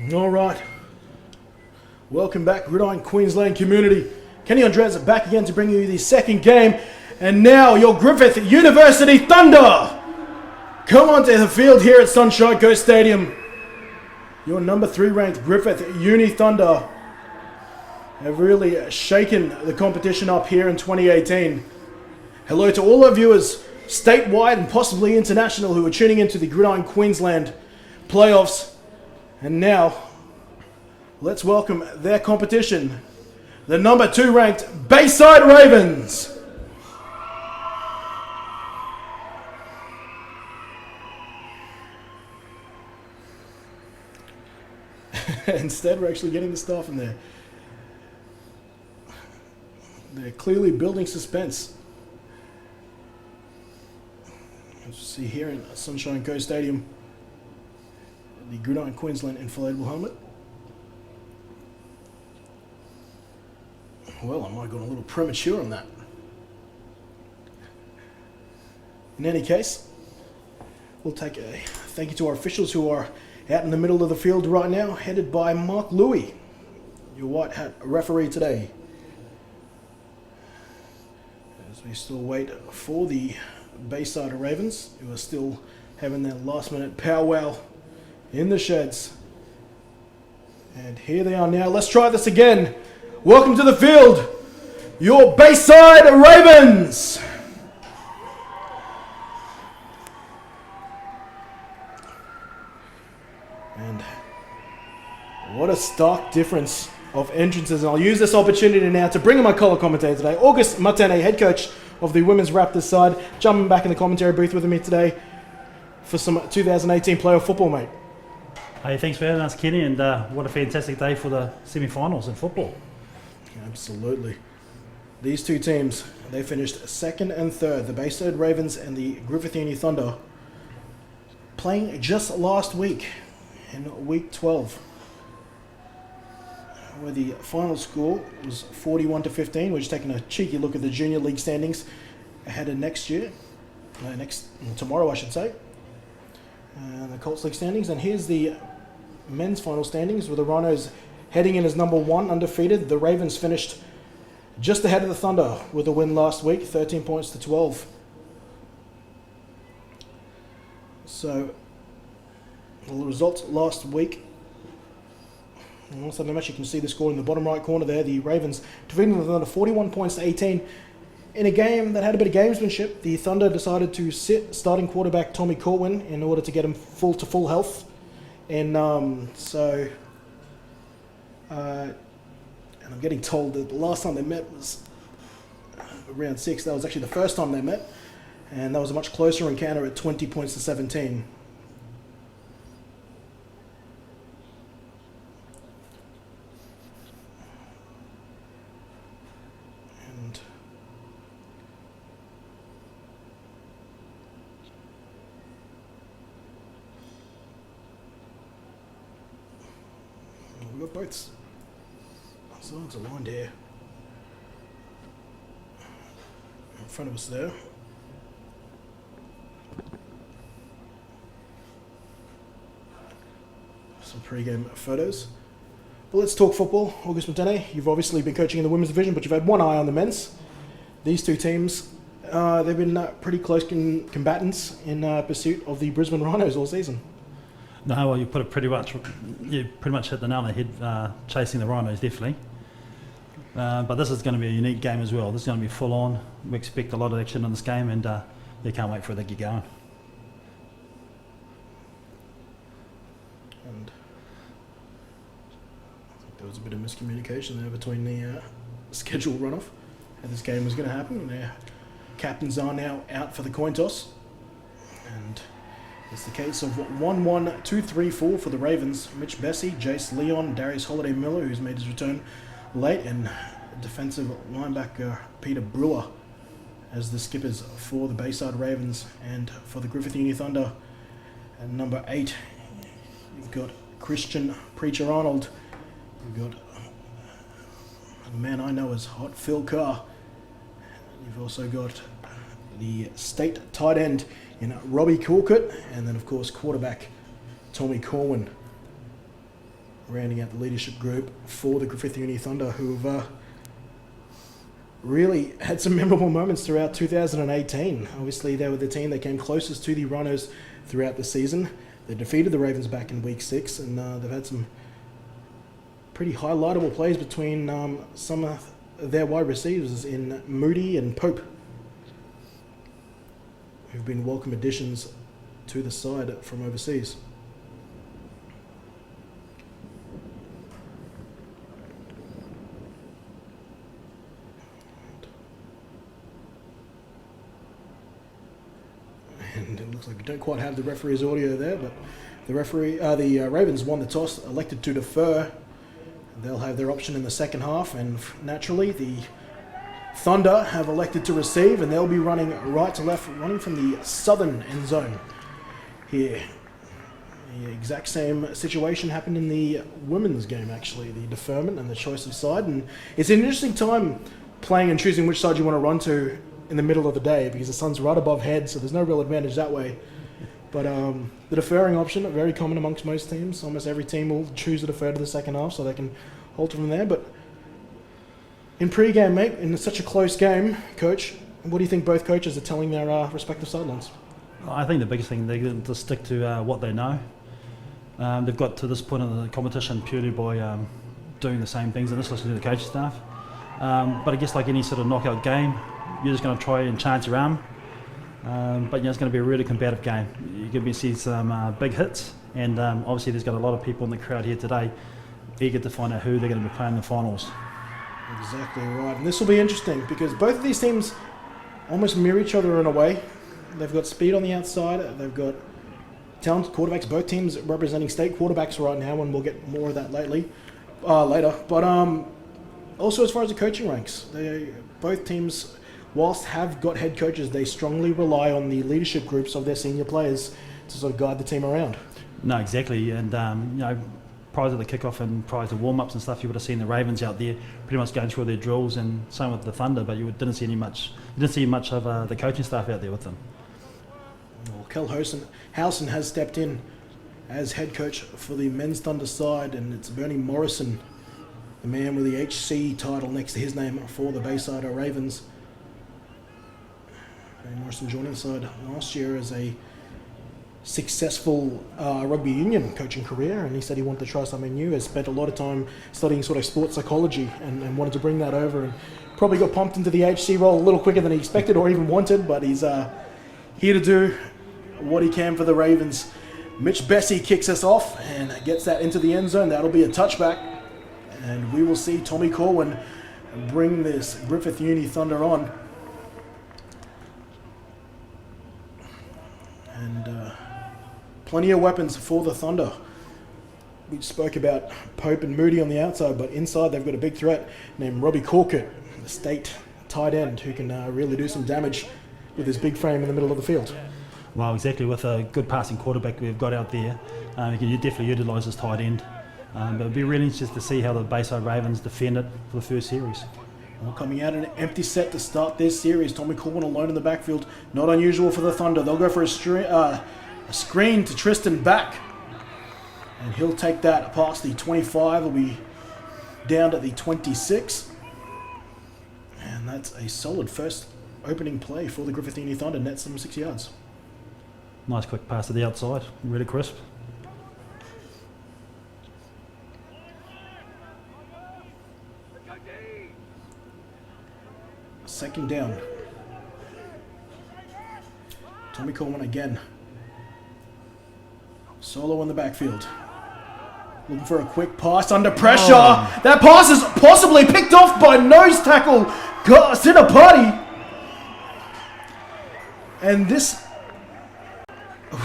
All right. Welcome back, Gridiron Queensland community. Kenny Andres back again to bring you the second game. And now your Griffith University Thunder come onto the field here at Sunshine Coast Stadium. Your number 3 ranked Griffith Uni Thunder have really shaken the competition up here in 2018. Hello to all our viewers, statewide and possibly international, who are tuning into the Gridiron Queensland playoffs. And now, let's welcome their competition, the number 2 ranked Bayside Ravens. Instead, we're actually getting the staff in there. They're clearly building suspense. As you see here in Sunshine Coast Stadium, the Gridiron Queensland inflatable helmet. Well, I might have gone a little premature on that. In any case, we'll take a thank you to our officials who are out in the middle of the field right now, headed by Mark Louie, your white hat referee today. As we still wait for the Bayside Ravens, who are still having their last minute powwow in the sheds. And here they are now. Let's try this again. Welcome to the field, your Bayside Ravens. And what a stark difference of entrances. And I'll use this opportunity now to bring in my color commentator today, August Matane, head coach of the women's Raptors side, jumping back in the commentary booth with me today for some 2018 playoff football, mate. Hey, thanks for having us, Kenny, and what a fantastic day for the semi-finals in football. Absolutely. These two teams, they finished 2nd and 3rd, the Bayside Ravens and the Griffith Uni Thunder, playing just last week in week 12, where the final score was 41-15. We're just taking a cheeky look at the Junior League standings ahead of tomorrow, I should say. The Colts League standings, and here's the men's final standings with the Rhinos heading in as number 1, undefeated. The Ravens finished just ahead of the Thunder with a win last week, 13 points to 12. So, the results last week. And also the match, you can see the score in the bottom right corner there. The Ravens defeating the Thunder 41 points to 18. In a game that had a bit of gamesmanship, the Thunder decided to sit starting quarterback Tommy Corwin in order to get him full health. And and I'm getting told that the last time they met was round 6. That was actually the first time they met, and that was a much closer encounter at 20 points to 17. We've got both sides aligned here in front of us there. Some pre-game photos. But let's talk football. August Montane, you've obviously been coaching in the women's division, but you've had one eye on the men's. These two teams, they've been pretty close combatants in pursuit of the Brisbane Rhinos all season. No, well, you put it pretty much hit the nail on the head, chasing the Rhinos, definitely. But this is going to be a unique game as well. This is going to be full on. We expect a lot of action in this game, and they can't wait for it to get going. And I think there was a bit of miscommunication there between the schedule runoff and this game was going to happen. And their captains are now out for the coin toss. And it's the case of 1-1-2-3-4 for the Ravens. Mitch Bessie, Jace Leon, Darius Holiday-Miller, who's made his return late, and defensive linebacker Peter Brewer as the skippers for the Bayside Ravens. And for the Griffith Uni Thunder, at number 8, you've got Christian Preacher Arnold. You've got a man I know as Hot Phil Carr. You've also got the state tight end in Robbie Corcutt, and then of course quarterback Tommy Corwin. rounding out the leadership group for the Griffith Uni Thunder, who've really had some memorable moments throughout 2018. Obviously, they were the team that came closest to the Rhinos throughout the season. They defeated the Ravens back in Week 6, and they've had some pretty highlightable plays between some of their wide receivers in Moody and Pope, who've been welcome additions to the side from overseas. And it looks like we don't quite have the referee's audio there, but the Ravens won the toss, elected to defer. They'll have their option in the second half, and naturally the Thunder have elected to receive, and they'll be running right to left, running from the southern end zone here. The exact same situation happened in the women's game, actually, the deferment and the choice of side. And it's an interesting time playing and choosing which side you want to run to in the middle of the day, because the sun's right above head, so there's no real advantage that way. But the deferring option, very common amongst most teams. Almost every team will choose to defer to the second half so they can alter from there. But in pre-game, mate, in such a close game, Coach, what do you think both coaches are telling their respective sidelines? I think the biggest thing, they're going to stick to what they know. They've got to this point in the competition purely by doing the same things, and this listening to the coaching staff. But I guess like any sort of knockout game, you're just going to try and chance your arm. But it's going to be a really combative game. You're going to see some big hits, and obviously there's got a lot of people in the crowd here today eager to find out who they're going to be playing in the finals. Exactly right, and this will be interesting because both of these teams almost mirror each other in a way. They've got speed on the outside, they've got talented quarterbacks, both teams representing state quarterbacks right now, and we'll get more of that later. But also as far as the coaching ranks, both teams, whilst have got head coaches, they strongly rely on the leadership groups of their senior players to sort of guide the team around. No, exactly, and prior to the kickoff and prior to warm-ups and stuff, you would have seen the Ravens out there pretty much going through their drills, and same with the Thunder, but you didn't see much of the coaching staff out there with them. Well, Kel Housen has stepped in as head coach for the men's Thunder side, and it's Bernie Morrison, the man with the HC title next to his name for the Bayside Ravens. Bernie Morrison joined the side last year as a successful rugby union coaching career, and he said he wanted to try something new. Has spent a lot of time studying sort of sports psychology and wanted to bring that over, and probably got pumped into the HC role a little quicker than he expected or even wanted, but he's here to do what he can for the Ravens. Mitch Bessie kicks us off and gets that into the end zone. That'll be a touchback, and we will see Tommy Corwin bring this Griffith Uni Thunder on. And plenty of weapons for the Thunder. We spoke about Pope and Moody on the outside, but inside they've got a big threat named Robbie Corkett, the state tight end, who can really do some damage with his big frame in the middle of the field. Well, exactly. With a good passing quarterback we've got out there, you can definitely utilise this tight end. But it'll be really interesting to see how the Bayside Ravens defend it for the first series. Well, coming out in an empty set to start this series, Tommy Corwin alone in the backfield. Not unusual for the Thunder. They'll go for a screen to Tristan back, and he'll take that past the 25. Will be down to the 26, and that's a solid first opening play for the Griffith Uni Thunder. Net some 6 yards. Nice quick pass to the outside, really crisp. Second down. Tommy Corwin again. Solo in the backfield. Looking for a quick pass under pressure. Oh. That pass is possibly picked off by nose tackle Sinapati. And this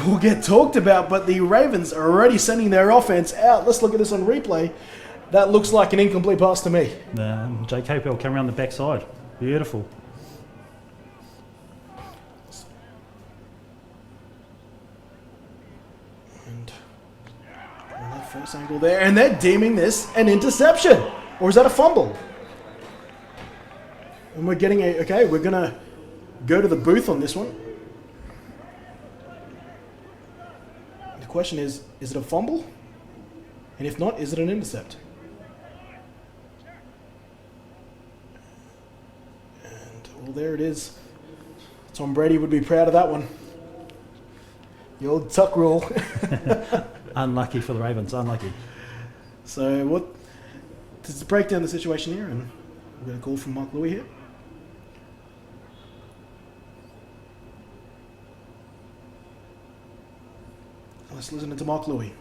will get talked about, but the Ravens are already sending their offense out. Let's look at this on replay. That looks like an incomplete pass to me. J.K. Pell came around the backside. Beautiful. And that first angle there, and they're deeming this an interception. Or is that a fumble? And we're getting we're going to go to the booth on this one. The question is it a fumble? And if not, is it an intercept? And, well, there it is. Tom Brady would be proud of that one. The old tuck rule. Unlucky for the Ravens, unlucky. So what? Just to break down the situation here, and we're going to call from Mark Louis here. Let's listen to Mark Louis.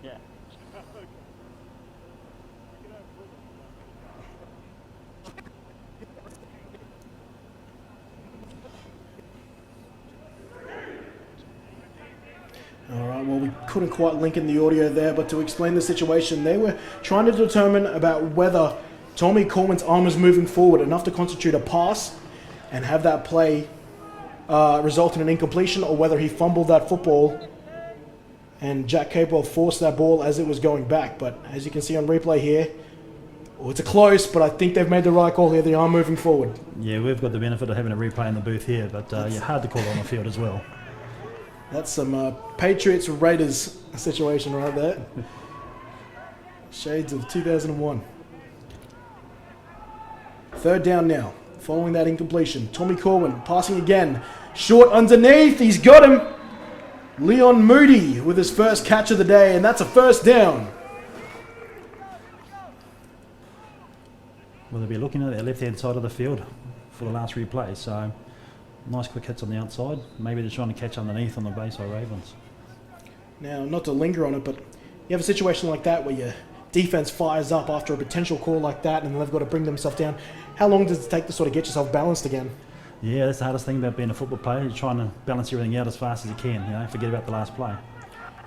Yeah. All right, well, we couldn't quite link in the audio there, but to explain the situation, they were trying to determine about whether Tommy Coleman's arm was moving forward enough to constitute a pass and have that play result in an incompletion, or whether he fumbled that football and Jack Capewell forced that ball as it was going back. But as you can see on replay here, well, it's a close, but I think they've made the right call here. They are moving forward. Yeah, we've got the benefit of having a replay in the booth here, but yeah, hard to call on the field as well. That's some Patriots Raiders situation right there. Shades of 2001. Third down now. Following that incompletion, Tommy Corwin passing again. Short underneath. He's got him. Leon Moody with his first catch of the day, and that's a first down. Well, they'll be looking at their left-hand side of the field for the last replay, so nice quick hits on the outside. Maybe they're trying to catch underneath on the base by Ravens. Now, not to linger on it, but you have a situation like that where your defense fires up after a potential call like that and they've got to bring themselves down. How long does it take to sort of get yourself balanced again? Yeah, that's the hardest thing about being a football player. You're trying to balance everything out as fast as you can, you know, forget about the last play.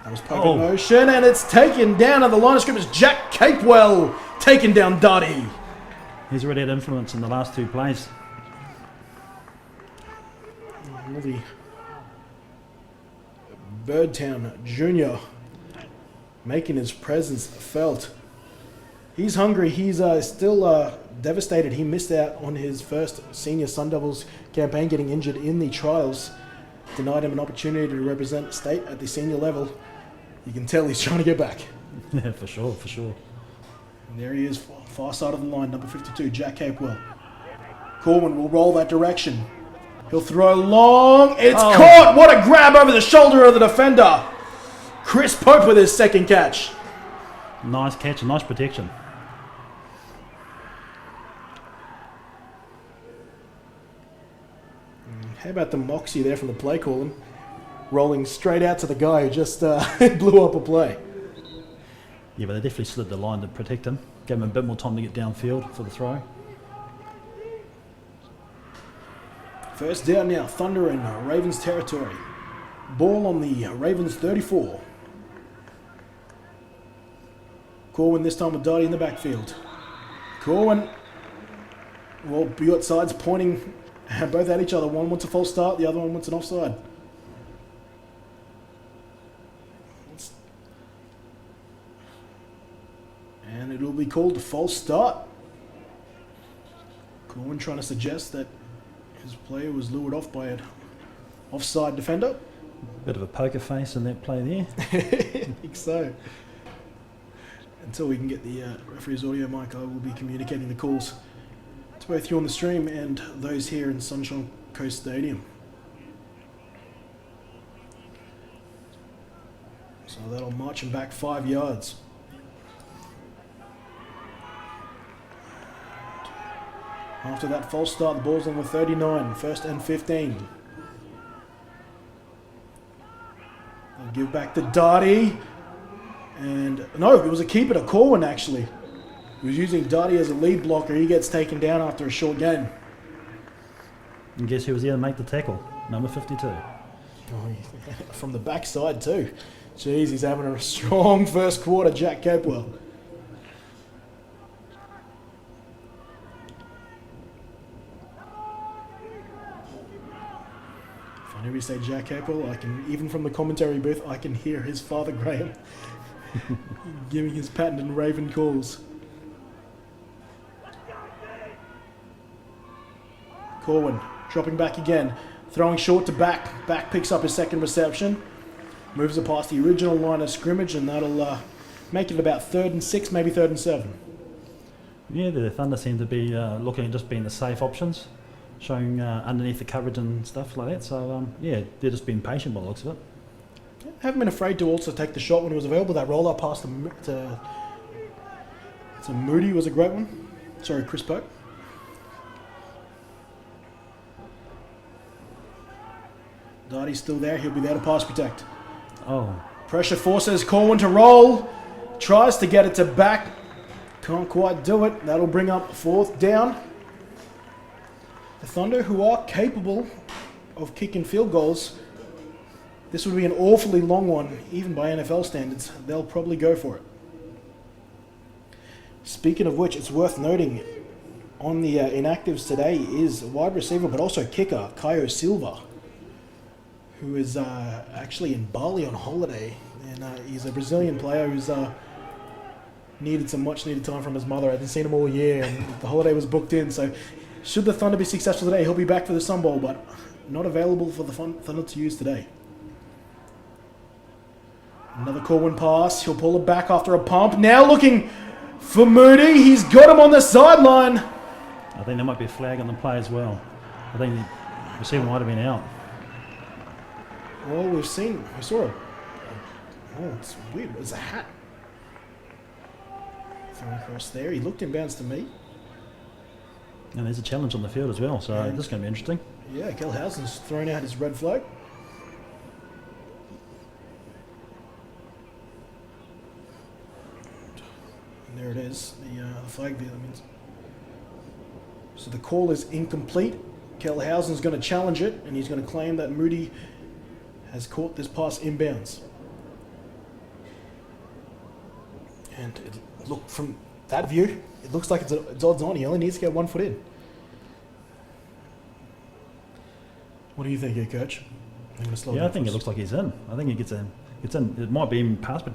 That was poke in motion, and it's taken down at the line of scrimmage. Jack Capewell taken down Duddy. He's already had influence in the last two plays. The Birdtown Jr. making his presence felt. He's hungry. He's still devastated. He missed out on his first senior Sun Devils campaign, getting injured in the trials. Denied him an opportunity to represent state at the senior level. You can tell he's trying to get back. Yeah, for sure, for sure. And there he is, far side of the line, number 52, Jack Capewell. Corwin will roll that direction. He'll throw long. It's caught. What a grab over the shoulder of the defender. Chris Pope with his second catch. Nice catch and nice protection. How about the moxie there from the play calling? Rolling straight out to the guy who just blew up a play. Yeah, but they definitely slid the line to protect him. Gave him a bit more time to get downfield for the throw. First down now, Thunder in Ravens territory. Ball on the Ravens 34. Corwin this time with Dottie in the backfield. Corwin, well, both sides pointing both at each other. One wants a false start, the other one wants an offside. And it'll be called a false start. Corwin trying to suggest that his player was lured off by an offside defender. Bit of a poker face in that play there. I think so. Until we can get the referee's audio mic, I will be communicating the calls to both you on the stream and those here in Sunshine Coast Stadium. So that'll march him back 5 yards. After that false start, the ball's on the 39, first and 15. They'll give back to Darty. And no, it was a keeper to Corwin actually. He was using Darty as a lead blocker. He gets taken down after a short gain. And guess who was there to make the tackle? Number 52. Oh, from the backside too. Jeez, he's having a strong first quarter, Jack Capewell. Whenever you say Jack Capewell, I can, even from the commentary booth, I can hear his father Graham giving his patented Raven calls. Corwin dropping back again, throwing short to back. Back picks up his second reception. Moves it past the original line of scrimmage, and that'll make it about 3rd and 6, maybe 3rd and 7. Yeah, the Thunder seem to be looking at just being the safe options, showing underneath the coverage and stuff like that. So, yeah, they're just being patient by the looks of it. Haven't been afraid to also take the shot when it was available. That roll up past to Moody was a great one. Sorry, Chris Pope. Darty's still there. He'll be there to pass protect. Oh, Pressure forces Corwin to roll. Tries to get it to back. Can't quite do it. That'll bring up 4th down. The Thunder, who are capable of kicking field goals, this would be an awfully long one, even by NFL standards. They'll probably go for it. Speaking of which, it's worth noting on the inactives today is wide receiver, but also kicker, Caio Silva, who is actually in Bali on holiday. And he's a Brazilian player who's needed some much-needed time from his mother. I hadn't seen him all year, and the holiday was booked in. So should the Thunder be successful today, he'll be back for the Sun Bowl, but not available for the Thunder to use today. Another Corwin pass. He'll pull it back after a pump. Now looking for Moody. He's got him on the sideline. I think there might be a flag on the play as well. I think the receiver might have been out. Well, we saw it. Oh, it's weird. It's a hat thrown across there. He looked inbounds to me. And there's a challenge on the field as well, so this is going to be interesting. Yeah, Gelhausen's thrown out his red flag. And there it is, the flag there. That means. So the call is incomplete. Gelhausen's going to challenge it, and he's going to claim that Moody has caught this pass inbounds. And look, from that view, it looks like it's odds on. He only needs to get 1 foot in. What do you think here, Coach? Yeah, I think it looks like he's in. I think he gets in. It might be even past.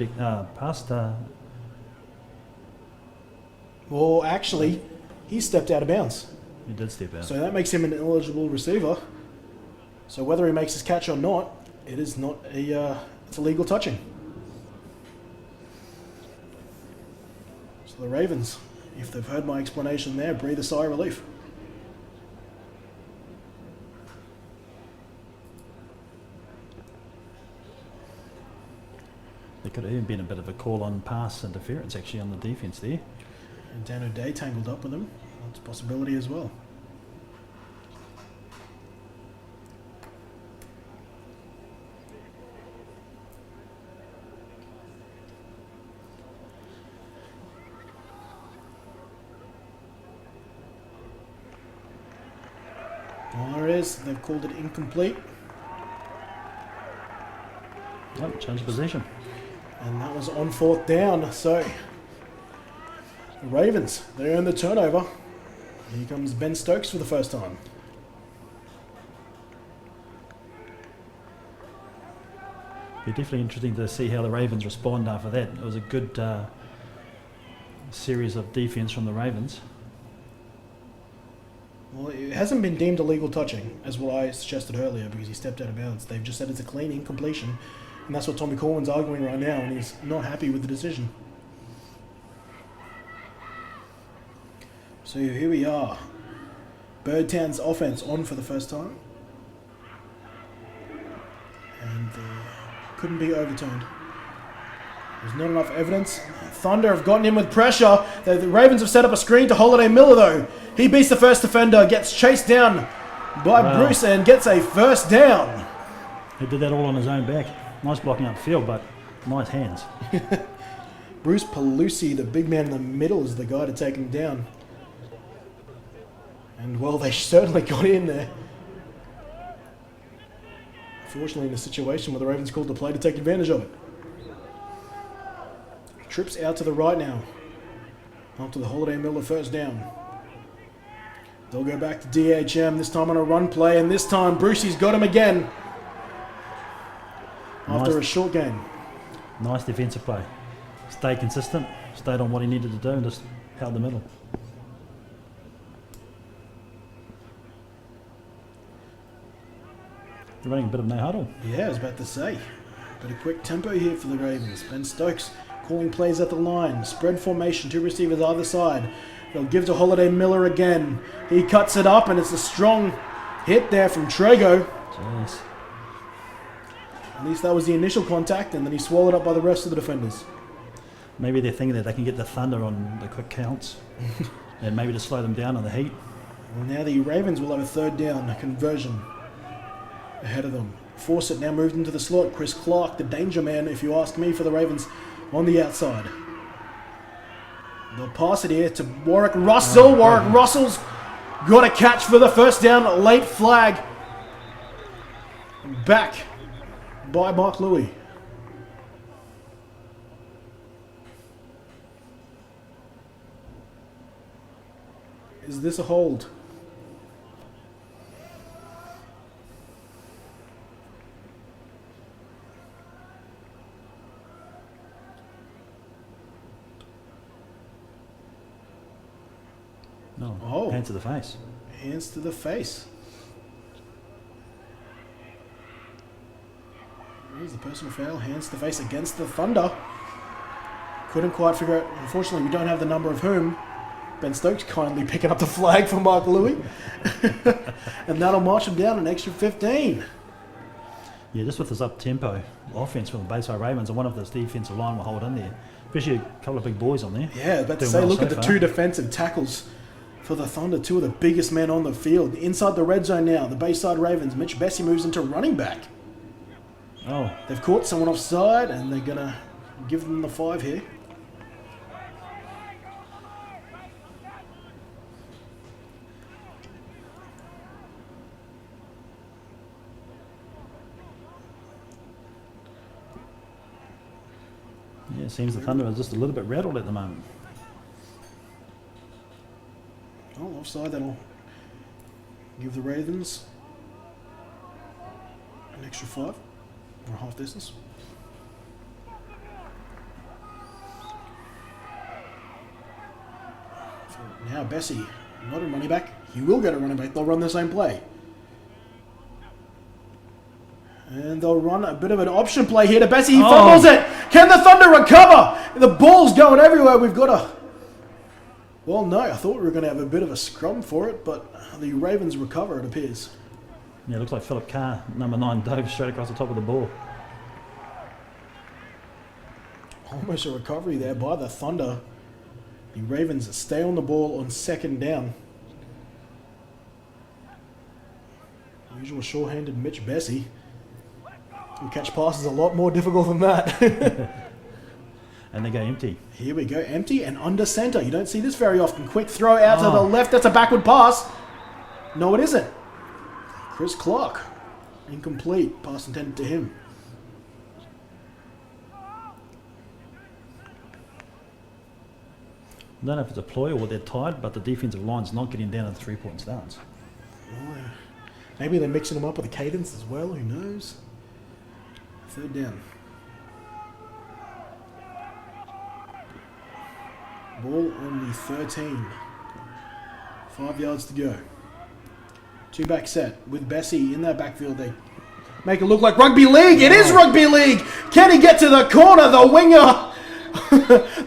Well, actually, he stepped out of bounds. He did step out. So that makes him an eligible receiver. So whether he makes his catch or not, it is not it's illegal touching. So the Ravens, if they've heard my explanation there, breathe a sigh of relief. There could have even been a bit of a call on pass interference actually on the defense there. And Dan O'Day tangled up with him. That's a possibility as well. There it is. They've called it incomplete. Oh, change of possession. And that was on 4th down. So the Ravens, they earn the turnover. Here comes Ben Stokes for the first time. Be definitely interesting to see how the Ravens respond after that. It was a good series of defense from the Ravens. Well, it hasn't been deemed illegal touching, as what I suggested earlier, because he stepped out of bounds. They've just said it's a clean incompletion, and that's what Tommy Corwin's arguing right now, and he's not happy with the decision. So here we are. Birdtown's offense on for the first time. And couldn't be overturned. There's not enough evidence. Thunder have gotten in with pressure. The Ravens have set up a screen to Holiday Miller, though. He beats the first defender, gets chased down by Bruce, and gets a first down. He did that all on his own back. Nice blocking upfield, but nice hands. Bruce Pelusi, the big man in the middle, is the guy to take him down. And, well, they certainly got in there. Fortunately, in a situation where the Ravens called the play to take advantage of it. Trips out to the right now. After the Holiday Miller first down. They'll go back to DHM, this time on a run play, and this time Brucey's got him again. After a short gain. Nice defensive play. Stayed consistent, stayed on what he needed to do, and just held the middle. You're running a bit of no huddle. Yeah, I was about to say. Bit of quick tempo here for the Ravens. Ben Stokes calling plays at the line. Spread formation, 2 receivers either side. They'll give to Holiday Miller again. He cuts it up, and it's a strong hit there from Trago. Jeez. At least that was the initial contact, and then he swallowed up by the rest of the defenders. Maybe they're thinking that they can get the Thunder on the quick counts and maybe to slow them down on the heat. Well, now the Ravens will have a third down conversion ahead of them. Fawcett now moved into the slot. Chris Clark, the danger man, if you ask me, for the Ravens on the outside. They'll pass it here to Warwick Russell. Warwick Russell's got a catch for the first down. Late flag. Back by Mark Louis. Is this a hold? No. Oh. Hand to the face. Hands to the face. Here's the personal foul. Hands to the face against the Thunder. Couldn't quite figure out. Unfortunately, we don't have the number of whom. Ben Stokes kindly picking up the flag for Mark Louis. And that'll march him down an extra 15. Yeah, just with this up-tempo offense from the Bayside Ravens, and one of this defensive line will hold in there. Especially a couple of big boys on there. Yeah, but to Doing say, well look so at the far. 2 defensive tackles for the Thunder. 2 of the biggest men on the field. Inside the red zone now, the Bayside Ravens. Mitch Bessie moves into running back. Oh, They've caught someone offside, and they're going to give them the 5 here. yeah, it seems the Thunder are just a little bit rattled at the moment. Oh, offside, that'll give the Ravens an extra 5 or half distance. So now Bessie, not a running back. He will get a running back. They'll run the same play. And they'll run a bit of an option play here to Bessie. He fumbles it. Can the Thunder recover? The ball's going everywhere. We've got a... Well, no, I thought we were going to have a bit of a scrum for it, but the Ravens recover, it appears. Yeah, it looks like Philip Carr, number 9, dove straight across the top of the ball. Almost a recovery there by the Thunder. The Ravens stay on the ball on second down. Usual sure-handed Mitch Bessie. Will catch passes a lot more difficult than that. And they go empty. Here we go, empty and under center. You don't see this very often. Quick throw out to the left. That's a backward pass. No, it isn't. Chris Clark. Incomplete. Pass intended to him. I don't know if it's a ploy or they're tired, but the defensive line's not getting down to the 3-point stance. Oh, maybe they're mixing them up with the cadence as well. Who knows? Third down. Ball on the 13. 5 yards to go. 2 back set with Bessie in that backfield. They make it look like rugby league. It is rugby league. Can he get to the corner? The winger.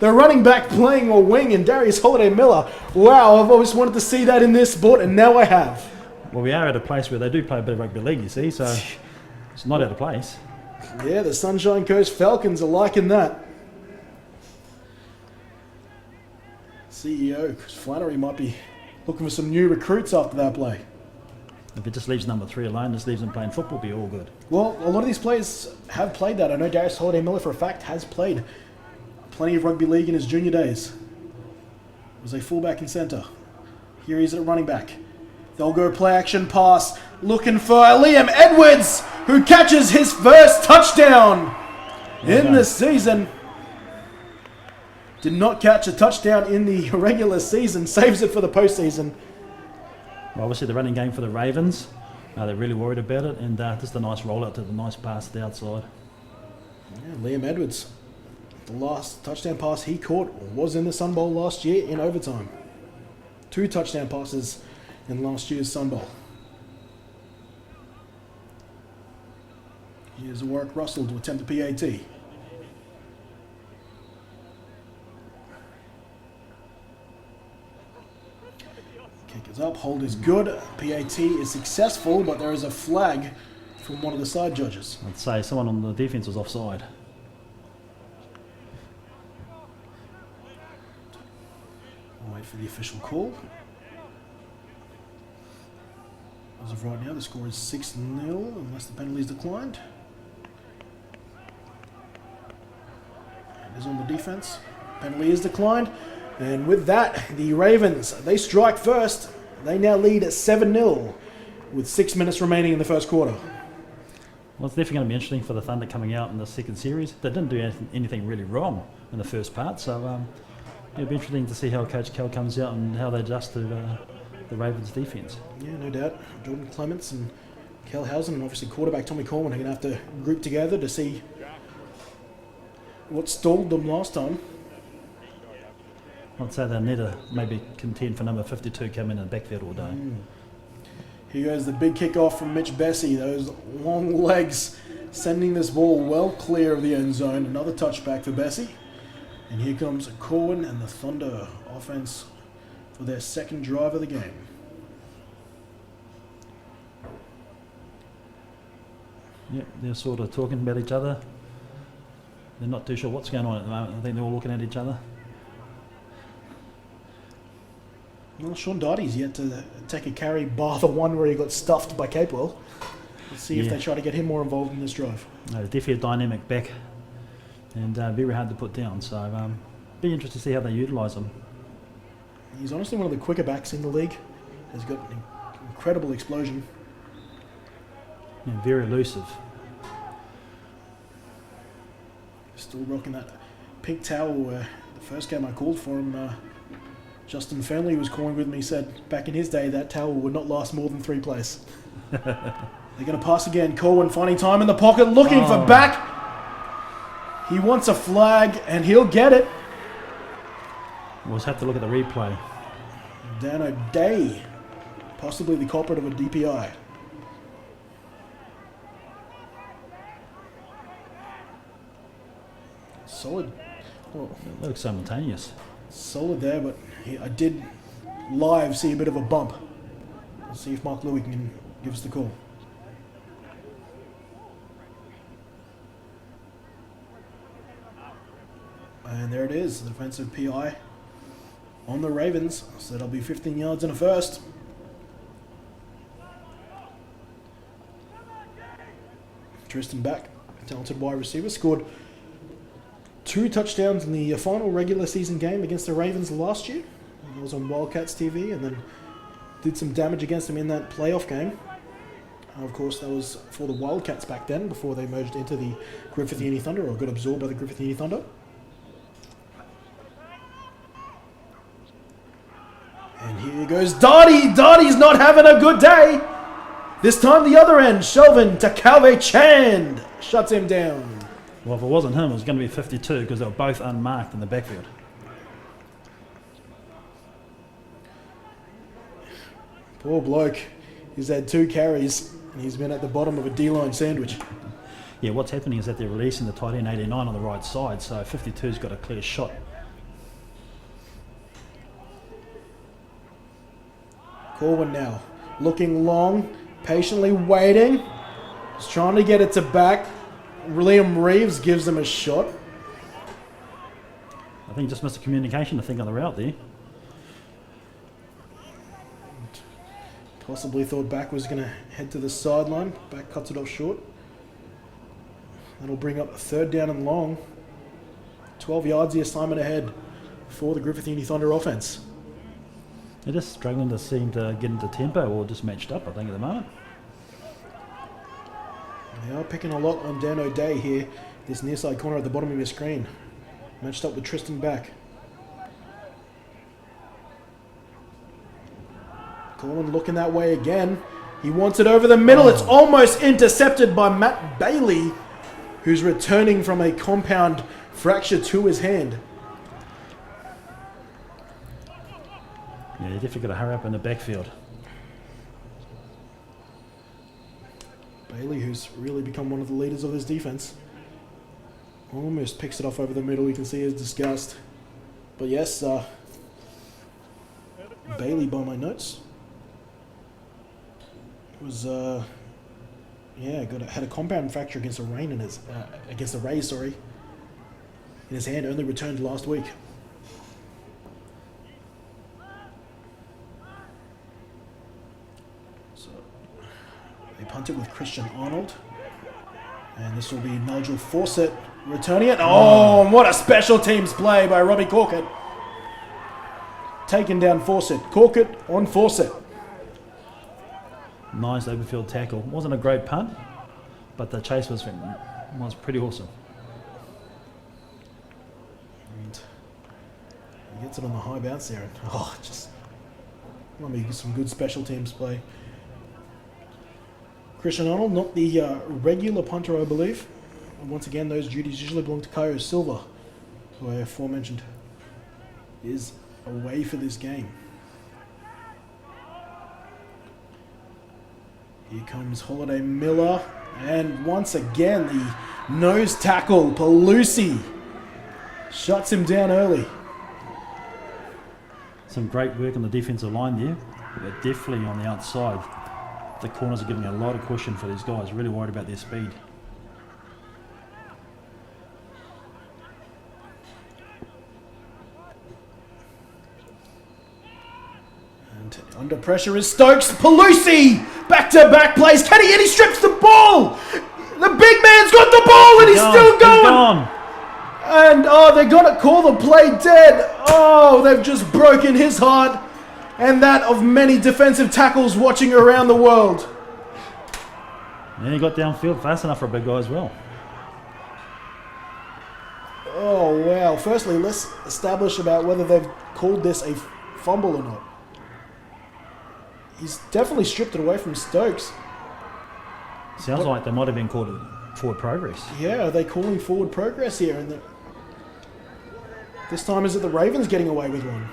The running back playing a wing, and Darius Holiday Miller. Wow, I've always wanted to see that in this sport, and now I have. Well, we are at a place where they do play a bit of rugby league, you see, so it's not out of place. Yeah, the Sunshine Coast Falcons are liking that. CEO Chris Flannery might be looking for some new recruits after that play. If it just leaves number 3 alone, just leaves them playing football, be all good. Well, a lot of these players have played that. I know Darius Holiday Miller, for a fact, has played plenty of rugby league in his junior days. Was a fullback and centre. Here he's at running back. They'll go play action pass, looking for Liam Edwards, who catches his first touchdown in the season. Did not catch a touchdown in the regular season, saves it for the postseason. Well, obviously the running game for the Ravens, they're really worried about it, and just a nice rollout to the nice pass to the outside. Yeah, Liam Edwards, the last touchdown pass he caught was in the Sun Bowl last year in overtime. 2 touchdown passes in last year's Sun Bowl. Here's Warwick Russell to attempt the PAT. Kick is up, hold is good. PAT is successful, but there is a flag from one of the side judges. I'd say someone on the defence was offside. I'll wait for the official call. As of right now, the score is 6-0, unless the penalty is declined. It is on the defence. Penalty is declined. And with that, the Ravens, they strike first. They now lead at 7-0 with 6 minutes remaining in the first quarter. Well, it's definitely going to be interesting for the Thunder coming out in the second series. They didn't do anything really wrong in the first part, so it'll be interesting to see how Coach Cal comes out and how they adjust to the Ravens' defence. Yeah, no doubt. Jordan Clements and Kel Housen and obviously quarterback Tommy Corwin are going to have to group together to see what stalled them last time. I'd say they need to maybe contend for number 52 coming in the backfield all day. Here goes the big kickoff from Mitch Bessie. Those long legs sending this ball well clear of the end zone. Another touchback for Bessie. And here comes Corwin and the Thunder offense for their second drive of the game. Yep, they're sort of talking about each other. They're not too sure what's going on at the moment. I think they're all looking at each other. Well, Sean Doherty's yet to take a carry bar the one where he got stuffed by Capewell. Let's see if they try to get him more involved in this drive. No, definitely a dynamic back and very hard to put down. So be interested to see how they utilise him. He's honestly one of the quicker backs in the league. Has got an incredible explosion. Yeah, very elusive. Still rocking that pink towel where the first game I called for him, Justin Fenley was calling with me, said back in his day that towel would not last more than 3 plays. They're going to pass again. Corwin finding time in the pocket, looking for back. He wants a flag and he'll get it. We'll just have to look at the replay. Dan O'Day, possibly the culprit of a DPI. Solid. Well, That looks simultaneous. solid there, but I did live see a bit of a bump. Let's see if Mark Louie can give us the call. And there it is, the defensive PI on the Ravens. So that'll be 15 yards in a first. Tristan Back, talented wide receiver, scored 2 touchdowns in the final regular season game against the Ravens last year. He was on Wildcats TV and then did some damage against them in that playoff game. Of course, that was for the Wildcats back then, before they merged into the Griffith Uni Thunder, or got absorbed by the Griffith Uni Thunder. And here goes Darty. Darty's not having a good day. This time the other end, Shelvin Takave Chand shuts him down. Well, if it wasn't him, it was going to be 52 because they were both unmarked in the backfield. Poor bloke. He's had 2 carries and he's been at the bottom of a D-line sandwich. Yeah, what's happening is that they're releasing the tight end 89 on the right side, so 52's got a clear shot. Corwin now looking long, patiently waiting. He's trying to get it to back. Liam Reeves gives him a shot. I think just missed a communication, I think, on the route there. Possibly thought Back was going to head to the sideline. Back cuts it off short. That'll bring up a 3rd down and long. 12 yards the assignment ahead for the Griffith Uni Thunder offense. They're just struggling to seem to get into tempo or just matched up, I think, at the moment. They are picking a lot on Dan O'Day here. This near side corner at the bottom of your screen. Matched up with Tristan Back. Corwin looking that way again. He wants it over the middle. It's almost intercepted by Matt Bailey, who's returning from a compound fracture to his hand. Yeah, you definitely got to hurry up in the backfield. Bailey, who's really become one of the leaders of this defense, almost picks it off over the middle. You can see his disgust. But yes, Bailey, by my notes, was had a compound fracture against a Rays, in his hand. Only returned last week. So they punt it with Christian Arnold, and this will be Nigel Fawcett returning it. Oh, and what a special teams play by Robbie Corkett. Taking down Fawcett. Corkett on Fawcett. Nice overfield tackle. Wasn't a great punt, but the chase was pretty awesome. And he gets it on the high bounce there. And, just some good special teams play. Christian Arnold, not the regular punter, I believe. And once again, those duties usually belong to Kaio Silva, who I aforementioned is away for this game. Here comes Holiday Miller, and once again the nose tackle, Pelusi, shuts him down early. Some great work on the defensive line there, but they're definitely on the outside. The corners are giving a lot of cushion for these guys, really worried about their speed. And under pressure is Stokes. Pelusi! Back-to-back plays. Can he? And he strips the ball! The big man's got the ball and he's still going! He's gone. And they're going to call the play dead. Oh, they've just broken his heart and that of many defensive tackles watching around the world. And he got downfield fast enough for a big guy as well. Oh, wow. Firstly, let's establish about whether they've called this a fumble or not. He's definitely stripped it away from Stokes. Sounds like they might have been called forward progress. Yeah, are they calling forward progress here? And this time is it the Ravens getting away with one?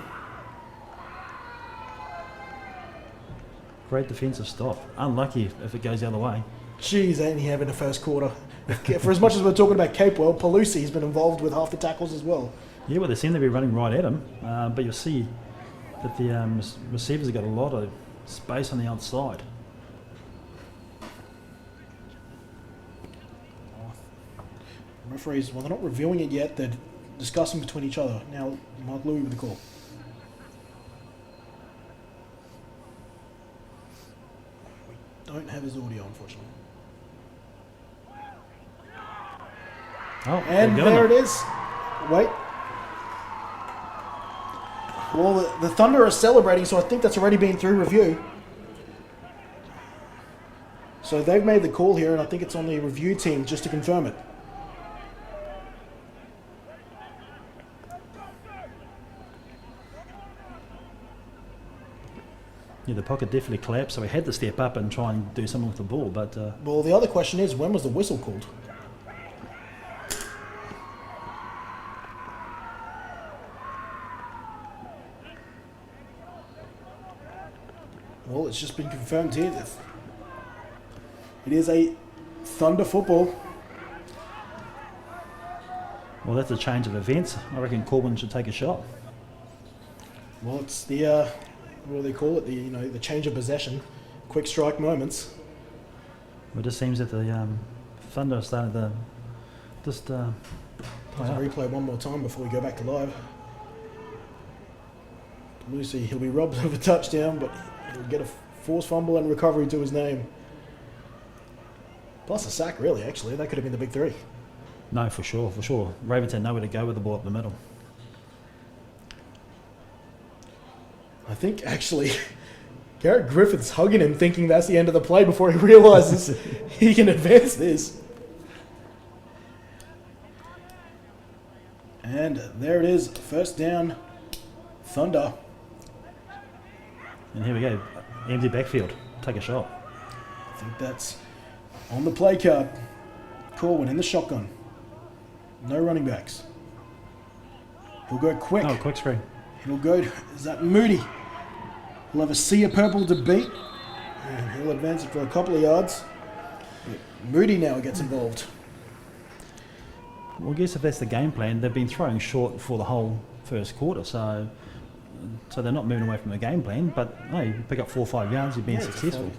Great defensive stop. Unlucky if it goes the other way. Jeez, ain't he having a first quarter? For as much as we're talking about Capewell, Pelusi's been involved with half the tackles as well. Yeah, well, they seem to be running right at him, but you'll see that the receivers have got a lot of space on the outside. Referees, well, they're not reviewing it yet. They're discussing between each other. Now, Mark Louis with the call. We don't have his audio, unfortunately. Oh, and there it is. Wait. Well, the Thunder are celebrating, so I think that's already been through review. So they've made the call here, and I think it's on the review team just to confirm it. Yeah, the pocket definitely collapsed, so he had to step up and try and do something with the ball. But well, the other question is, when was the whistle called? Well, it's just been confirmed here. It is a Thunder football. well, that's a change of events. I reckon Corbin should take a shot. Well, it's the what do they call it? The change of possession, quick strike moments. It just seems that the Thunder are starting to just tie Let's up. replay one more time before we go back to live. Lucy, he'll be robbed of a touchdown, but he'll get a forced fumble and recovery to his name. Plus a sack, really, actually. That could have been the big three. No, for sure, for sure. Ravens had nowhere to go with the ball up the middle. I think, actually, Garrett Griffith's hugging him, thinking that's the end of the play before he realizes he can advance this. And there it is, first down, Thunder. And here we go, empty backfield. Take a shot. I think that's on the play card. Corwin in the shotgun. No running backs. He'll go quick. Oh, quick screen. He'll go, is that Moody? He'll have a sea of purple to beat. And he'll advance it for a couple of yards. But Moody now gets involved. Well, I guess if that's the game plan, they've been throwing short for the whole first quarter, so they're not moving away from the game plan. But hey, you pick up 4 or 5 yards, you're being successful.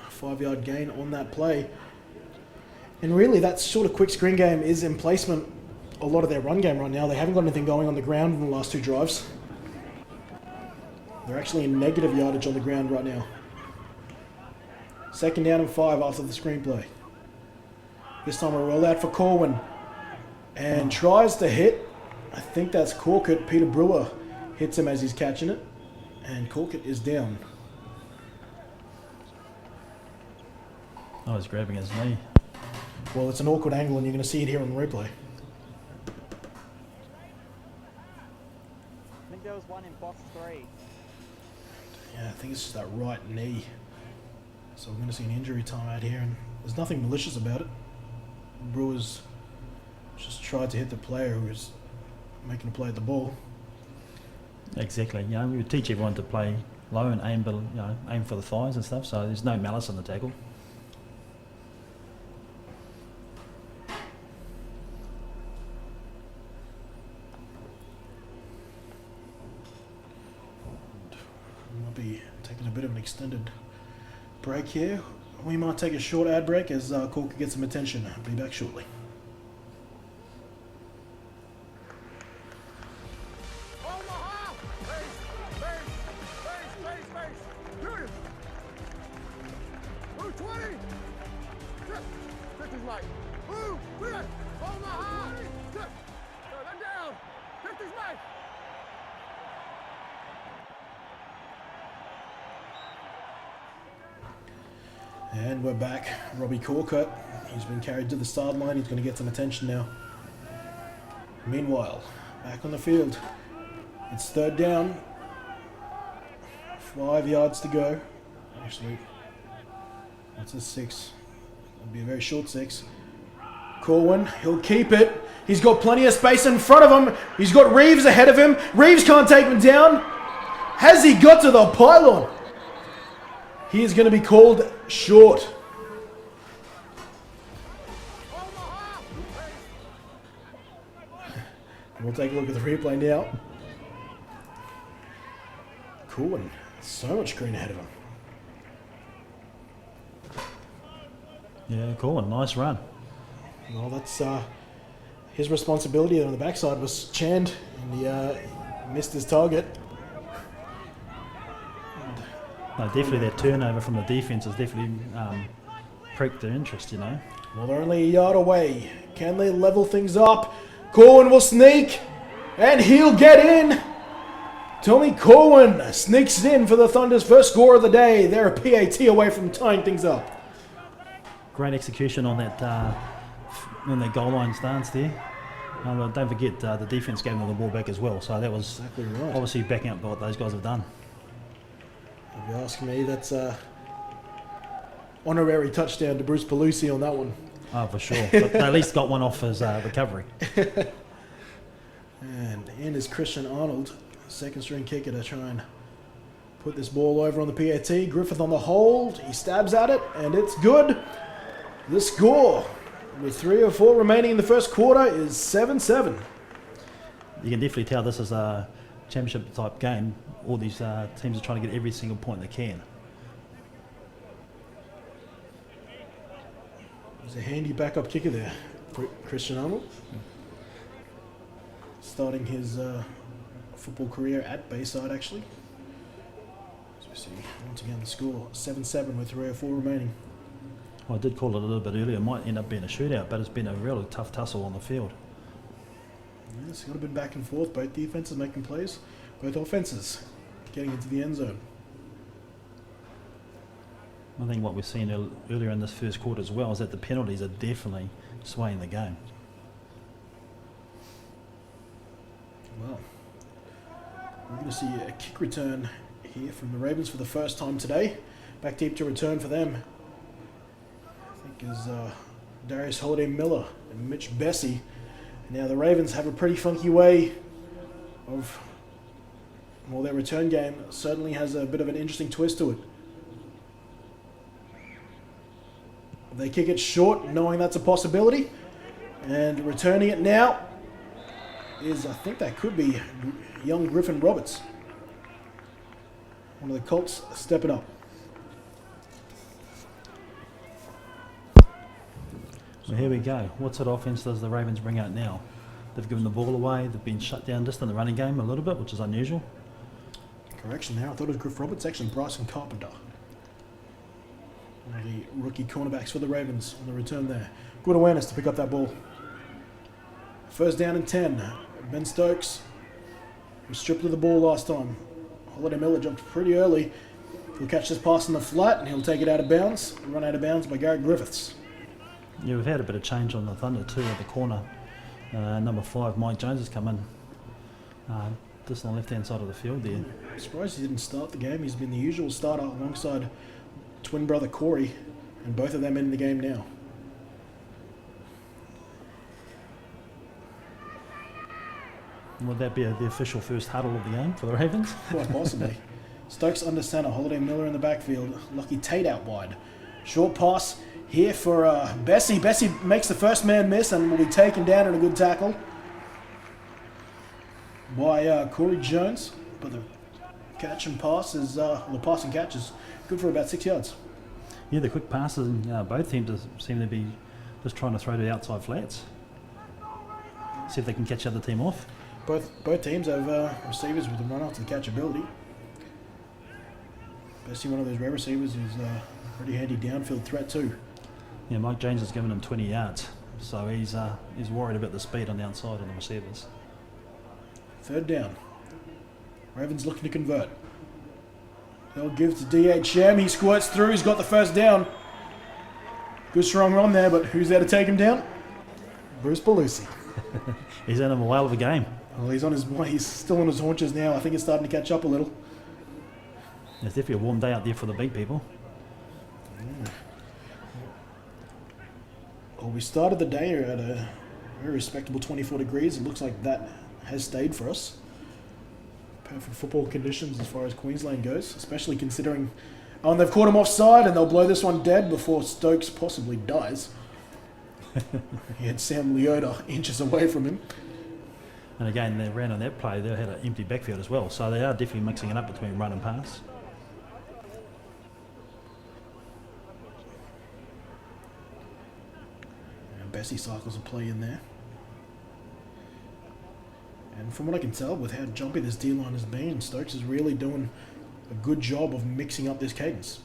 5-yard gain on that play. And really, that sort of quick screen game is in placement a lot of their run game right now. They haven't got anything going on the ground in the last 2 drives. They're actually in negative yardage on the ground right now. 2nd down and 5 after the screenplay. This time a roll out for Corwin. And tries to hit. I think that's Corkett. Peter Brewer hits him as he's catching it. And Corkett is down. Oh, he's grabbing his knee. Well, it's an awkward angle and you're going to see it here on the replay. I think there was one in box 3. Yeah, I think it's just that right knee. So we're going to see an injury time out here, and there's nothing malicious about it. Brewers just tried to hit the player who was making a play at the ball. Exactly. You know, we would teach everyone to play low and aim for the thighs and stuff. So there's no malice in the tackle. We'll be taking a bit of an extended break here. We might take a short ad break as Corker gets some attention. I'll be back shortly. And we're back. Robbie Corker, he's been carried to the sideline. He's going to get some attention now. Meanwhile, back on the field. It's 3rd down. 5 yards to go. Actually, that's a 6. It'll be a very short 6. Corwin, he'll keep it. He's got plenty of space in front of him. He's got Reeves ahead of him. Reeves can't take him down. Has he got to the pylon? He is going to be called short. We'll take a look at the replay now. Corwin, so much green ahead of him. Yeah, cool. Nice run. Well, that's his responsibility on the backside was Chand, and he missed his target. No, definitely that turnover from the defence has definitely pricked their interest, you know. Well, they're only a yard away. Can they level things up? Corwin will sneak, and he'll get in. Tommy Corwin sneaks in for the Thunder's first score of the day. They're a PAT away from tying things up. Great execution on that on their goal line stance there. Don't forget the defence gave them the ball back as well, so that was Exactly right. obviously backing up what those guys have done. If you ask me, that's honorary touchdown to Bruce Pelusi on that one. Oh, for sure. But they at least got one off his recovery. And in is Christian Arnold, second string kicker, to try and put this ball over on the PAT. Griffith on the hold. He stabs at it, and it's good. The score, with 3 or 4 remaining in the first quarter, is 7-7. You can definitely tell this is a championship type game. All these teams are trying to get every single point they can. There's a handy backup kicker there, Christian Arnold. Starting his football career at Bayside, actually. As we see, once again, the score 7-7 with 3 or 4 remaining. Well, I did call it a little bit earlier. It might end up being a shootout, but it's been a really tough tussle on the field. Yeah, it's got a bit back and forth. Both defenses making plays, both offenses getting into the end zone. I think what we've seen earlier in this first quarter as well is that the penalties are definitely swaying the game. Well, we're going to see a kick return here from the Ravens for the first time today. Back deep to return for them, I think, is Darius Holiday-Miller and Mitch Bessie. Now the Ravens have a pretty funky way of, well, their return game certainly has a bit of an interesting twist to it. They kick it short, knowing that's a possibility. And returning it now is, I think that could be young Griffin Roberts. One of the Colts stepping up. Well, here we go. What sort of offense does the Ravens bring out now? They've given the ball away. They've been shut down just in the running game a little bit, which is unusual. Correction there. I thought it was Griff Roberts. Actually, Bryson Carpenter. One of the rookie cornerbacks for the Ravens on the return there. Good awareness to pick up that ball. First down and 10. Ben Stokes was stripped of the ball last time. Holiday Miller jumped pretty early. He'll catch this pass in the flat and he'll take it out of bounds. Run out of bounds by Garrett Griffiths. Yeah, we've had a bit of change on the Thunder too at the corner. Number 5, Mike Jones, has come in. Just on the left-hand side of the field there. I'm surprised he didn't start the game. He's been the usual starter alongside twin brother Corey, and both of them in the game now. Would that be the official first huddle of the game for the Ravens? Quite possibly. Stokes under center, Holiday Miller in the backfield, Lucky Tate out wide. Short pass here for Bessie. Bessie makes the first man miss and will be taken down in a good tackle by Corey Jones. But the catch and pass is, the pass and catch is good for about 6 yards. Yeah, the quick passes, both teams seem to be just trying to throw to the outside flats. See if they can catch the other team off. Both teams have receivers with the run-outs and catchability. Bessie, one of those rare receivers, is a pretty handy downfield threat too. Yeah, Mike Jones has given him 20 yards, so he's worried about the speed on the outside of the receivers. Third down. Ravens looking to convert. They'll give to DHM. He squirts through. He's got the first down. Good strong run there, but who's there to take him down? Bruce Belusi. He's in a whale of a game. Well, he's still on his haunches now. I think it's starting to catch up a little. It's definitely a warm day out there for the big people. Yeah. Well, we started the day at a very respectable 24 degrees. It looks like that has stayed for us. Perfect football conditions as far as Queensland goes, especially considering... Oh, and they've caught him offside, and they'll blow this one dead before Stokes possibly dies. He had Sam Leota inches away from him. And again, they ran on that play. They had an empty backfield as well, so they are definitely mixing it up between run and pass. And Bessie cycles a play in there. And from what I can tell, with how jumpy this D-line has been, Stokes is really doing a good job of mixing up this cadence.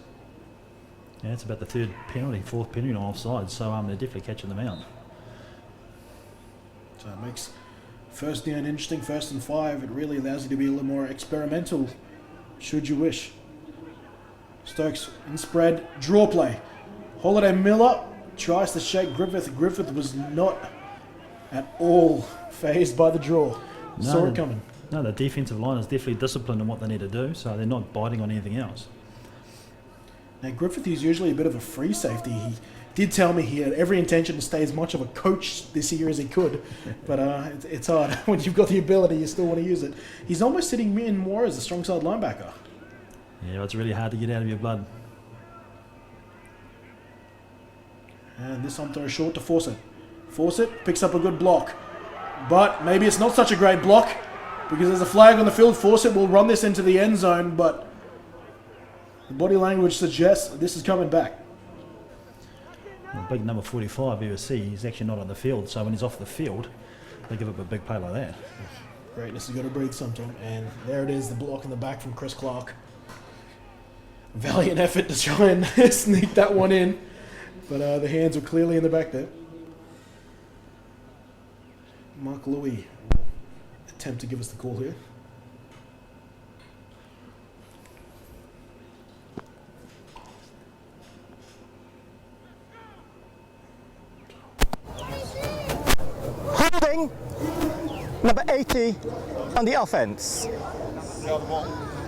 Yeah, it's about the fourth penalty on offside, so they're definitely catching them out. So it makes first down interesting, 1st and 5. It really allows you to be a little more experimental, should you wish. Stokes in spread, draw play. Holiday Miller tries to shake Griffith. Griffith was not at all phased by the draw. Saw it coming. No, the defensive line is definitely disciplined in what they need to do, so they're not biting on anything else. Now, Griffith is usually a bit of a free safety. He did tell me he had every intention to stay as much of a coach this year as he could, but it's hard. When you've got the ability, you still want to use it. He's almost sitting in more as a strong side linebacker. Yeah, it's really hard to get out of your blood. And this time throw short to Fawcett. Fawcett picks up a good block, but maybe it's not such a great block because there's a flag on the field. Fawcett will run this into the end zone, but the body language suggests this is coming back. The big number 45 USC, he's actually not on the field, so when he's off the field, they give up a big play like that. Greatness has got to breathe sometime, and there it is, the block in the back from Chris Clark. Valiant effort to try and sneak that one in, but the hands were clearly in the back there. Mark Louis will attempt to give us the call here. Holding number 80 on the offense.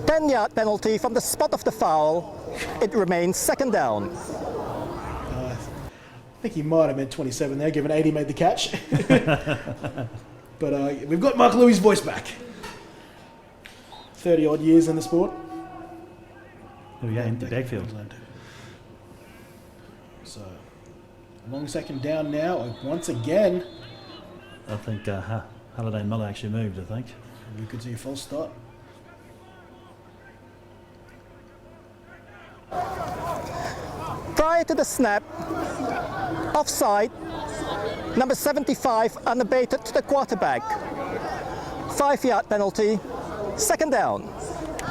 10-yard penalty from the spot of the foul. It remains 2nd down. I think he might have meant 27 there, given 80 made the catch. But we've got Mark Louis' voice back. 30-odd years in the sport. There we go, empty backfield. So Long second down now. Once again, I think Halliday Miller actually moved, I think. you could see a false start. Prior to the snap, offside, number 75 unabated to the quarterback. 5-yard penalty, second down.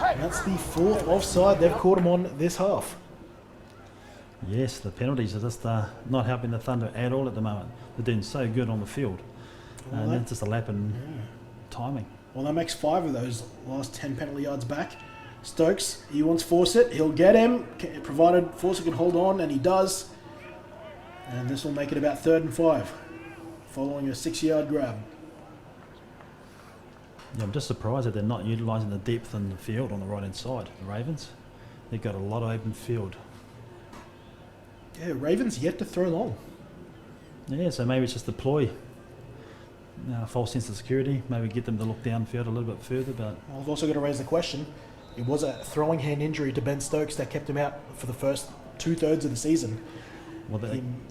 And that's the fourth offside they've caught him on this half. Yes, the penalties are just not helping the Thunder at all at the moment. They're doing so good on the field. Well, And that's just a lap in timing. Well, that makes 5 of those last 10 penalty yards back. Stokes, he wants Fawcett. He'll get him, provided Fawcett can hold on, and he does. And this will make it about 3rd and 5, following a 6-yard grab. Yeah, I'm just surprised that they're not utilising the depth in the field on the right-hand side, the Ravens. They've got a lot of open field. Yeah, Ravens yet to throw long. Yeah, so maybe it's just deploy false sense of security, maybe get them to look downfield a little bit further. But I've also got to raise the question. It was a throwing hand injury to Ben Stokes that kept him out for the first 2/3 of the season. well,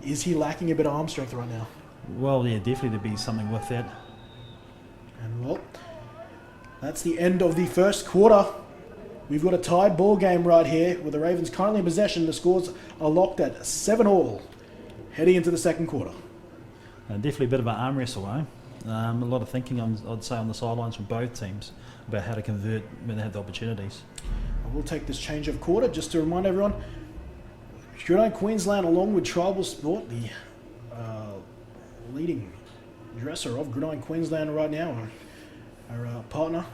Is he lacking a bit of arm strength right now? yeah, definitely there'd be something with that. And well, that's the end of the first quarter. We've got a tied ball game right here with the Ravens currently in possession. The scores are locked at 7-all heading into the second quarter. Definitely a bit of an arm wrestle, eh? A lot of thinking, I'd say, on the sidelines from both teams about how to convert when they have the opportunities. I will take this change of quarter just to remind everyone. Gridiron Queensland, along with Tribal Sport, the leading dresser of Gridiron Queensland right now, our partner,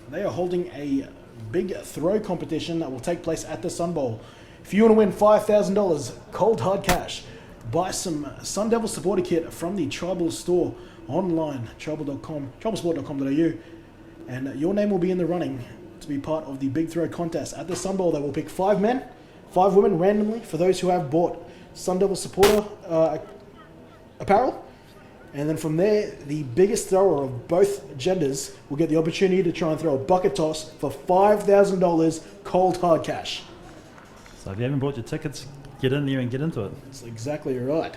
they are holding a big throw competition that will take place at the Sun Bowl. If you want to win $5,000 cold hard cash, buy some Sun Devil supporter kit from the Tribal store online, tribalsport.com.au, and your name will be in the running to be part of the big throw contest at the Sun Bowl. They will pick 5 men, 5 women randomly for those who have bought Sun Devil supporter apparel. And then from there, the biggest thrower of both genders will get the opportunity to try and throw a bucket toss for $5,000 cold hard cash. So if you haven't bought your tickets, get in there and get into it. That's exactly right.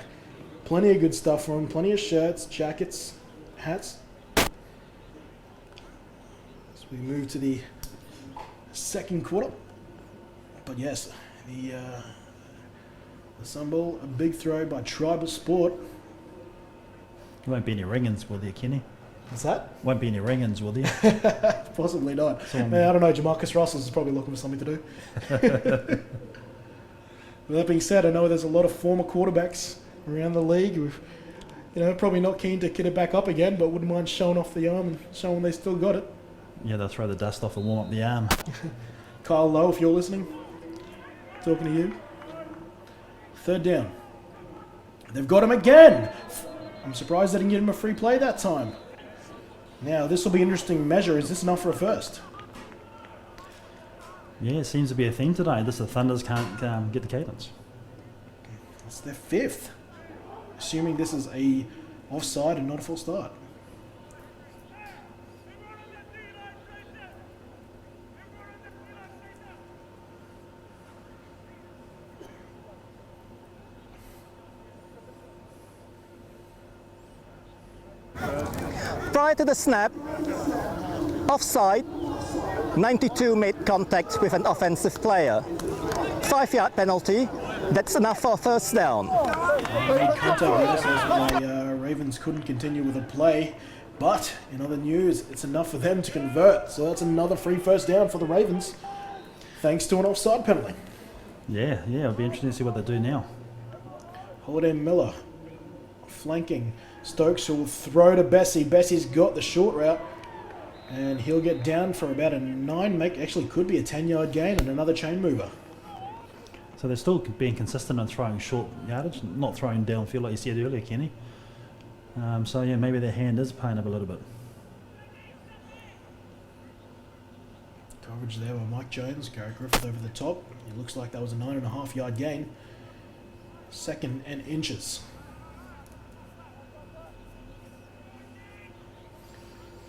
Plenty of good stuff for them. Plenty of shirts, jackets, hats. As we move to the second quarter. But yes, the Sun Bowl, a big throw by Tribal Sport. There won't be any ring-ins, will there, Kenny? What's that? Won't be any ring-ins, will there? Possibly not. Man, I don't know. Jamarcus Russell's is probably looking for something to do. With that being said, I know there's a lot of former quarterbacks around the league who, probably not keen to get it back up again, but wouldn't mind showing off the arm and showing they still got it. Yeah, they'll throw the dust off and warm up the arm. Kyle Lowe, if you're listening, talking to you. 3rd down. They've got him again. I'm surprised they didn't give him a free play that time. Now, this will be an interesting measure. Is this enough for a first? Yeah, it seems to be a theme today. The Thunders can't get the cadence. It's their 5th. Assuming this is a offside and not a full start. Prior to the snap, offside, 92 made contact with an offensive player. 5-yard penalty, that's enough for a first down. Made contact with us as the Ravens couldn't continue with the play. But in other news, it's enough for them to convert. So that's another free first down for the Ravens, thanks to an offside penalty. Yeah, it'll be interesting to see what they do now. Holiday Miller flanking Stokes, who will throw to Bessie. Bessie's got the short route, and he'll get down for about a 9, actually could be a 10-yard gain and another chain mover. So they're still being consistent on throwing short yardage, not throwing downfield like you said earlier, Kenny. So yeah, maybe their hand is paying up a little bit. Coverage there by Mike Jones. Gary Griffith over the top. It looks like that was a 9.5-yard gain. 2nd and inches.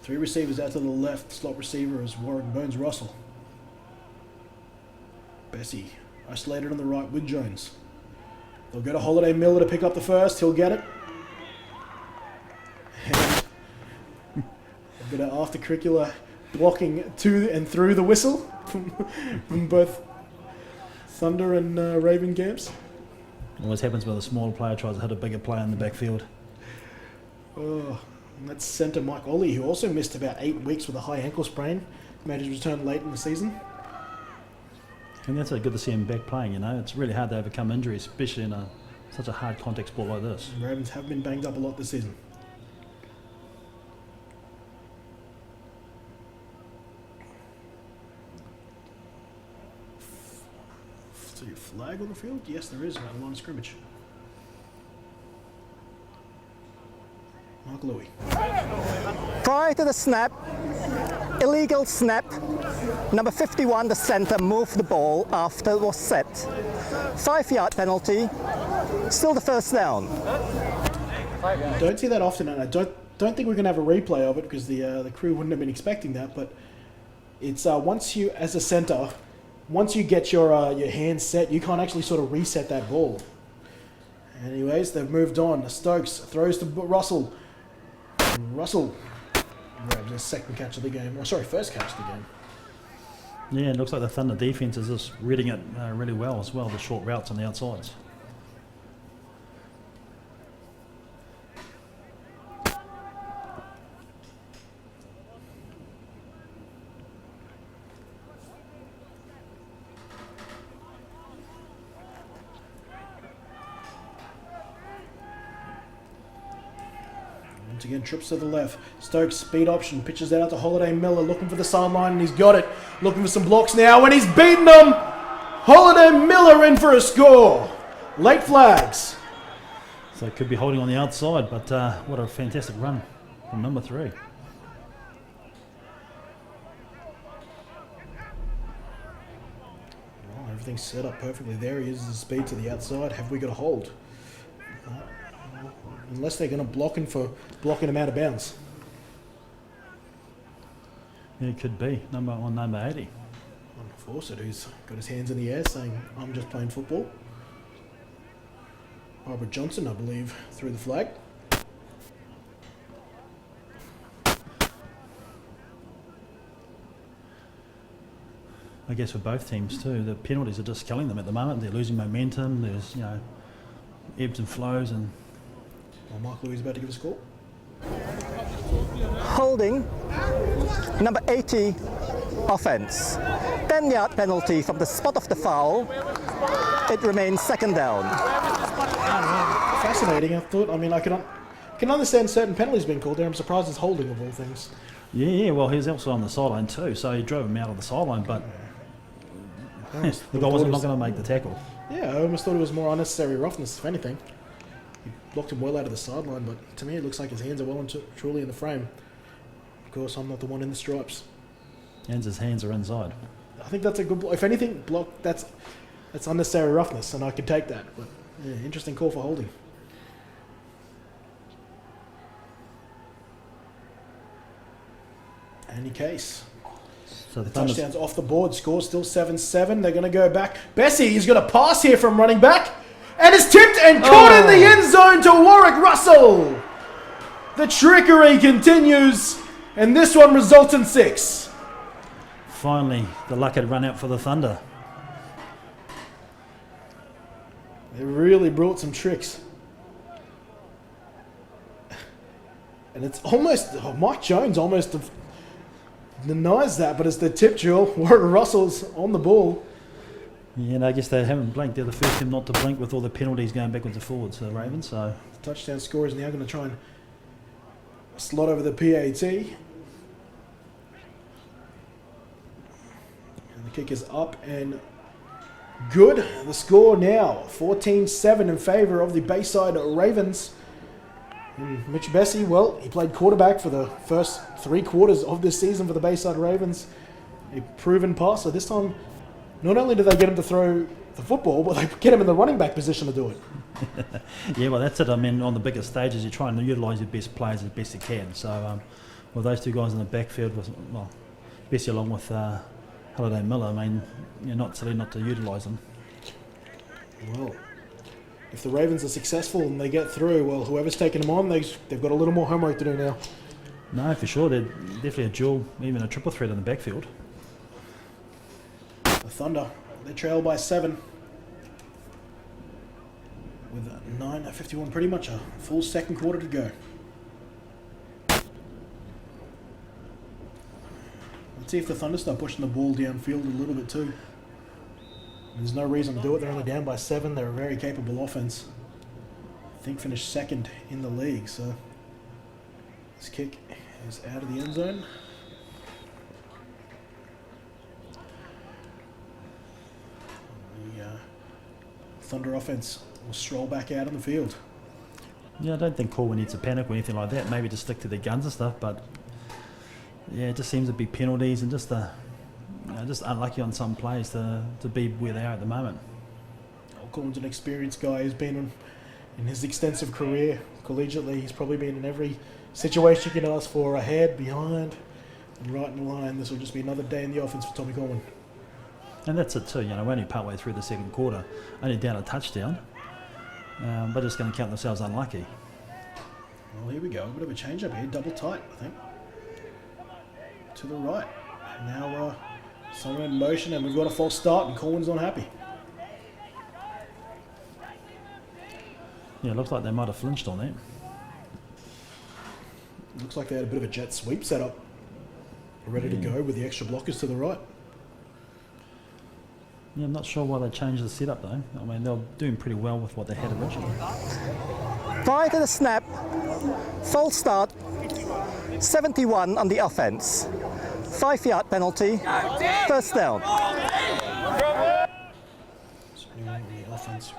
3 receivers out to the left. Slot receiver is Warren Bones Russell. Bessie isolated on the right with Jones. They'll go to Holiday Miller to pick up the first. He'll get it. And a bit of after-curricular blocking to and through the whistle from both Thunder and Raven camps. Always happens when a smaller player tries to hit a bigger player in the backfield. Oh, and that's centre Mike Ollie, who also missed about 8 weeks with a high ankle sprain. Made his return late in the season. And that's good to see him back playing, you know. It's really hard to overcome injuries, especially in such a hard contact sport like this. The Ravens have been banged up a lot this season. So your flag on the field? Yes, there is around the line of scrimmage. Mark Louis. Prior to the snap, illegal snap, number 51, the centre, moved the ball after it was set. 5-yard penalty, still the first down. You don't see that often, and I don't think we're going to have a replay of it because the crew wouldn't have been expecting that, but it's once you, as a centre, once you get your hands set, you can't actually sort of reset that ball. Anyways, they've moved on. Stokes throws to Russell. And Russell grabs his second catch of the game. Oh, sorry, first catch of the game. Yeah, it looks like the Thunder defence is just reading it really well as well, the short routes on the outsides. Once again, trips to the left. Stokes, speed option, pitches out to Holiday Miller, looking for the sideline, and he's got it. Looking for some blocks now, and he's beaten them! Holiday Miller in for a score. Late flags. So it could be holding on the outside, but what a fantastic run from number 3. Well, everything's set up perfectly. There he is, the speed to the outside. Have we got a hold? Unless they're going to block him for blocking him out of bounds. Yeah, it could be. Number 80. Fawcett, who's got his hands in the air saying, I'm just playing football. Barbara Johnson, I believe, threw the flag. I guess for both teams too, the penalties are just killing them at the moment. They're losing momentum. There's, ebbs and flows, and Mark Louis is about to give a score. Holding, number 80, offence. 10-yard penalty from the spot of the foul. It remains second down. Fascinating, I thought. I mean, I can understand certain penalties being called there. I'm surprised it's holding of all things. yeah, well, he was also on the sideline too, so he drove him out of the sideline, but the guy wasn't not going to make the tackle. Yeah, I almost thought it was more unnecessary roughness, if anything. He blocked him well out of the sideline, but to me it looks like his hands are well and truly in the frame. Of course, I'm not the one in the stripes. And his hands are inside. I think that's a good block. If anything, block that's unnecessary roughness, and I could take that. But yeah, interesting call for holding. Any case. So the Touchdowns off the board. Score still 7-7. They're going to go back. Bessie, he's got a pass here from running back. And it's tipped and caught in the end zone to Warwick Russell. The trickery continues. And this one results in 6. Finally, the luck had run out for the Thunder. They really brought some tricks. And it's almost... Mike Jones almost denies that, but it's the tip drill. Warwick Russell's on the ball. Yeah, and I guess they haven't blinked. They're the first team not to blink with all the penalties going backwards and forwards for the Ravens. So The touchdown scorer is now going to try and slot over the PAT. And the kick is up and good. The score now 14-7 in favour of the Bayside Ravens. And Mitch Bessie, well, he played quarterback for the first 3 quarters of this season for the Bayside Ravens. A proven passer. This time, not only do they get him to throw the football, but they get him in the running back position to do it. yeah, well, that's it. I mean, on the bigger stages, you try and utilise your best players as best you can. So, with those 2 guys in the backfield, Bessie along with Halliday Miller, I mean, you're not silly not to utilise them. Well, if the Ravens are successful and they get through, well, whoever's taking them on, they've got a little more homework to do now. No, for sure. They're definitely a dual, even a triple threat in the backfield. The Thunder, they trail by 7. With 9:51, pretty much a full second quarter to go. Let's see if the Thunder start pushing the ball downfield a little bit too. There's no reason to do it. They're only down by 7. They're a very capable offense. I think finished second in the league. So this kick is out of the end zone. The Thunder offense will stroll back out on the field. Yeah, I don't think Corwin needs to panic or anything like that. Maybe just stick to their guns and stuff. But yeah, it just seems to be penalties and just just unlucky on some plays to be where they are at the moment. Corwin's an experienced guy. He's been in his extensive career collegiately. He's probably been in every situation you can ask for, ahead, behind, and right in the line. This will just be another day in the offense for Tommy Corwin. And that's it too. You know, we're only partway through the second quarter, only down a touchdown, but just going to count themselves unlucky. Well, here we go. A bit of a change up here. Double tight, I think. To the right. Now someone in motion, and we've got a false start, and Corwin's not happy. Yeah, it looks like they might have flinched on that. Looks like they had a bit of a jet sweep set up. Ready to go with the extra blockers to the right. Yeah, I'm not sure why they changed the setup though. I mean, they were doing pretty well with what they had originally. Prior to the snap, false start, 71 on the offense. 5-yard penalty, first down. So on the offense.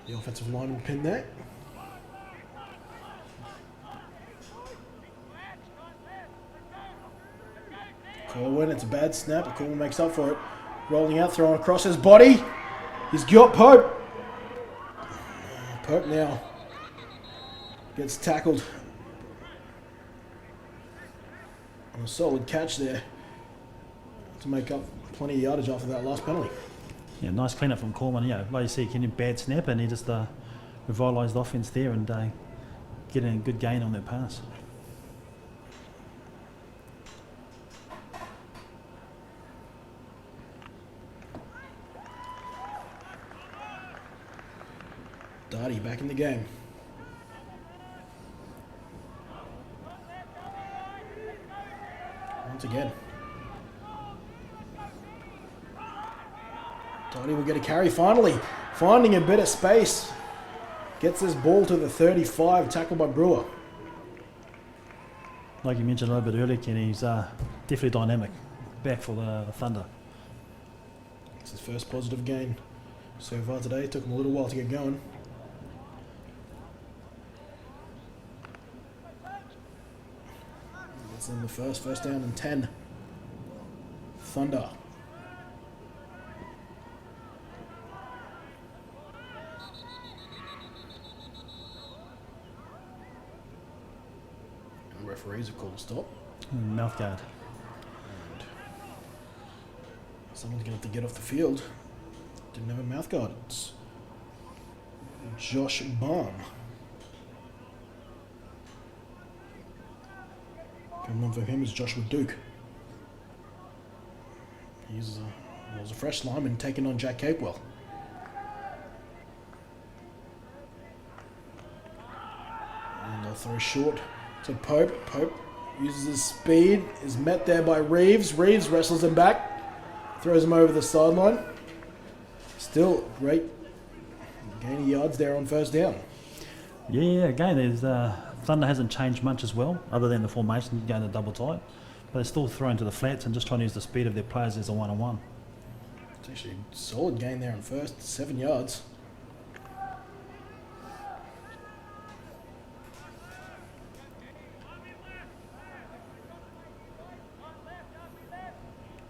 The offensive line will pin that. Corwin, it's a bad snap, but Corwin makes up for it. Rolling out, throwing across his body. He's got Pope. Pope now gets tackled. On a solid catch there to make up plenty of yardage after that last penalty. Yeah, nice cleanup from Coleman. Yeah, like you see, getting a bad snap and he just revitalised the offence there and getting a good gain on that pass. Darty back in the game. Once again. Darty will get a carry finally. Finding a bit of space. Gets this ball to the 35, tackled by Brewer. Like you mentioned a little bit earlier, Kenny, he's definitely dynamic. Back for the Thunder. It's his first positive gain so far today. It took him a little while to get going. That's in the first down and 10. Thunder. And the referees have called a stop. Mouth guard. And someone's going to have to get off the field. Didn't have a mouth guard. It's Josh Barn. Coming on for him is Joshua Duke. He's was a fresh lineman taking on Jack Capewell. And they'll throw short to Pope. Pope uses his speed, is met there by Reeves. Reeves wrestles him back, throws him over the sideline. Still great gain of yards there on first down. Yeah, again, there's Thunder hasn't changed much as well, other than the formation going to double tight. But they're still throwing to the flats and just trying to use the speed of their players as a one-on-one. It's actually a solid gain there on first, 7 yards.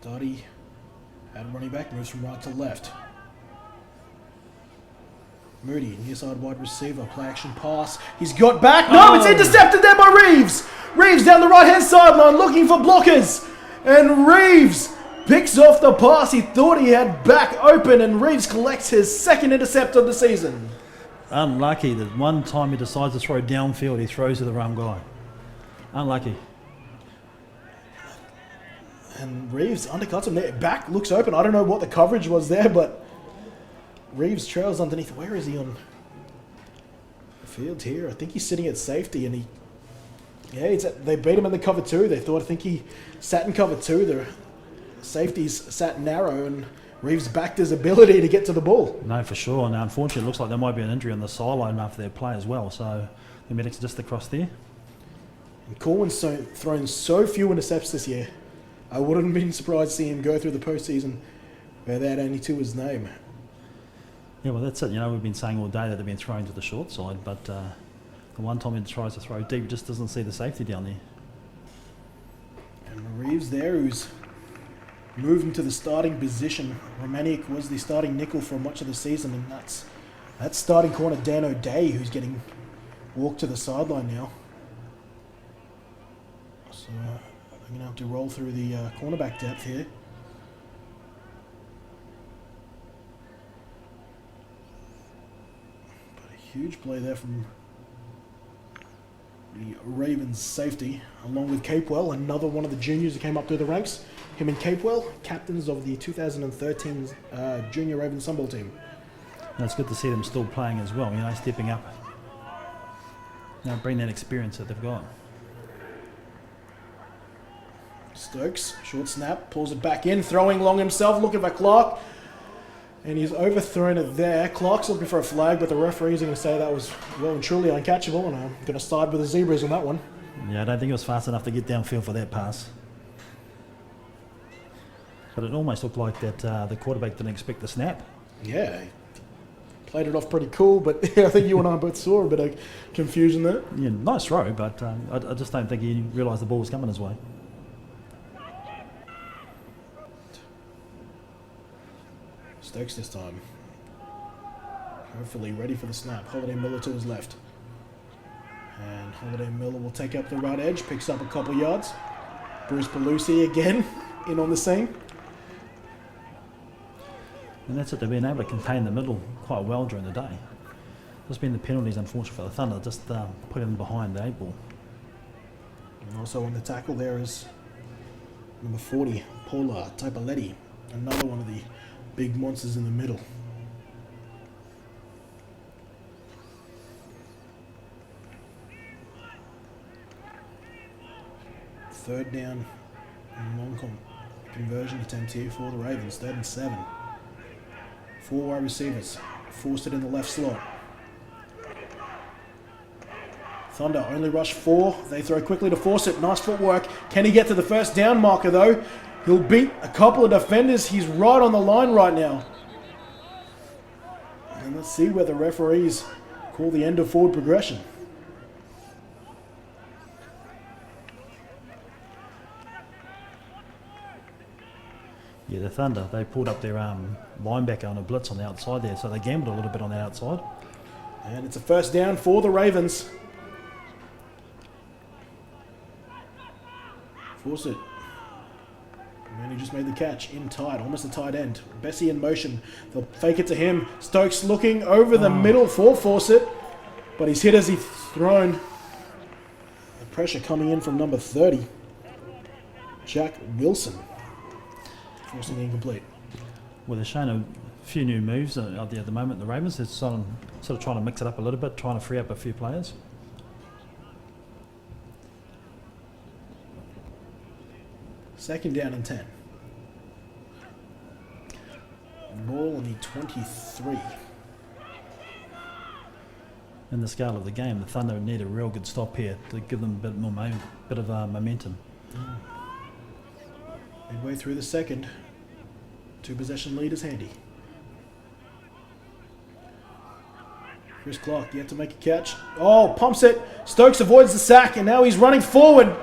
Dottie out running back, moves from right to left. Moody, near side wide receiver, play action pass. He's got back. No, it's intercepted there by Reeves. Reeves down the right hand sideline looking for blockers. And Reeves picks off the pass he thought he had back open, and Reeves collects his second intercept of the season. Unlucky that one time he decides to throw downfield, he throws to the wrong guy. Unlucky. And Reeves undercuts him there. Back looks open. I don't know what the coverage was there, but Reeves trails underneath. Where is he on the field here? I think he's sitting at safety, and they beat him in the cover 2. I think he sat in cover 2. The safeties sat narrow, and Reeves backed his ability to get to the ball. No, for sure. And unfortunately, it looks like there might be an injury on the sideline after their play as well. So the medics are just across there. And Corwin's thrown so few intercepts this year. I wouldn't have been surprised to see him go through the postseason without only 2 his name. Yeah, well, that's it. You know, we've been saying all day that they've been thrown to the short side, but the one time he tries to throw deep, just doesn't see the safety down there. And Reeves there, who's moved into the starting position. Romaniuk was the starting nickel for much of the season, and that's starting corner Dan O'Day, who's getting walked to the sideline now. So I'm going to have to roll through the cornerback depth here. But a huge play there from the Ravens safety, along with Capewell, another one of the juniors who came up through the ranks. Him and Capewell, captains of the 2013 Junior Ravens Sunball team. And it's good to see them still playing as well, you know, stepping up. You know, bring that experience that they've got. Stokes, short snap, pulls it back in, throwing long himself, looking for Clark. And he's overthrown it there. Clark's looking for a flag, but the referees are going to say that was well and truly uncatchable, and I'm going to side with the Zebras on that one. Yeah, I don't think it was fast enough to get downfield for that pass. But it almost looked like that the quarterback didn't expect the snap. Yeah, he played it off pretty cool, but I think you and I both saw a bit of confusion there. Yeah, nice throw, but I just don't think he realised the ball was coming his way. Stokes this time. Hopefully ready for the snap. Holiday Miller to his left. And Holiday Miller will take up the right edge, picks up a couple yards. Bruce Belusi again in on the scene. And that's it, they've been able to contain the middle quite well during the day. Just been the penalties, unfortunately, for the Thunder, just put them behind the 8 ball. And also on the tackle there is number 40, Paula Typaletti, another one of the big monsters in the middle. Third down and long conversion attempt here for the Ravens. 3rd and 7. 4 wide receivers. Forced it in the left slot. Thunder only rush 4. They throw quickly to force it. Nice footwork. Can he get to the first down marker though? He'll beat a couple of defenders. He's right on the line right now. And let's see where the referees call the end of forward progression. Yeah, the Thunder, they pulled up their linebacker on a blitz on the outside there, so they gambled a little bit on that outside. And it's a first down for the Ravens. Force it. And he just made the catch in tight, almost a tight end. Bessie in motion. They'll fake it to him. Stokes looking over the middle for Fawcett, but he's hit as he's thrown. The pressure coming in from number 30, Jack Wilson. Forcing the incomplete. Well, they're showing a few new moves out there at the moment, the Ravens. They're sort of trying to mix it up a little bit, trying to free up a few players. Second down and 10. Ball on the 23. In the scale of the game, the Thunder need a real good stop here to give them a bit more momentum. Midway through the second. 2-possession lead is handy. Chris Clark yet to make a catch. Oh, pumps it. Stokes avoids the sack, and now he's running forward.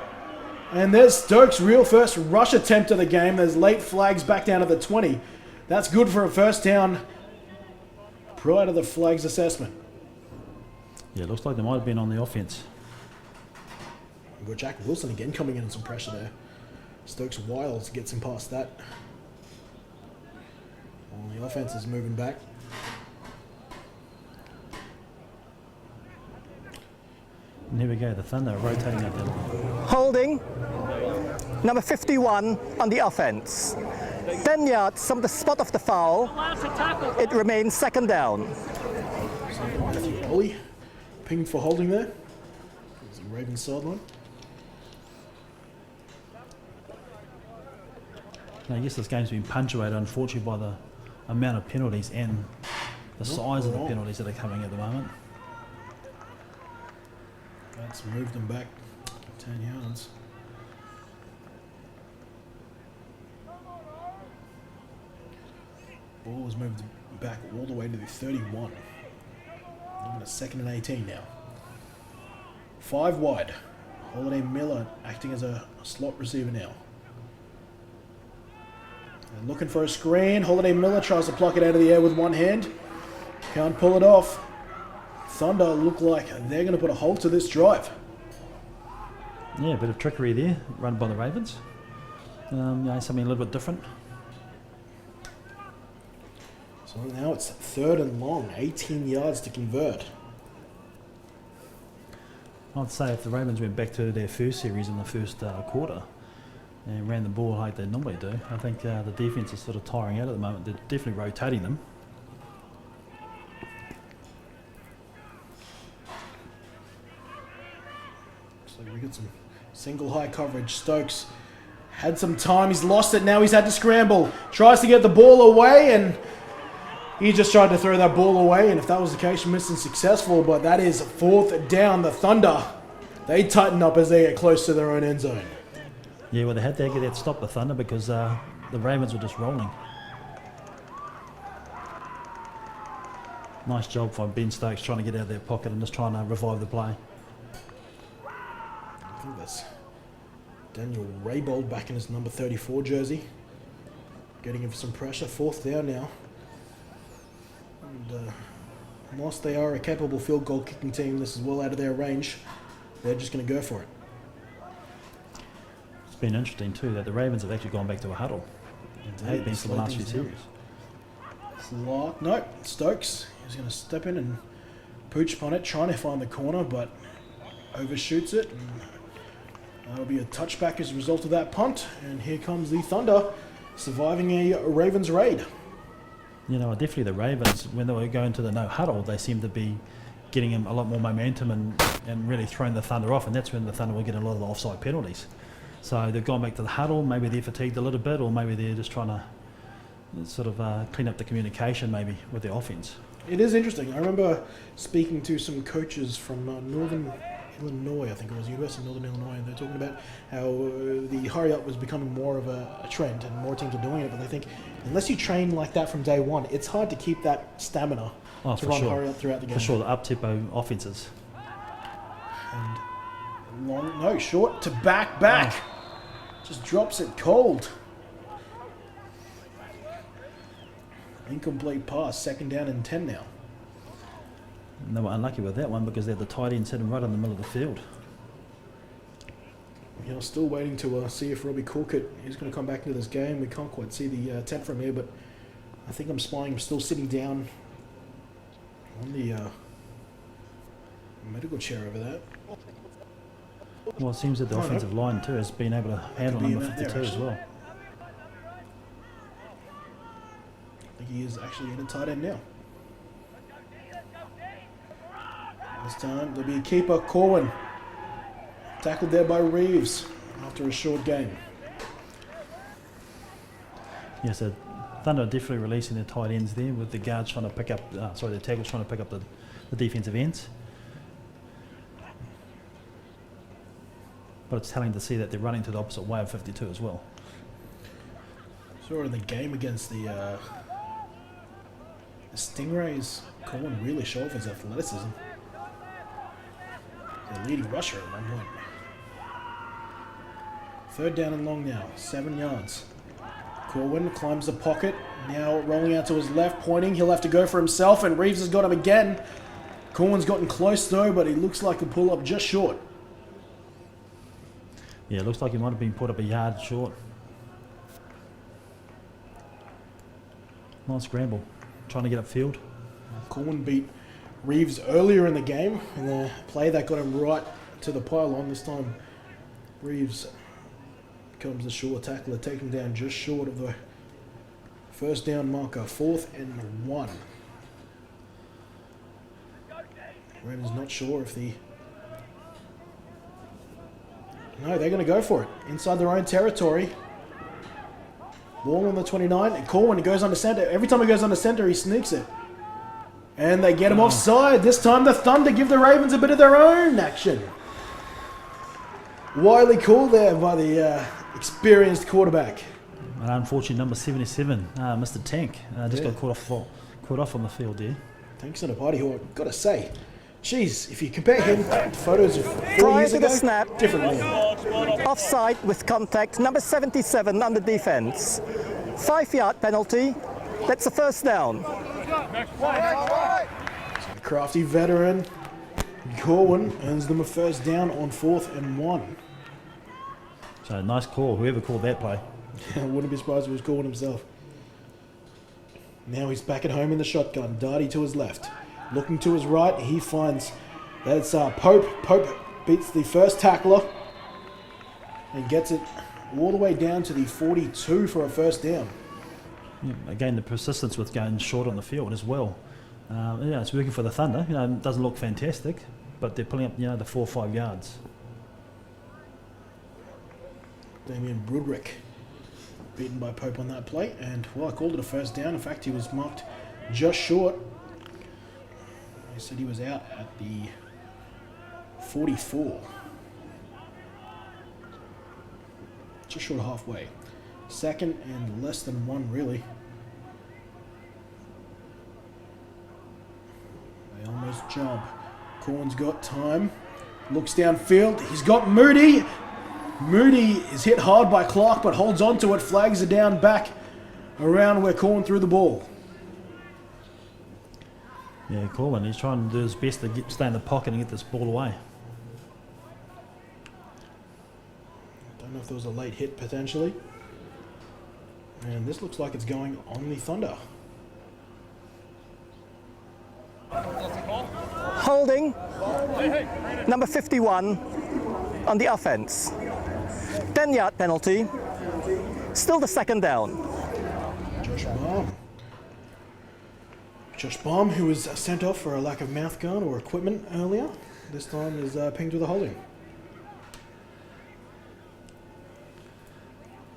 And there's Stokes' real first rush attempt of the game. There's late flags back down to the 20. That's good for a first down prior to the flags assessment. Yeah, it looks like they might have been on the offense. We've got Jack Wilson again coming in and some pressure there. Stokes wild gets him past that Well, the offense is moving back. And here we go, the Thunder rotating up there. Holding. Number 51 on the offense. 10 yards from the spot of the foul. It remains second down. So Matthew Ollie pinged for holding there. It's the Ravens sideline. I guess this game's been punctuated, unfortunately, by the amount of penalties and the size of the penalties that are coming at the moment. That's moved them back 10 yards. Ball was moved back all the way to the 31. Looking at 2nd and 18 now. 5 wide. Holiday Miller acting as a slot receiver now. And looking for a screen. Holiday Miller tries to pluck it out of the air with one hand. Can't pull it off. Thunder look like they're going to put a halt to this drive. Yeah, a bit of trickery there, run by the Ravens. Something a little bit different. So now it's 3rd and long, 18 yards to convert. I'd say if the Ravens went back to their first series in the first quarter and ran the ball like they normally do, I think the defense is sort of tiring out at the moment. They're definitely rotating them. So we get some single high coverage. Stokes had some time, he's lost it, now he's had to scramble. Tries to get the ball away, and he just tried to throw that ball away, and if that was the case, mission successful, but that is 4th down. The Thunder, they tighten up as they get close to their own end zone. Yeah, well, they had to get that stop, the Thunder, because the Ravens were just rolling. Nice job by Ben Stokes trying to get out of their pocket and just trying to revive the play. I think that's Daniel Raybold back in his number 34 jersey. Getting him some pressure. 4th down now. And whilst they are a capable field goal kicking team, this is well out of their range. They're just going to go for it. It's been interesting too that the Ravens have actually gone back to a huddle. They have been for the last few series. No, Stokes is going to step in and pooch upon it, trying to find the corner, but overshoots it. And that'll be a touchback as a result of that punt. And here comes the Thunder, surviving a Ravens raid. You know, definitely the Ravens, when they were going to the no huddle, they seemed to be getting him a lot more momentum and really throwing the Thunder off, and that's when the Thunder were getting a lot of the offside penalties. So they've gone back to the huddle, maybe they're fatigued a little bit, or maybe they're just trying to sort of clean up the communication maybe with the offense. It is interesting. I remember speaking to some coaches from Northern Illinois, I think it was University of Northern Illinois, and they're talking about how the hurry up was becoming more of a trend and more teams are doing it, but they think unless you train like that from day one, it's hard to keep that stamina to run hurry up throughout the game. For sure, the up-tempo offenses. And long, short to back. Just drops it cold. Incomplete pass, 2nd down and 10 now. And they were unlucky with that one because they had the tight end sitting right in the middle of the field. You know, still waiting to see if Robbie Corkett is going to come back into this game. We can't quite see the tent from here, but I think I'm spying him still sitting down on the medical chair over there. Well, it seems that the offensive line too has been able to handle number 52 as well. I think he is actually in a tight end now. This time there'll be a keeper, Corwin. Tackled there by Reeves after a short game. Yeah, so Thunder are definitely releasing their tight ends there with the guards trying to pick up, the tackles trying to pick up the defensive ends. But it's telling to see that they're running to the opposite way of 52 as well. Saw in the game against the Stingrays, Corwin really showed off his athleticism. The leading rusher at one point. 3rd down and long now, 7 yards. Corwin climbs the pocket, now rolling out to his left, pointing. He'll have to go for himself, and Reeves has got him again. Corwin's gotten close though, but he looks like he'll pull up just short. Yeah, it looks like he might have been put up a yard short. Nice scramble. Trying to get upfield. Corwin beat Reeves earlier in the game in the play that got him right to the pylon. This time Reeves comes the short tackler, taking him down just short of the first down marker. 4th and 1. Ravens not sure if the... No, they're going to go for it. Inside their own territory. Ball on the 29. And Corwin goes under center. Every time he goes under center, he sneaks it. And they get him offside. This time the Thunder give the Ravens a bit of their own action. Wily call there by the experienced quarterback. And unfortunately, number 77, Mr. Tank, just got caught off on the field there. Thanks to the party, who I've got to say, geez, if you compare him to photos of 4 Prior years to ago, the snap, different man. offside with contact, number 77 under defense. 5-yard penalty. That's a first down. Crafty veteran Corwin earns them a first down on 4th and 1. So nice call, whoever called that play. I wouldn't be surprised if it was Corwin himself. Now he's back at home in the shotgun. Darty to his left. Looking to his right, he finds that's Pope. Pope beats the first tackler and gets it all the way down to the 42 for a first down. Yeah, again, the persistence with going short on the field as well. Yeah, it's working for the Thunder. You know, it doesn't look fantastic, but they're pulling up, you know, the 4 or 5 yards. Damien Brudrick beaten by Pope on that play, and well, I called it a first down. In fact, he was marked just short. They said he was out at the 44. Just short of halfway. 2nd and less than 1, really. They almost jump. Corn's got time. Looks downfield. He's got Moody. Moody is hit hard by Clark, but holds on to it. Flags are down back around where Corn threw the ball. Yeah, Corwin, he's trying to do his best to stay in the pocket and get this ball away. Don't know if there was a late hit potentially. And this looks like it's going on the Thunder. Holding, number 51 on the offense. 10-yard penalty. Still the second down. Josh Baum. Josh Baum, who was sent off for a lack of mouth guard or equipment earlier, this time is pinged with a holding.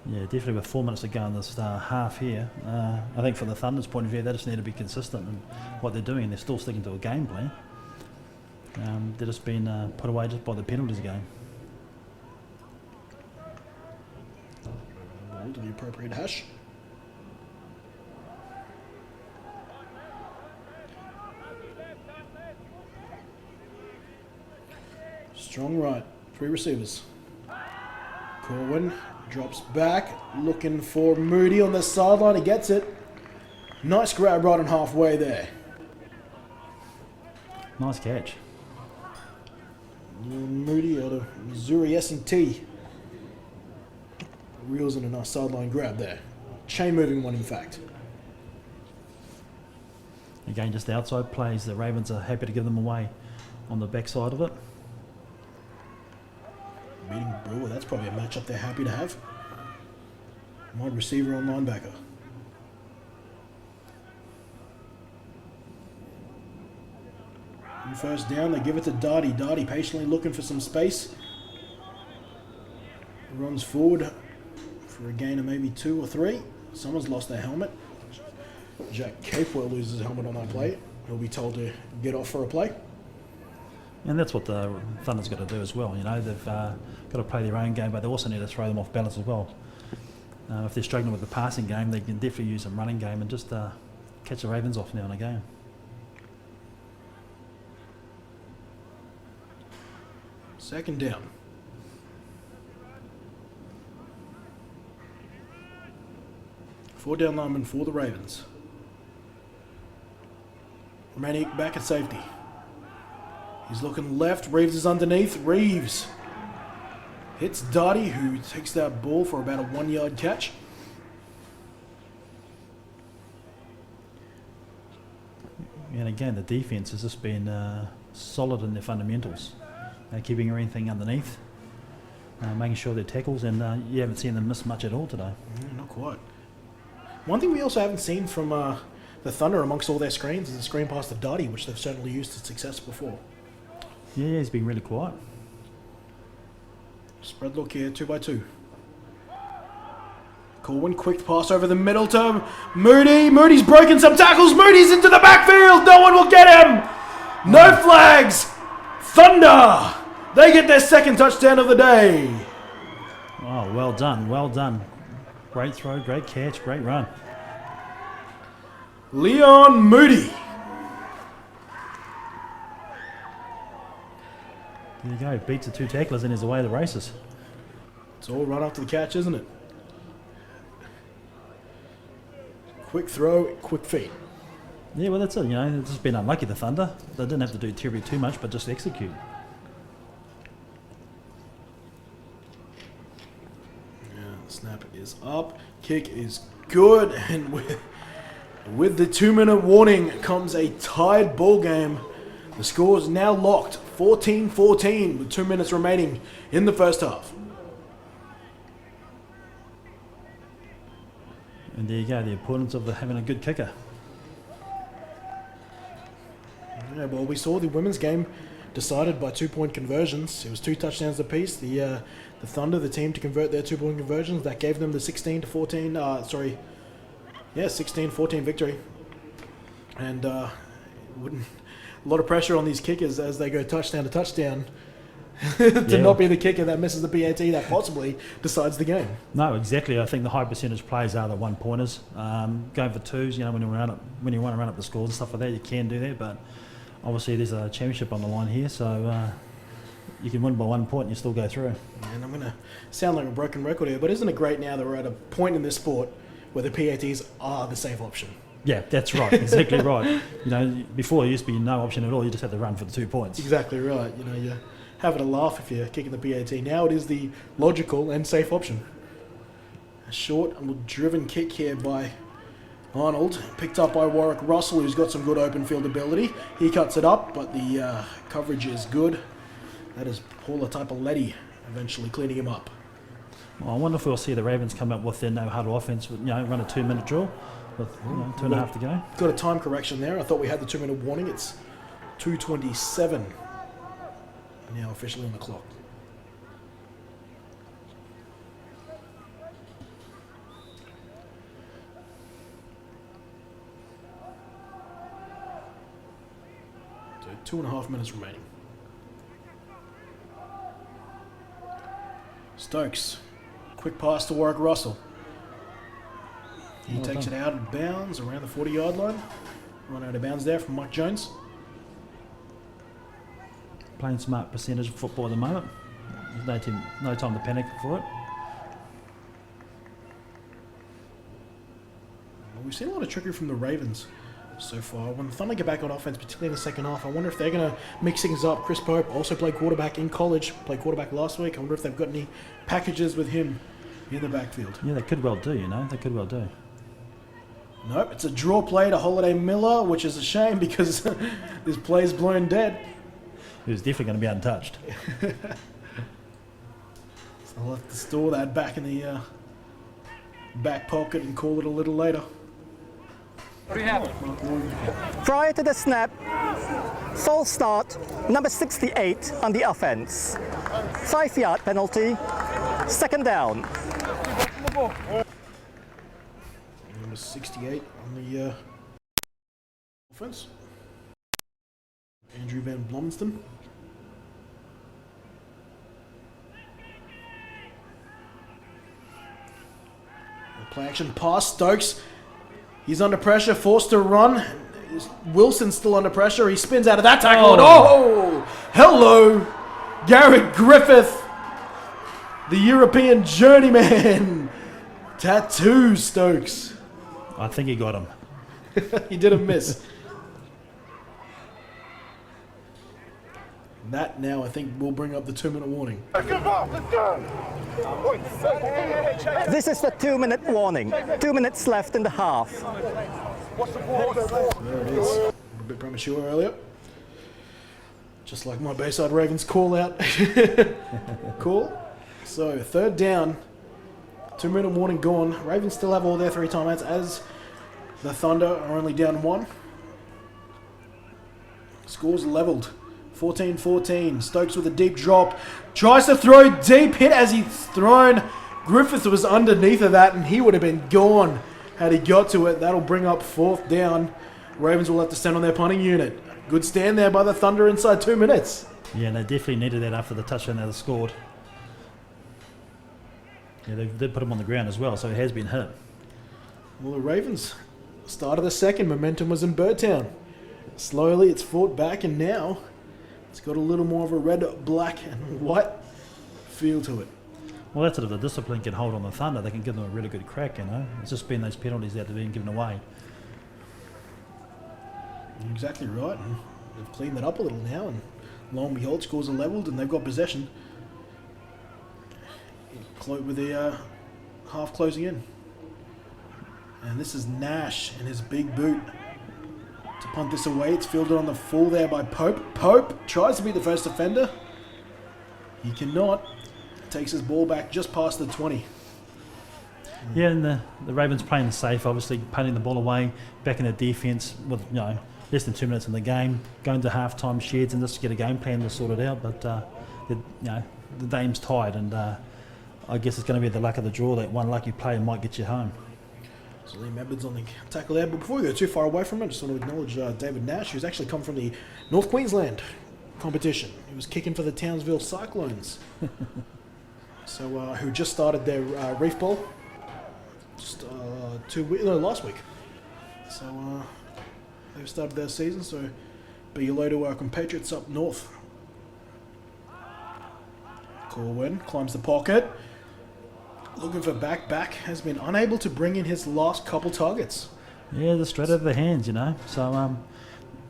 Yeah, definitely with 4 minutes to go in this half here. I think from the Thunder's point of view, they just need to be consistent in what they're doing. They're still sticking to a game plan. They're just being put away just by the penalties game. Ball to the appropriate hash. Strong right, 3 receivers. Corwin drops back, looking for Moody on the sideline. He gets it. Nice grab right on halfway there. Nice catch. Moody out of Missouri S&T. Reels in a nice sideline grab there. Chain moving one, in fact. Again, just outside plays. The Ravens are happy to give them away on the backside of it. Beating Brewer, that's probably a matchup they're happy to have. Wide receiver on linebacker. And first down, they give it to Darty. Darty patiently looking for some space. Runs forward for a gain of maybe 2 or 3. Someone's lost their helmet. Jack Capewell loses his helmet on that play. He'll be told to get off for a play. And that's what the Thunder's got to do as well. You know, they've got to play their own game, but they also need to throw them off balance as well. If they're struggling with the passing game, they can definitely use a running game and just catch the Ravens off now and again. Second down. Four down lineman for the Ravens. Romanik back at safety. He's looking left. Reeves is underneath. Reeves hits Darty, who takes that ball for about a 1-yard catch. And again, the defence has just been solid in their fundamentals, keeping everything underneath, making sure their tackles, and you haven't seen them miss much at all today. Not quite. One thing we also haven't seen from the Thunder amongst all their screens is the screen pass to Dottie, which they've certainly used to success before. Yeah, he's been really quiet. Spread look here, 2x2. Corwin, quick pass over the middle to Moody. Moody's broken some tackles. Moody's into the backfield. No one will get him. No flags. Thunder. They get their second touchdown of the day. Oh, well done, well done. Great throw, great catch, great run. Leon Moody. There you go, beats the two tacklers and is away the races. It's all right after the catch, isn't it? Quick throw, quick feet. Yeah, well that's it, it's just been unlucky, the Thunder. They didn't have to do terribly too much, but just execute. Snap is up, kick is good, and with the 2-minute warning comes a tied ball game. The score is now locked, 14-14, with 2 minutes remaining in the first half. And there you go, the importance of having a good kicker. Yeah, well, we saw the women's game decided by 2-point conversions. It was 2 touchdowns apiece. The Thunder, the team to convert their 2-point conversions, that gave them the 16-14 victory. And a lot of pressure on these kickers as they go touchdown to touchdown to not be the kicker that misses the PAT that possibly decides the game. No, exactly. I think the high percentage plays are the 1-pointers. Going for 2s, when you want to run up the scores and stuff like that, you can do that. But obviously, there's a championship on the line here, so you can win by 1 point and you still go through. And I'm going to sound like a broken record here, but isn't it great now that we're at a point in this sport where the PATs are the safe option? Yeah, that's right. Exactly right. Before it used to be no option at all. You just had to run for the 2 points. Exactly right. You're having a laugh if you're kicking the PAT. Now it is the logical and safe option. A short and driven kick here by Arnold, picked up by Warwick Russell, who's got some good open field ability. He cuts it up, but the coverage is good. That is Paula Typoletti eventually cleaning him up. Well, I wonder if we'll see the Ravens come up with their no-huddle offense, run a 2-minute drill with 2.5 to go. Got a time correction there. I thought we had the 2-minute warning. It's 2:27 now officially on the clock. So 2.5 minutes remaining. Stokes, quick pass to Warwick Russell. He takes it out of bounds around the 40-yard line. Run out of bounds there from Mike Jones. Playing smart percentage of football at the moment. There's no time to panic for it. We've seen a lot of trickery from the Ravens so far. When the Thunder get back on offense, particularly in the second half, I wonder if they're going to mix things up. Chris Pope also played quarterback in college, played quarterback last week. I wonder if they've got any packages with him in the backfield. Yeah, they could well do, They could well do. Nope, it's a draw play to Holiday Miller, which is a shame because this play's blown dead. He was definitely going to be untouched. So I'll have to store that back in the back pocket and call it a little later. What do you have? Prior to the snap, false start, number 68 on the offense. 5-yard penalty, second down. Number 68 on the offense. Andrew Van Blomston. Play action pass, Stokes. He's under pressure, forced to run. Wilson's still under pressure. He spins out of that tackle. Oh, hello, Garrett Griffith, the European journeyman. Tattoo Stokes. I think he got him. He didn't miss. That now, I think, will bring up the 2-minute warning. This is the 2-minute warning. 2 minutes left in the half. There it is. bit premature earlier. Just like my Bayside Ravens call out. Cool. So, third down. 2-minute warning gone. Ravens still have all their 3 timeouts as the Thunder are only down 1. Scores leveled. 14-14. Stokes with a deep drop. Tries to throw deep. Hit as he's thrown. Griffith was underneath of that and he would have been gone had he got to it. That'll bring up 4th down. Ravens will have to stand on their punting unit. Good stand there by the Thunder inside 2 minutes. Yeah, and they definitely needed that after the touchdown they scored. Yeah, they did put him on the ground as well, so he has been hit. Well, the Ravens, start of the second, momentum was in Birdtown. Slowly, it's fought back, and now it's got a little more of a red, black, and white feel to it. Well, that's it. If the discipline can hold on the Thunder, they can give them a really good crack, you know. It's just been those penalties that have been given away. You're exactly right. And they've cleaned that up a little now, and lo and behold, scores are levelled, and they've got possession. With the half closing in. And this is Nash and his big boot to punt this away. It's fielded on the full there by Pope. Pope tries to be the first defender. He cannot. Takes his ball back just past the 20. Yeah, and the Ravens playing safe, obviously punting the ball away, back in the defence with, you know, less than 2 minutes in the game, going to half-time sheds and just get a game plan to sort it out. But, you know, the game's tied and I guess it's going to be the luck of the draw that one lucky player might get you home. So Liam Edwards on the tackle there. But before we go too far away from it, I just want to acknowledge David Nash, who's actually come from the North Queensland competition. He was kicking for the Townsville Cyclones. So, who just started their Reef Bowl just last week. So, they've started their season, so be hello to our compatriots up north. Corwin climbs the pocket. Looking for back, has been unable to bring in his last couple targets. Yeah, they're straight out of their hands, you know. So,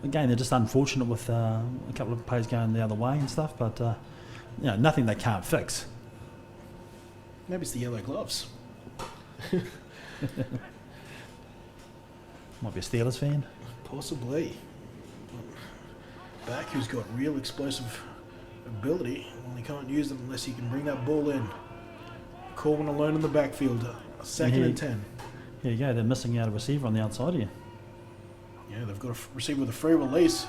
again, they're just unfortunate with a couple of plays going the other way and stuff, but, you know, nothing they can't fix. Maybe it's the yellow gloves. Might be a Steelers fan. Possibly. Back who's got real explosive ability. Well, he can't use them unless he can bring that ball in. Corwin alone in the backfield. Second and 10. Here you go. They're missing out a receiver on the outside here. Yeah, they've got a receiver with a free release.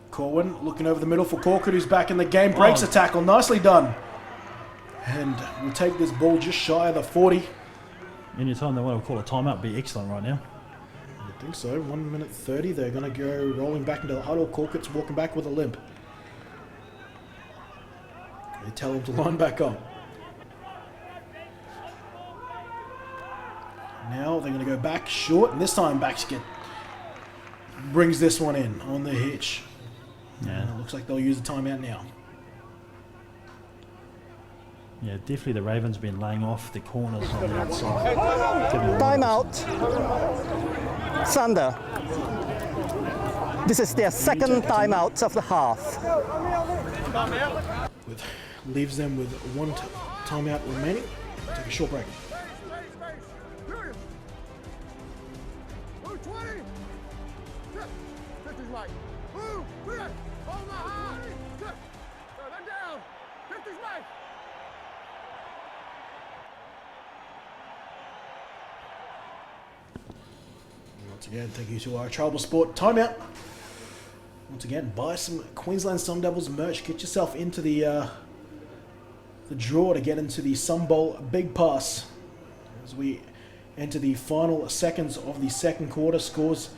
Corwin looking over the middle for Corcoran, who's back in the game. Breaks a tackle. Nicely done. And we'll take this ball just shy of the 40. Any time they want to call a timeout would be excellent right now. I think so. 1 minute 30. They're going to go rolling back into the huddle. Corcoran's walking back with a limp. They tell him to line back up. Now they're going to go back short, and this time Baxter brings this one in on the hitch. Yeah. And it looks like they'll use a timeout now. Yeah, definitely the Ravens have been laying off the corners on the outside. Timeout. Thunder. This is their second timeout of the half. Leaves them with one timeout remaining. Take a short break. Once again, thank you to our Tribal Sport timeout. Once again, buy some Queensland Sun Devils merch. Get yourself into the draw to get into the Sun Bowl Big Pass as we enter the final seconds of the second quarter. Scores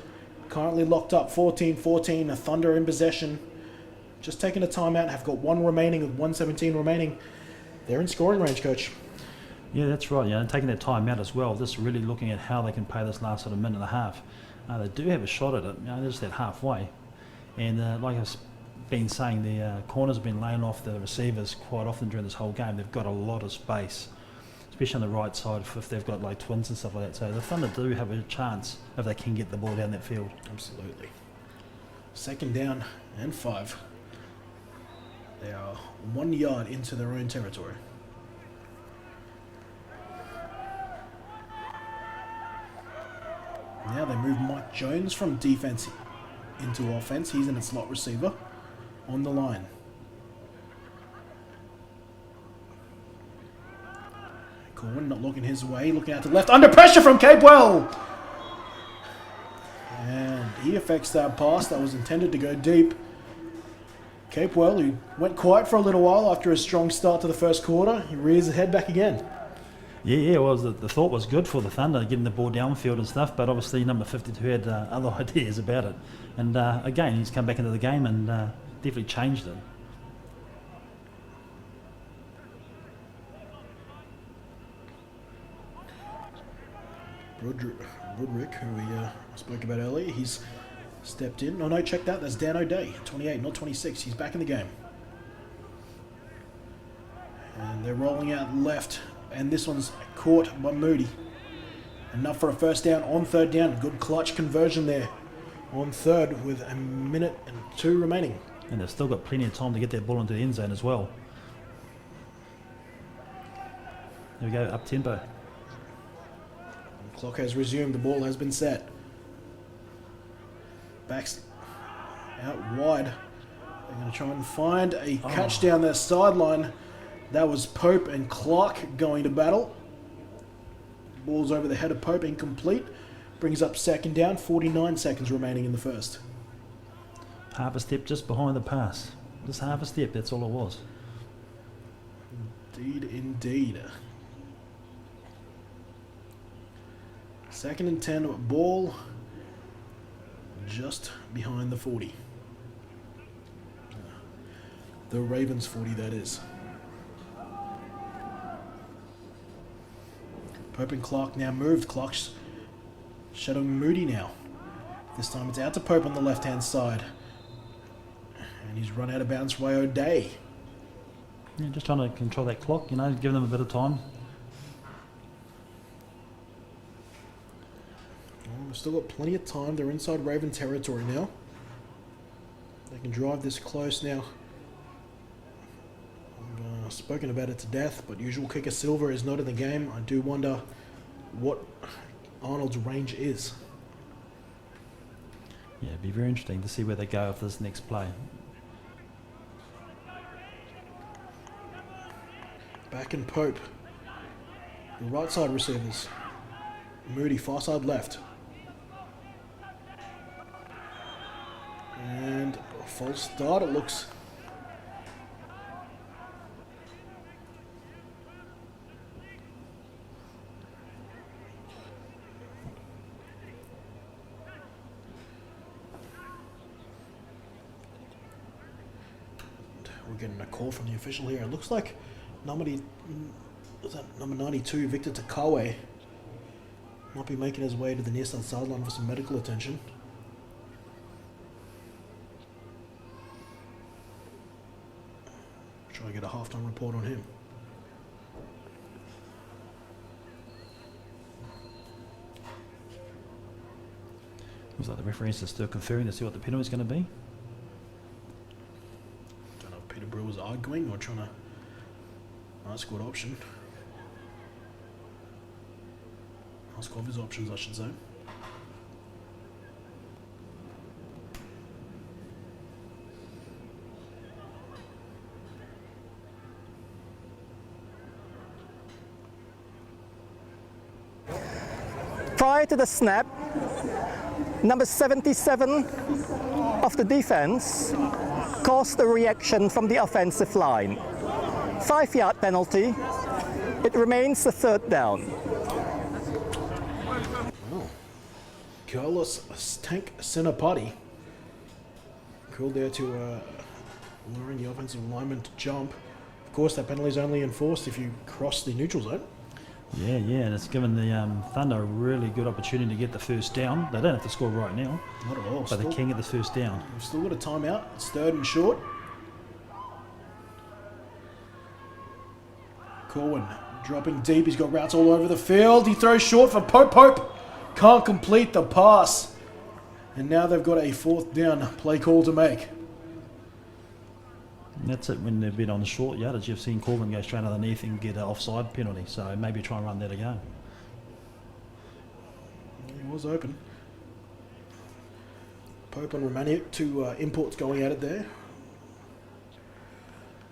currently locked up 14-14. A Thunder in possession. Just taking a timeout. Have got one remaining with 1:17 remaining. They're in scoring range, Coach. Yeah, that's right. Yeah, and taking their time out as well. Just really looking at how they can play this last sort of minute and a half. They do have a shot at it. You know, they're just that halfway. And like I've been saying, the corners have been laying off the receivers quite often during this whole game. They've got a lot of space, especially on the right side if they've got like twins and stuff like that. So the Thunder do have a chance if they can get the ball down that field. Absolutely. Second down and 5. They are 1 yard into their own territory. Now they move Mike Jones from defense into offense. He's in a slot receiver on the line. Corwin not looking his way, looking out to the left, under pressure from Capewell! And he affects that pass that was intended to go deep. Capewell, who went quiet for a little while after a strong start to the first quarter, he rears his head back again. Yeah, well, the thought was good for the Thunder, getting the ball downfield and stuff, but obviously number 52 had other ideas about it. And again, he's come back into the game and definitely changed it. Rudrick, who we spoke about earlier, he's stepped in. Oh no, check that, that's Dan O'Day, 28, not 26. He's back in the game. And they're rolling out left, and this one's caught by Moody. Enough for a first down on third down. Good clutch conversion there on third with a minute and 2 remaining. And they've still got plenty of time to get that ball into the end zone as well. There we go, up tempo. Clock has resumed. The ball has been set. Backs out wide. They're going to try and find a catch down their sideline. That was Pope and Clark going to battle. Ball's over the head of Pope, incomplete. Brings up second down. 49 seconds remaining in the first. Half a step just behind the pass. Just half a step, that's all it was. Indeed, indeed. Second and 10, ball just behind the 40. The Ravens 40, that is. Pope and Clark now moved. Clark's shadowing Moody now. This time it's out to Pope on the left-hand side. And he's run out of bounds by O'Day. Yeah, just trying to control that clock, you know, give them a bit of time. We've still got plenty of time. They're inside Raven territory now. They can drive this close now. I've spoken about it to death, but usual kicker Silver is not in the game. I do wonder what Arnold's range is. Yeah, it'd be very interesting to see where they go with this next play. Back in Pope. The right side receivers. Moody, far side left. And a false start, it looks. We're getting a call from the official here. It looks like number 92, Victor Takawe, might be making his way to the near side sideline for some medical attention. Try to get a halftime report on him. Looks like the referees are still conferring to see what the penalty is going to be. Don't know if Peter Brewer's arguing or trying to ask what option. Ask of his options, I should say. Prior to the snap, number 77 of the defense caused a reaction from the offensive line. 5-yard penalty. It remains a third down. Well, Carlos Tank Sinapati called there to luring the offensive lineman to jump. Of course, that penalty is only enforced if you cross the neutral zone. Yeah, and it's given the Thunder a really good opportunity to get the first down. They don't have to score right now, Not at all. but they can get the first down. We've still got a timeout. It's third and short. Corwin dropping deep. He's got routes all over the field. He throws short for Pope. Pope can't complete the pass. And now they've got a fourth down play call to make. And that's it. When they've been on the short yardage, you've seen Corbin go straight underneath and get an offside penalty. So maybe try and run that again. He was open. Pope and Romaniuk, two imports going at it there.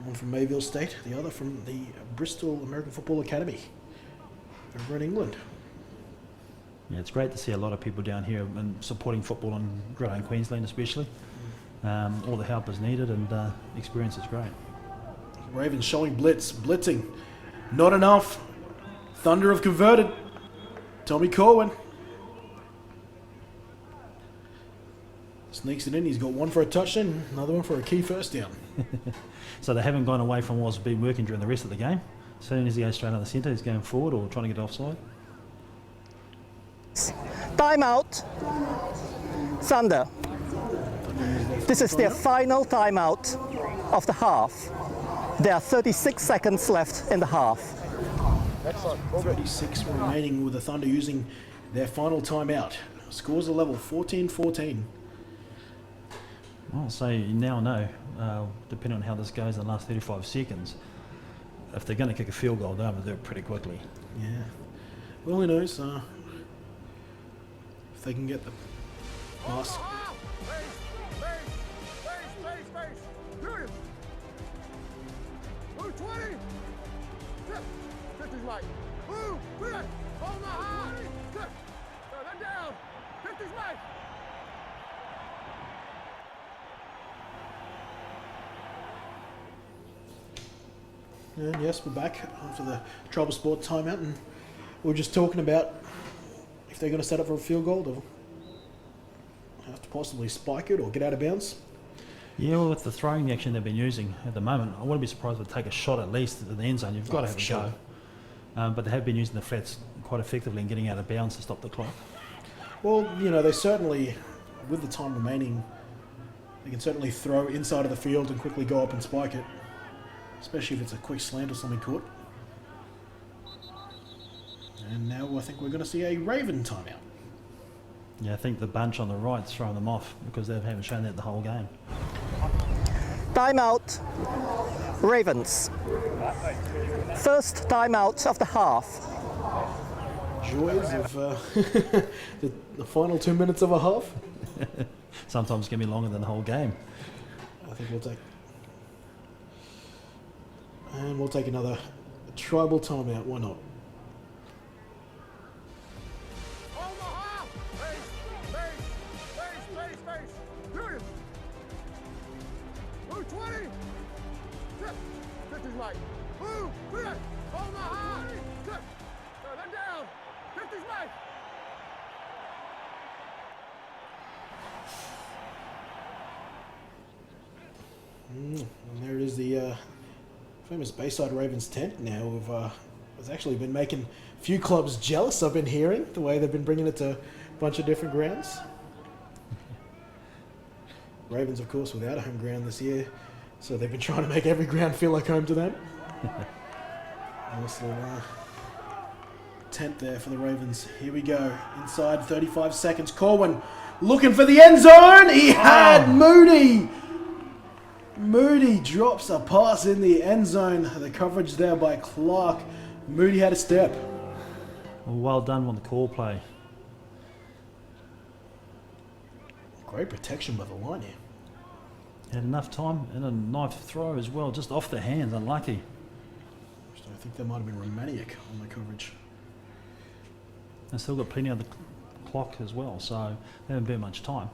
One from Mayville State, the other from the Bristol American Football Academy over in England. Yeah, it's great to see a lot of people down here and supporting football in Gridiron, Queensland especially. All the help is needed and experience is great. Ravens showing blitzing. Not enough. Thunder have converted. Tommy Corwin sneaks it in. He's got one for a touchdown, another one for a key first down. So they haven't gone away from what's been working during the rest of the game. As soon as he goes straight out of the centre, he's going forward or trying to get offside. Timeout. Thunder. This is their final timeout of the half. There are 36 seconds left in the half. 36 remaining with the Thunder using their final timeout. Scores are level 14-14. Well, so you now know, depending on how this goes in the last 35 seconds, if they're going to kick a field goal, they'll have to do it pretty quickly. Yeah. Well, who knows? If they can get the pass. And yes, we're back after the Trouble Sport timeout, and we were just talking about if they're going to set up for a field goal, they'll have to possibly spike it or get out of bounds. Yeah, well, with the throwing action they've been using at the moment, I wouldn't be surprised if they take a shot at least at the end zone. You've got to have a go. But they have been using the flats quite effectively and getting out of bounds to stop the clock. Well, you know, they certainly, with the time remaining, they can certainly throw inside of the field and quickly go up and spike it. Especially if it's a quick slant or something caught. And now I think we're going to see a Raven timeout. Yeah, I think the bunch on the right's throwing them off because they haven't shown that the whole game. Timeout. Ravens. First timeout of the half. Joys of the final 2 minutes of a half. Sometimes it can be longer than the whole game. I think we'll take... And we'll take another tribal timeout. Why not? And there it is, the famous Bayside Ravens tent now. Has actually been making a few clubs jealous, I've been hearing, the way they've been bringing it to a bunch of different grounds. Ravens, of course, without a home ground this year, so they've been trying to make every ground feel like home to them. Nice little tent there for the Ravens. Here we go. Inside 35 seconds. Corwin looking for the end zone. He had Moody. Moody drops a pass in the end zone. The coverage there by Clark. Moody had a step. Well done on the call play. Great protection by the line here. Had enough time and a knife throw as well, just off the hands, unlucky. I think that might have been Romaniuk on the coverage. They've still got plenty of the clock as well, so they haven't been much time.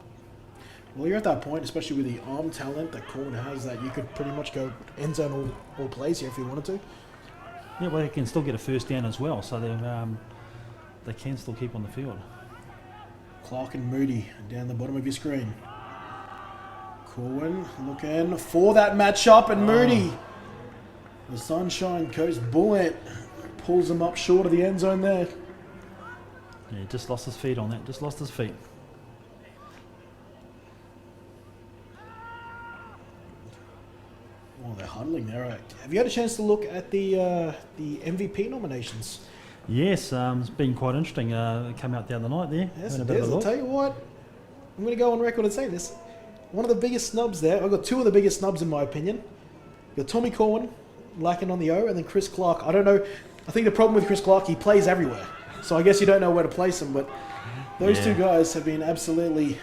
Well, you're at that point, especially with the arm talent that Corwin has, that you could pretty much go end zone all plays here if you wanted to. Yeah, well, they can still get a first down as well, so they can still keep on the field. Clark and Moody down the bottom of your screen. Corwin looking for that matchup, and Moody, the Sunshine Coast Bullet, pulls him up short of the end zone there. Yeah, just lost his feet on that, just lost his feet. Oh, they're huddling there. Right. Have you had a chance to look at the MVP nominations? Yes, it's been quite interesting. It came out the other night there. Yes, it is. I'll tell you what, I'm going to go on record and say this. One of the biggest snubs there, I've got two of the biggest snubs in my opinion. You've got Tommy Corwin lacking on the O, and then Chris Clark. I don't know, I think the problem with Chris Clark, he plays everywhere. So I guess you don't know where to place him, but those two guys have been absolutely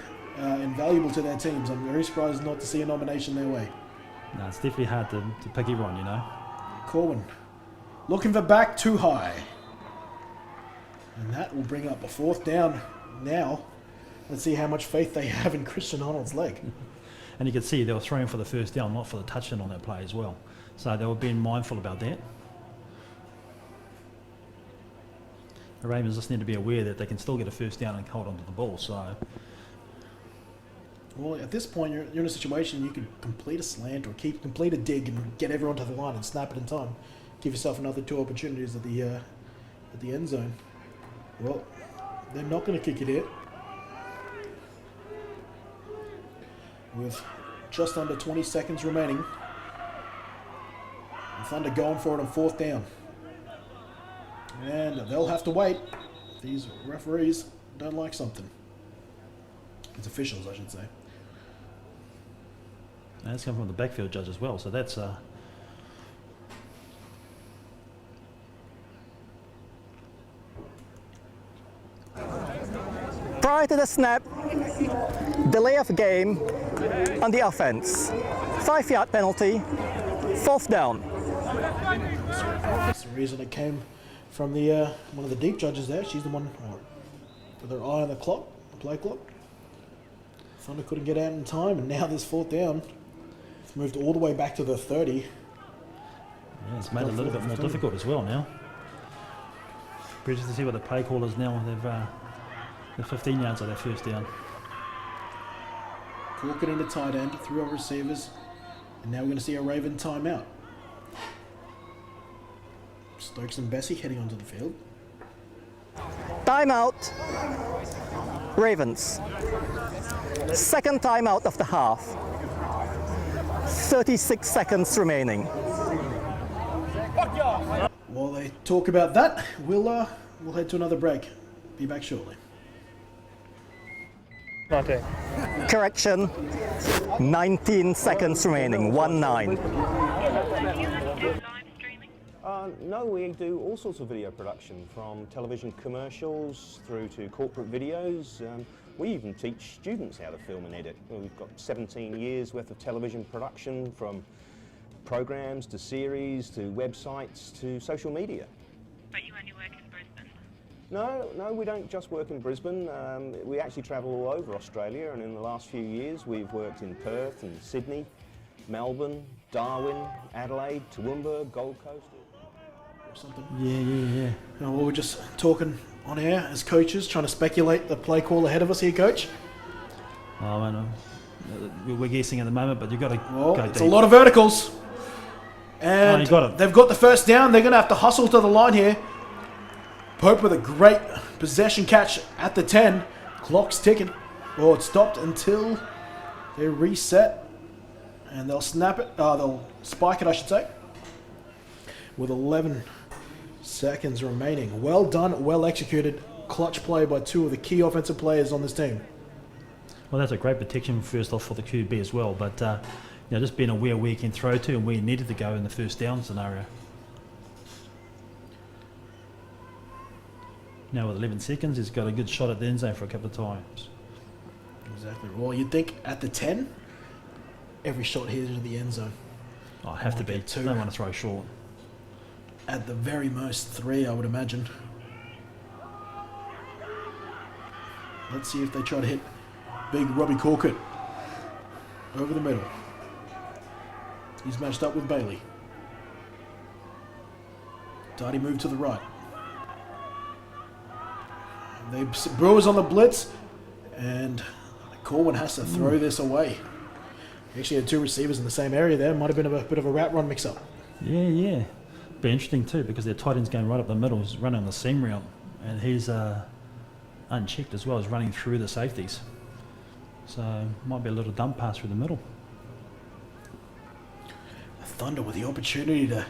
invaluable to their teams. I'm very surprised not to see a nomination their way. No, it's definitely hard to pick everyone, you know. Corwin looking for back too high. And that will bring up a 4th down now. Let's see how much faith they have in Christian Arnold's leg. And you could see they were throwing for the first down, not for the touchdown on that play as well. So they were being mindful about that. The Ravens just need to be aware that they can still get a first down and hold on to the ball. So, well, at this point, you're in a situation you can complete a slant or complete a dig and get everyone to the line and snap it in time. Give yourself another 2 opportunities at the end zone. Well, they're not going to kick it here. With just under 20 seconds remaining. And Thunder going for it on 4th down. And they'll have to wait. These referees don't like something. It's officials, I should say. and that's come from the backfield judge as well. So that's Prior to the snap, delay of game on the offense. 5-yard penalty, 4th down. That's the reason it came from the one of the deep judges there. She's the one with her eye on the clock, the play clock. Thunder couldn't get out in time, and now this 4th down. It's moved all the way back to the 30. yeah, it's made it a little bit more difficult as well now. Curious to see what the play call is now. They're 15 yards of their first down. Cork it into tight end, through our receivers, and now we're going to see a Raven timeout. Stokes and Bessie heading onto the field. Timeout, Ravens. Second timeout of the half. 36 seconds remaining. While they talk about that, we'll head to another break. Be back shortly. Correction, 19 seconds remaining, 1-9. No, we do all sorts of video production, from television commercials through to corporate videos. We even teach students how to film and edit. We've got 17 years worth of television production, from programs to series to websites to social media. But you only work in Brisbane? No, we don't just work in Brisbane. We actually travel all over Australia, and in the last few years we've worked in Perth and Sydney, Melbourne, Darwin, Adelaide, Toowoomba, Gold Coast. Or something. Yeah. Well, we're just talking on air as coaches, trying to speculate the play call ahead of us here, Coach. Oh, man, we're guessing at the moment, but you've got to Well, go it's deep. a lot of verticals. And you got it. they've got the first down. They're going to have to hustle to the line here. Pope with a great possession catch at the 10. Clock's ticking. Well, it stopped until they reset. And they'll snap it. They'll spike it, I should say. With 11 seconds remaining. Well done, well executed. Clutch play by two of the key offensive players on this team. Well, that's a great protection first off for the QB as well, but just being aware where you can throw to and where you needed to go in the first down scenario. Now with 11 seconds, he's got a good shot at the end zone for a couple of times. Exactly. Well, you'd think at the 10, every shot here to the end zone. Oh, have to be. get two. Don't want to throw short. At the very most, 3, I would imagine. Let's see if they try to hit big Robbie Corkett over the middle. He's matched up with Bailey. Darty moved to the right. They Brewers on the blitz, and Corwin has to throw this away. He actually had 2 receivers in the same area there. Might have been a bit of a route run mix-up. Yeah. Be interesting too, because their tight end's going right up the middle. He's running on the seam route, and he's unchecked as well. He's running through the safeties. So might be a little dump pass through the middle. Thunder with the opportunity to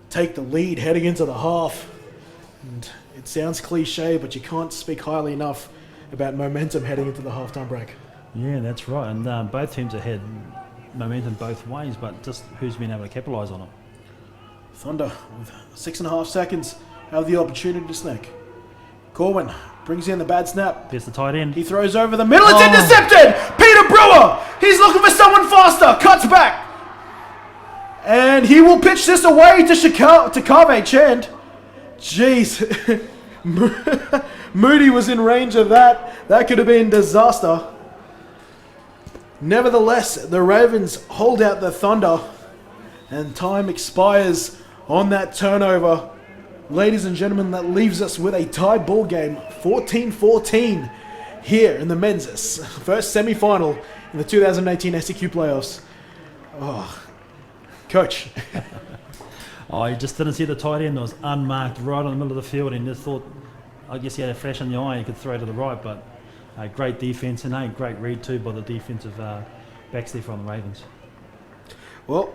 take the lead heading into the half. And it sounds cliche, but you can't speak highly enough about momentum heading into the halftime break. Yeah, that's right. And both teams have had momentum both ways, but just who's been able to capitalise on it. Thunder with 6.5 seconds have the opportunity to snake. Corwin brings in the bad snap. There's the tight end. He throws over the middle. It's Oh. intercepted. Peter Brewer. He's looking for someone faster. Cuts back. And he will pitch this away to Kave Chand. Jeez. Moody was in range of that. That could have been disaster. Nevertheless, the Ravens hold out the Thunder. And time expires on that turnover. Ladies and gentlemen, that leaves us with a tied ball game, 14-14, here in the men's first semi-final in the 2018 SEQ playoffs. Oh, Coach. Oh, you just didn't see the tight end. It was unmarked right in the middle of the field, and just thought, I guess he had a flash in the eye, he could throw to the right, but great defense and a great read too by the defensive backs there from the Ravens. Well,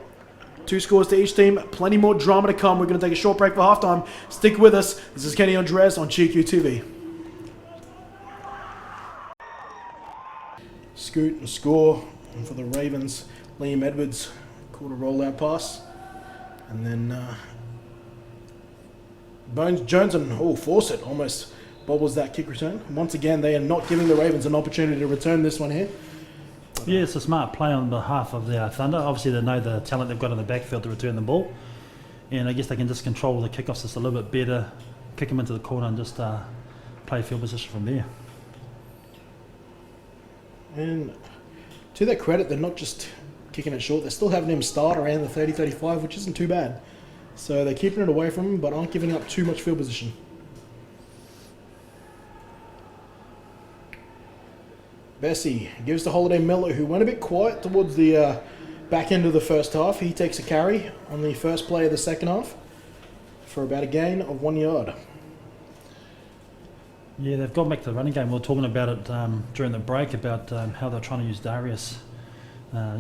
2 scores to each team. Plenty more drama to come. We're going to take a short break for halftime. Stick with us. This is Kenny Andres on GQ TV. Scoot and score. And for the Ravens, Liam Edwards caught a rollout pass. And then Jones and Fawcett almost bobbles that kick return. Once again, they are not giving the Ravens an opportunity to return this one here. Yeah, it's a smart play on behalf of the Thunder. Obviously, they know the talent they've got in the backfield to return the ball. And I guess they can just control the kickoffs just a little bit better, kick them into the corner and just play field position from there. And to their credit, they're not just kicking it short. They're still having him start around the 30-35, which isn't too bad. So they're keeping it away from him, but aren't giving up too much field position. Bessie gives to Holiday Miller, who went a bit quiet towards the back end of the first half. He takes a carry on the first play of the second half for about a gain of 1 yard. Yeah, they've gone back to the running game. We were talking about it during the break about how they're trying to use Darius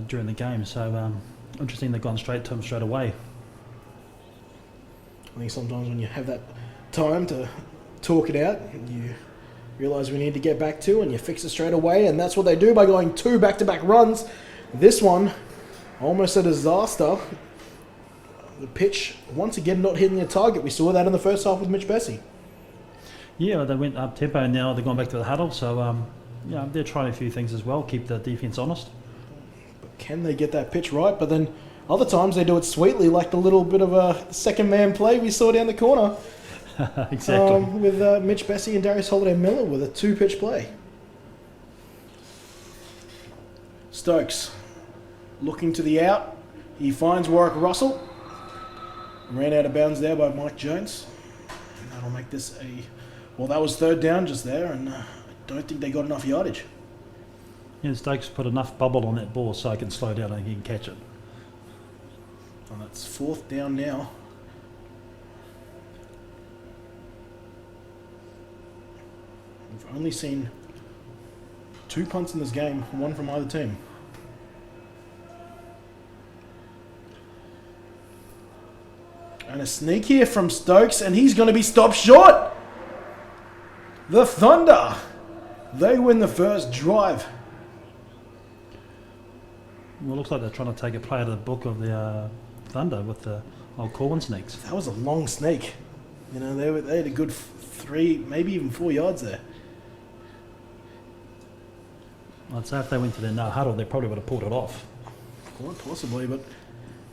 during the game. So interesting, they've gone straight to him straight away. I think sometimes when you have that time to talk it out, you realise we need to get back to, and you fix it straight away, and that's what they do by going 2 back-to-back runs. This one, almost a disaster. The pitch, once again, not hitting their target. We saw that in the first half with Mitch Bessie. Yeah, they went up tempo and now they've gone back to the huddle. So yeah, they're trying a few things as well, keep the defence honest. But can they get that pitch right? But then other times they do it sweetly, like the little bit of a second-man play we saw down the corner. Exactly. With Mitch Bessie and Darius Holiday-Miller with a 2-pitch play. Stokes looking to the out. He finds Warwick Russell. Ran out of bounds there by Mike Jones. And that'll make this a... Well, that was third down just there, and I don't think they got enough yardage. Yeah, Stokes put enough bubble on that ball so he can slow down and he can catch it. And that's 4th down now. We've only seen 2 punts in this game, 1 from either team. And a sneak here from Stokes, and he's going to be stopped short. The Thunder, they win the first drive. Well, it looks like they're trying to take a play out of the book of the Thunder with the old Corwin sneaks. That was a long snake. You know, they had a good 3, maybe even 4 yards there. I'd say if they went to their no huddle, they probably would have pulled it off. Quite possibly, but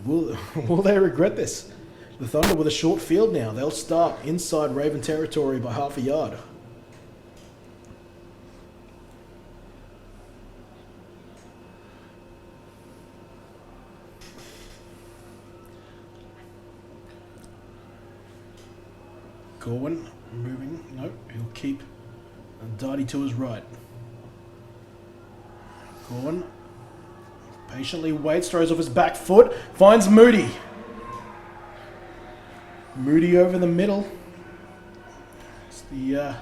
will they regret this? The Thunder with a short field now. They'll start inside Raven territory by half a yard. Corwin moving. Nope, he'll keep Darty to his right. Corwin patiently waits, throws off his back foot, finds Moody. Moody over the middle. It's the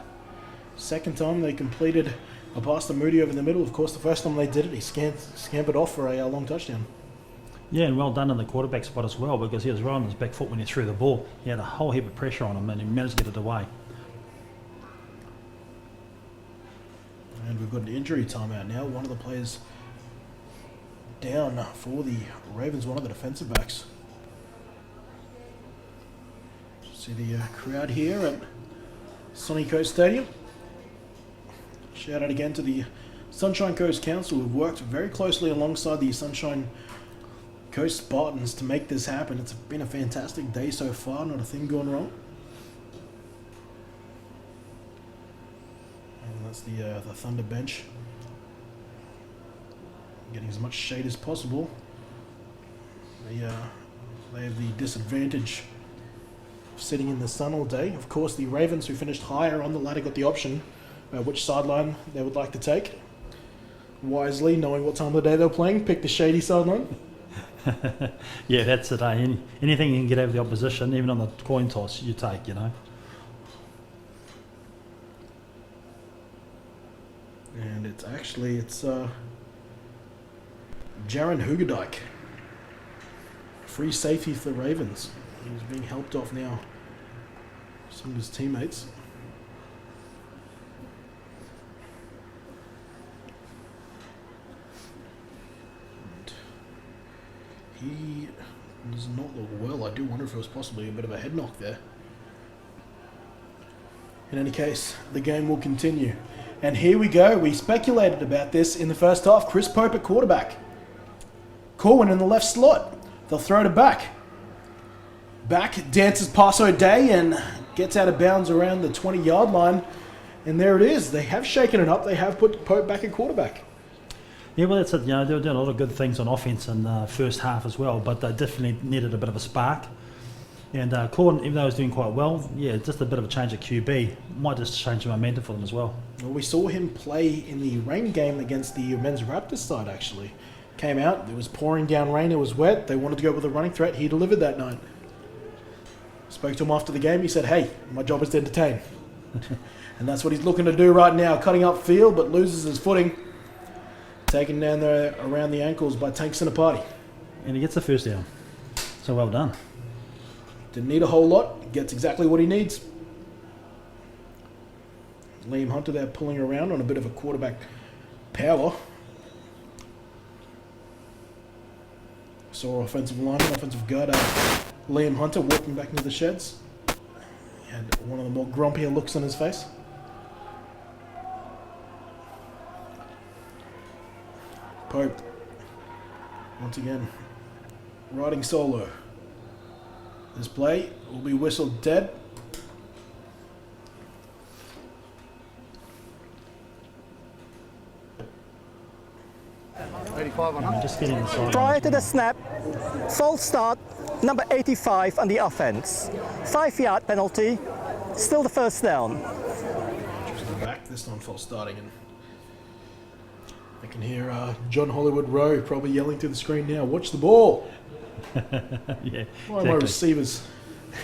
second time they completed a pass to Moody over the middle. Of course, the first time they did it, he scampered off for a long touchdown. Yeah, and well done in the quarterback spot as well, because he was right on his back foot when he threw the ball. He had a whole heap of pressure on him and he managed to get it away. And we've got an injury timeout now. One of the players down for the Ravens, one of the defensive backs. See the crowd here, and Sunny Coast Stadium. Shout out again to the Sunshine Coast Council, who've worked very closely alongside the Sunshine Coast Spartans to make this happen. It's been a fantastic day so far, not a thing going wrong. And that's the Thunder bench. Getting as much shade as possible. They have the disadvantage of sitting in the sun all day. Of course, the Ravens, who finished higher on the ladder, got the option which sideline they would like to take. Wisely, knowing what time of the day they were playing, pick the shady sideline. Yeah, that's it. Anything you can get over the opposition, even on the coin toss, you take, you know. And it's Jaron Hugerdijk, free safety for the Ravens. He's being helped off now. Some of his teammates. He does not look well. I do wonder if it was possibly a bit of a head knock there. In any case, the game will continue. And here we go. We speculated about this in the first half. Chris Pope at quarterback. Corwin in the left slot. They'll throw it back. Back dances past O'Day and gets out of bounds around the 20-yard line. And there it is. They have shaken it up. They have put Pope back at quarterback. Yeah, well, that's it. You know, they were doing a lot of good things on offense in the first half as well, but they definitely needed a bit of a spark. And Corwin, even though he was doing quite well, yeah, just a bit of a change at QB might just change the momentum for them as well. Well, we saw him play in the rain game against the men's Raptors side, actually. Came out, it was pouring down rain, it was wet. They wanted to go with a running threat. He delivered that night. Spoke to him after the game. He said, hey, my job is to entertain. And that's what he's looking to do right now. Cutting up field, but loses his footing. Taken down there around the ankles by Tank Sinapati. And he gets the first down. So well done. Didn't need a whole lot. Gets exactly what he needs. Liam Hunter there pulling around on a bit of a quarterback power. Saw offensive lineman, offensive guard Liam Hunter walking back into the sheds. He had one of the more grumpier looks on his face. Pope, once again, riding solo. This play will be whistled dead. Just getting inside. Prior to the snap, false start, number 85 on the offense. 5-yard penalty, still the first down. Just go back, this time false starting. And I can hear John Hollywood Rowe probably yelling through the screen now, watch the ball. Yeah, Why are my receivers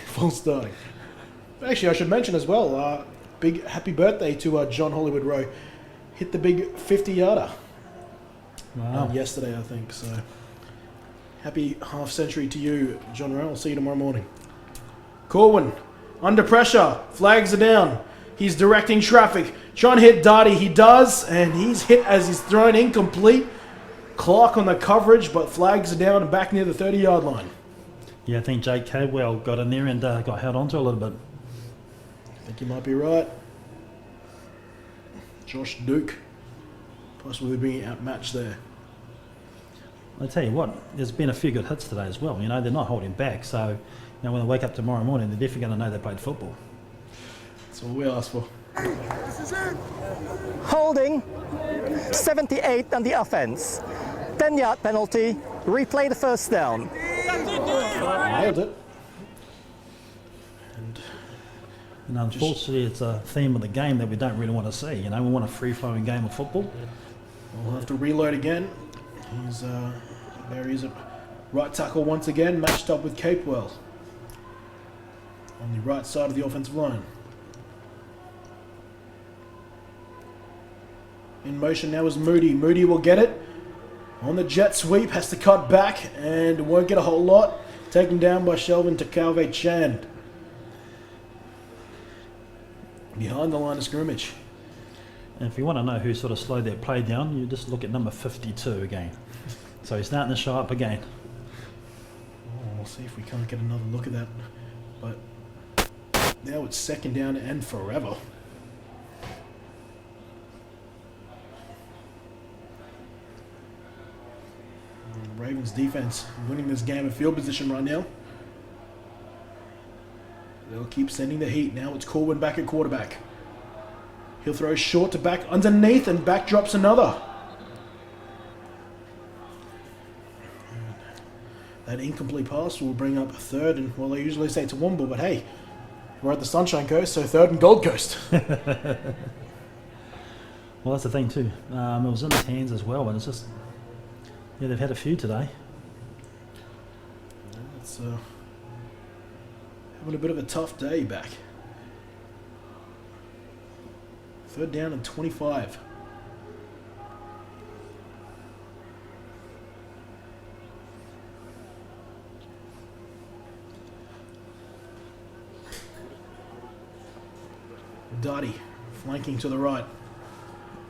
false starting? Actually, I should mention as well, big happy birthday to John Hollywood Rowe. Hit the big 50-yarder. Wow. Yesterday, I think. So, happy half century to you, John Rowe. I'll see you tomorrow morning. Corwin, under pressure, flags are down. He's directing traffic, trying to hit Darty. He does, and he's hit as he's thrown incomplete. Clark on the coverage, but flags are down and back near the 30-yard line. Yeah, I think Jake Cadwell got in there and got held onto a little bit. I think you might be right. Josh Duke possibly being outmatched there. I tell you what, there's been a few good hits today as well. You know, they're not holding back. So, you know, when they wake up tomorrow morning, they're definitely going to know they played football. That's all we ask for. Holding, 78 on the offense. 10-yard penalty, replay the first down. Nailed it. And unfortunately, it's a theme of the game that we don't really want to see. You know, we want a free-flowing game of football. We'll have to reload again. He's there he is at right tackle once again, matched up with Capewell on the right side of the offensive line. In motion now is Moody. Moody will get it on the jet sweep, has to cut back and won't get a whole lot. Taken down by Shelvin Takave Chand. Behind the line of scrimmage. And if you want to know who sort of slowed their play down, you just look at number 52 again. So he's starting to show up again. Oh, we'll see if we can't get another look at that. But Now it's second down and forever. Ravens defense winning this game of field position right now. They'll keep sending the heat. Now it's Corwin back at quarterback. He'll throw short to back underneath, and back drops another. That incomplete pass will bring up a third, and well, they usually say it's a Womble, but hey, we're at the Sunshine Coast, so third and Gold Coast. Well, that's the thing too. It was in his hands as well, but it's just, yeah, they've had a few today. It's having a bit of a tough day back. Third down and 25. Dottie flanking to the right.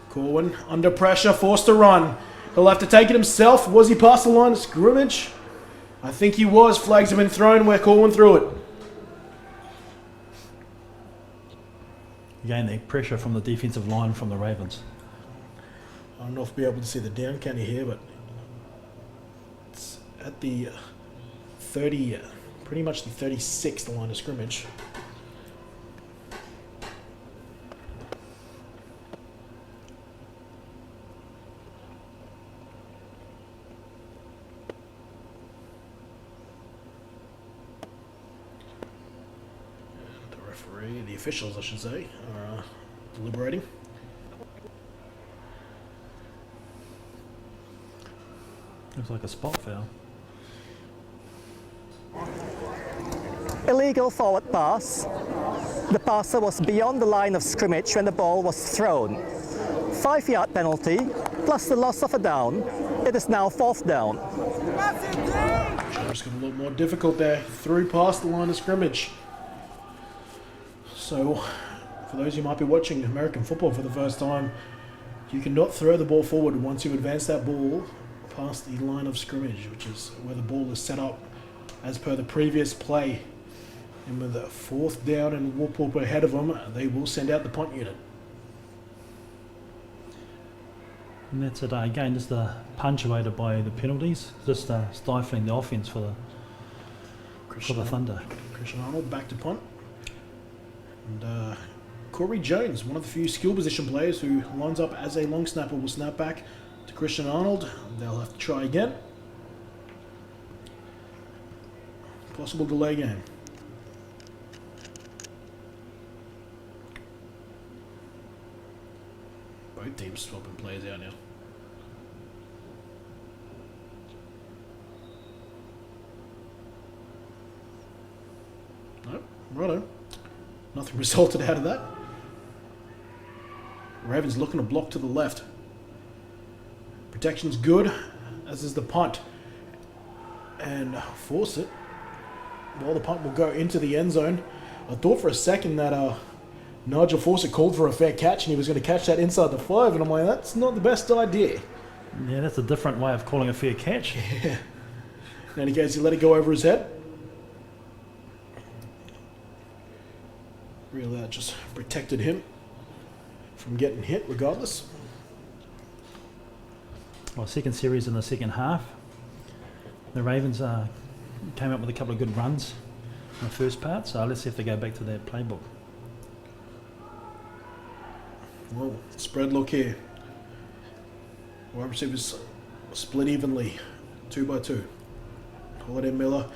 Corwin under pressure, forced to run. He'll have to take it himself. Was he past the line of scrimmage? I think he was. Flags have been thrown where Corwin threw it. Again, the pressure from the defensive line from the Ravens. I don't know if we'll be able to see the down county here, but it's at the 30, pretty much the 36th line of scrimmage. The officials, I should say, are deliberating. Looks like a spot foul. Illegal forward pass. The passer was beyond the line of scrimmage when the ball was thrown. 5-yard penalty, plus the loss of a down. It is now fourth down. It's got a lot more difficult there. Through past the line of scrimmage. So, for those who might be watching American football for the first time, you cannot throw the ball forward once you advance that ball past the line of scrimmage, which is where the ball is set up as per the previous play. And with a fourth down and whoop whoop ahead of them, they will send out the punt unit. And that's it. Again, just punctuated by the penalties, just stifling the offense for the Thunder. Christian Arnold back to punt. And Corey Jones, one of the few skill position players who lines up as a long snapper, will snap back to Christian Arnold. They'll have to try again. Possible delay game. Both teams swapping players out now. Nope, righto. Nothing resulted out of that. Ravens looking to block to the left. Protection's good, as is the punt. And force it. Well, the punt will go into the end zone. I thought for a second that Nigel Fawcett called for a fair catch and he was going to catch that inside the 5, and I'm like, that's not the best idea. Yeah, that's a different way of calling a fair catch. Yeah. In any case, he let it go over his head. Really, that just protected him from getting hit regardless. Well, second series in the second half. The Ravens came up with a couple of good runs in the first part, so let's see if they go back to their playbook. Well, spread look here. Wide receivers split evenly, 2 by 2. Holiday Miller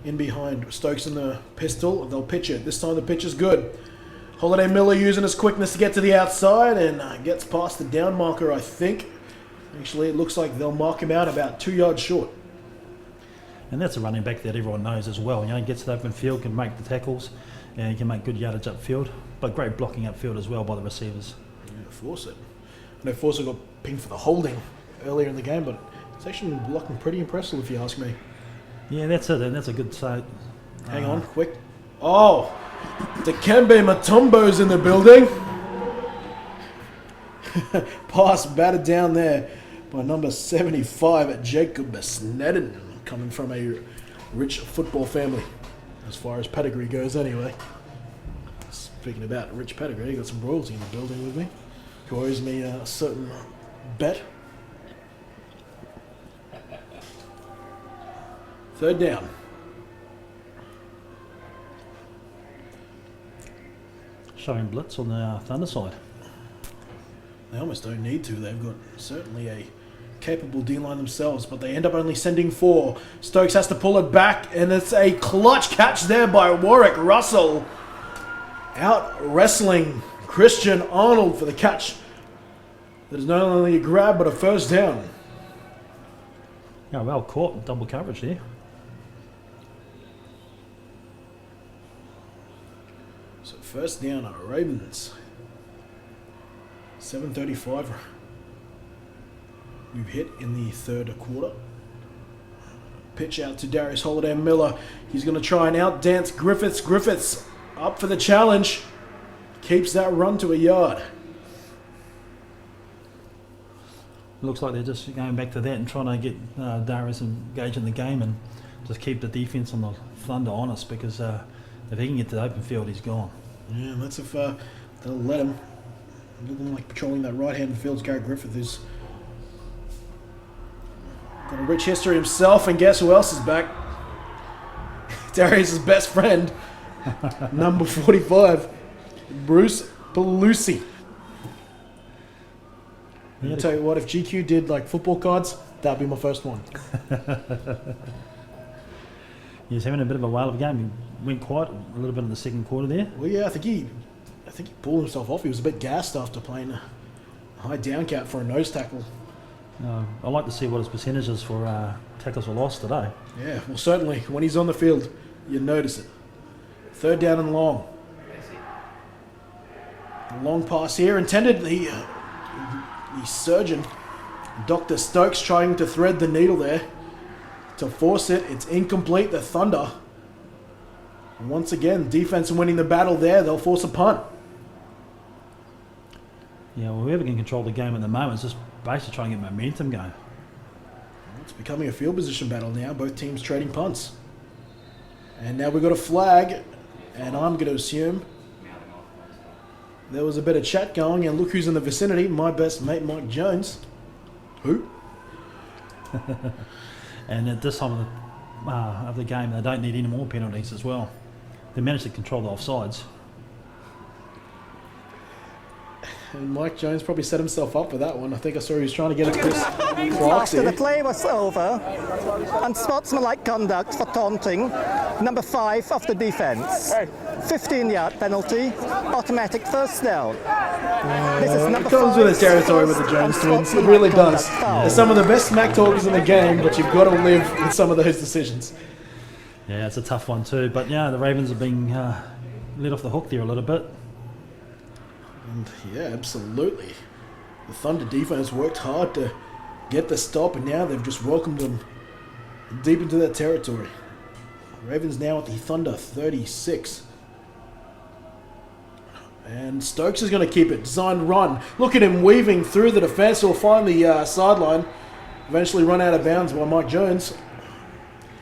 in behind. Stokes in the pistol. They'll pitch it. This time the pitch is good. Holiday Miller using his quickness to get to the outside and gets past the down marker, I think. Actually, it looks like they'll mark him out about 2 yards short. And that's a running back that everyone knows as well. You know, he gets to the open field, can make the tackles, and he can make good yardage upfield. But great blocking upfield as well by the receivers. Yeah, Fawcett. I know Fawcett got pinged for the holding earlier in the game, but it's actually been blocking pretty impressive if you ask me. Yeah, that's it, and that's a good side. Hang on, quick. Oh! Dikembe Mutombo's in the building. Pass batted down there by number 75, Jacob Snedden, coming from a rich football family, as far as pedigree goes anyway. Speaking about rich pedigree, got some royalty in the building with me, who owes me a certain bet. Third down. Showing blitz on the Thunder side. They almost don't need to. They've got certainly a capable D-line themselves, but they end up only sending 4. Stokes has to pull it back, and it's a clutch catch there by Warwick Russell. Out wrestling Christian Arnold for the catch. That is not only a grab, but a first down. Yeah, well caught. Double coverage there. So first down are Ravens. 7:35. We've hit in the third quarter. Pitch out to Darius Holiday-Miller. He's going to try and outdance Griffiths. Griffiths up for the challenge. Keeps that run to a yard. Looks like they're just going back to that and trying to get Darius engaged in the game and just keep the defense on the Thunder honest, because if he can get to the open field, he's gone. Yeah, that's if they'll let him. Looking like patrolling that right-hand field. Garrett Griffith is got a rich history himself, and guess who else is back? Darius' best friend, number 45, Bruce Pelusi. I'll tell you what, if GQ did like football cards, that'd be my first one. He's having a bit of a whale of a game. He went quiet a little bit in the second quarter there. Well, yeah, I think he pulled himself off. He was a bit gassed after playing a high down cap for a nose tackle. I'd like to see what his percentage is for tackles for loss today. Yeah, well, certainly when he's on the field, you notice it. Third down and long. A long pass here intended. The surgeon, Dr. Stokes, trying to thread the needle there to force it. It's incomplete. The Thunder, once again, defense winning the battle there. They'll force a punt. Yeah, well, whoever can control the game at the moment is just basically trying to get momentum going. It's becoming a field position battle now. Both teams trading punts. And now we've got a flag, and I'm going to assume there was a bit of chat going, and look who's in the vicinity. My best mate, Mike Jones. Who? And at this time of the game, they don't need any more penalties as well. They managed to control the offsides. And Mike Jones probably set himself up for that one. I think I saw he was trying to get it Chris Clark's After the here. play was over, unsportsmanlike conduct for taunting, number 5 of the defense. 15-yard penalty, automatic first down. This is number It comes 5. with its territory with the Jones twins. It really does. They're some of the best smack talkers in the game, but you've got to live with some of those decisions. Yeah, it's a tough one too. But yeah, the Ravens are being let off the hook there a little bit. And yeah, absolutely. The Thunder defense worked hard to get the stop, and now they've just welcomed them deep into their territory. Ravens now at the Thunder 36. And Stokes is going to keep it. Designed run. Look at him weaving through the defense. He'll find the sideline. Eventually run out of bounds by Mike Jones.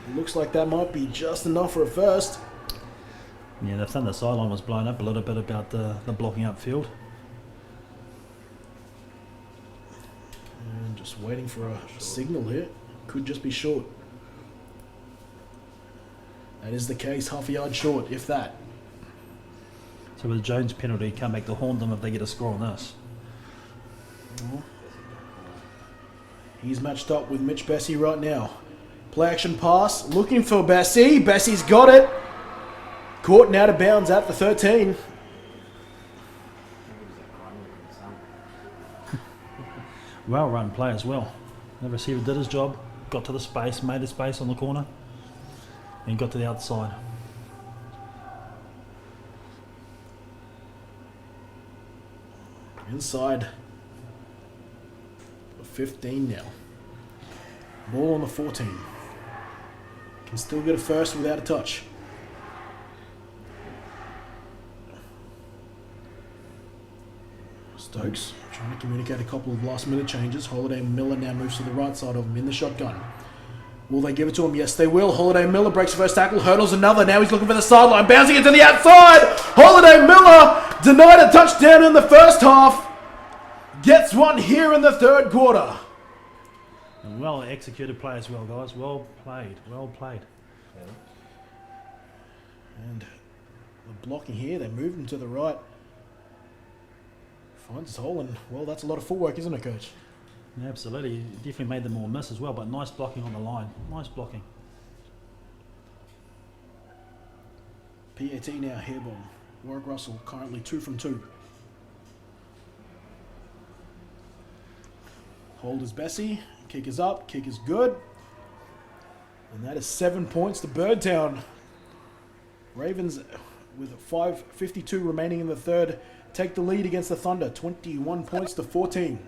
It looks like that might be just enough for a first. Yeah, the Thunder sideline was blown up a little bit about the blocking up field. And just waiting for a signal here. Could just be short. That is the case. Half a yard short, if that. So with the Jones penalty, come back to haunt them if they get a score on this. He's matched up with Mitch Bessie right now. Play action pass. Looking for Bessie. Bessie's got it. Caught and out of bounds at the 13. Well run play as well. The receiver did his job, got to the space, made a space on the corner, and got to the outside. Inside the 15 now. Ball on the 14. Can still get a first without a touch. Stokes trying to communicate a couple of last minute changes. Holiday-Miller now moves to the right side of him in the shotgun. Will they give it to him? Yes, they will. Holiday-Miller breaks the first tackle, hurdles another. Now he's looking for the sideline, bouncing it to the outside. Holiday-Miller Denied a touchdown in the first half. Gets one here in the third quarter. And well executed play as well, guys. Well played. Well played. And the blocking here, they moved him to the right. Finds his hole, and well, that's a lot of footwork, isn't it, Coach? Yeah, absolutely. He definitely made them more miss as well, but nice blocking on the line. Nice blocking. PAT now, hairball. Warwick Russell currently 2 from 2. Hold is Bessie. Kick is up. Kick is good. And that is 7 points to Birdtown. Ravens, with 5:52 remaining in the third, take the lead against the Thunder. 21 points to 14.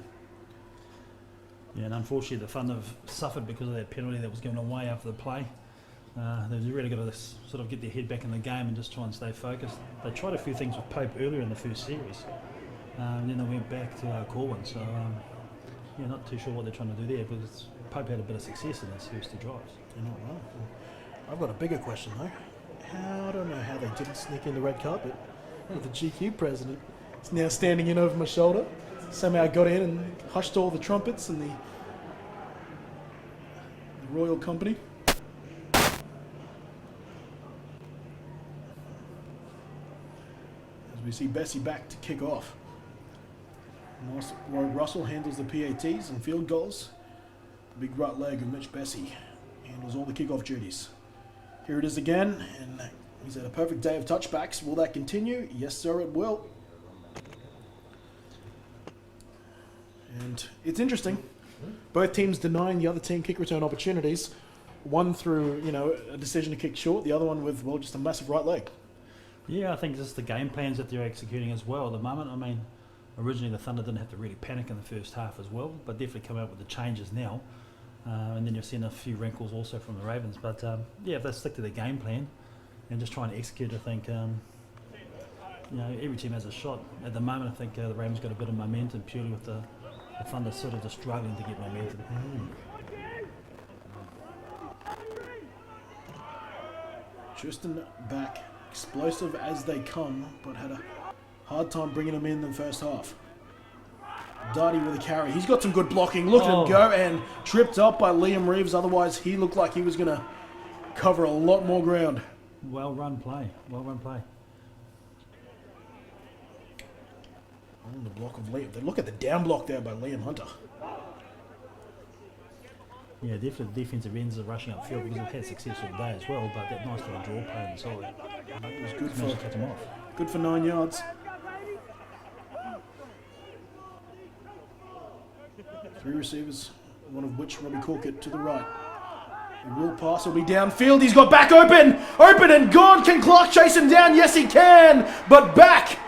Yeah, and unfortunately the Thunder have suffered because of that penalty that was given away after the play. They've really got to sort of get their head back in the game and just try and stay focused. They tried a few things with Pope earlier in the first series, and then they went back to Corwin. So, yeah, not too sure what they're trying to do there, because Pope had a bit of success in his first 2 drives. You're not wrong. I've got a bigger question though. I don't know how they didn't sneak in the red carpet. The GQ president is now standing in over my shoulder. Somehow got in and hushed all the trumpets and the royal company. As we see Bessie back to kick off. Warwick Russell handles the PATs and field goals. The big right leg of Mitch Bessie handles all the kickoff duties. Here it is again, and he's had a perfect day of touchbacks. Will that continue? Yes, sir, it will. And it's interesting. Both teams denying the other team kick return opportunities. One through, a decision to kick short. The other one with, well, just a massive right leg. Yeah, I think just the game plans that they're executing as well at the moment. I mean, originally the Thunder didn't have to really panic in the first half as well, but definitely come out with the changes now. And then you've seen a few wrinkles also from the Ravens. But yeah, if they stick to their game plan and just try and execute, I think every team has a shot. At the moment, I think the Ravens got a bit of momentum purely with the Thunder sort of just struggling to get momentum. Tristan back, explosive as they come, but had a hard time bringing them in the first half. Darty with a carry. He's got some good blocking. Look at him go, and tripped up by Liam Reeves. Otherwise, he looked like he was going to cover a lot more ground. Well run play. Well run play. On the block of Liam. Look at the down block there by Liam Hunter. Yeah, definitely the defensive ends are rushing upfield because they've had success all day as well, but that nice little draw play inside. It was good Managed to cut him off. Good for 9 yards. 3 receivers, one of which Robbie Corkett to the right. The will pass will be downfield. He's got back open and gone. Can Clark chase him down? Yes, he can. But back,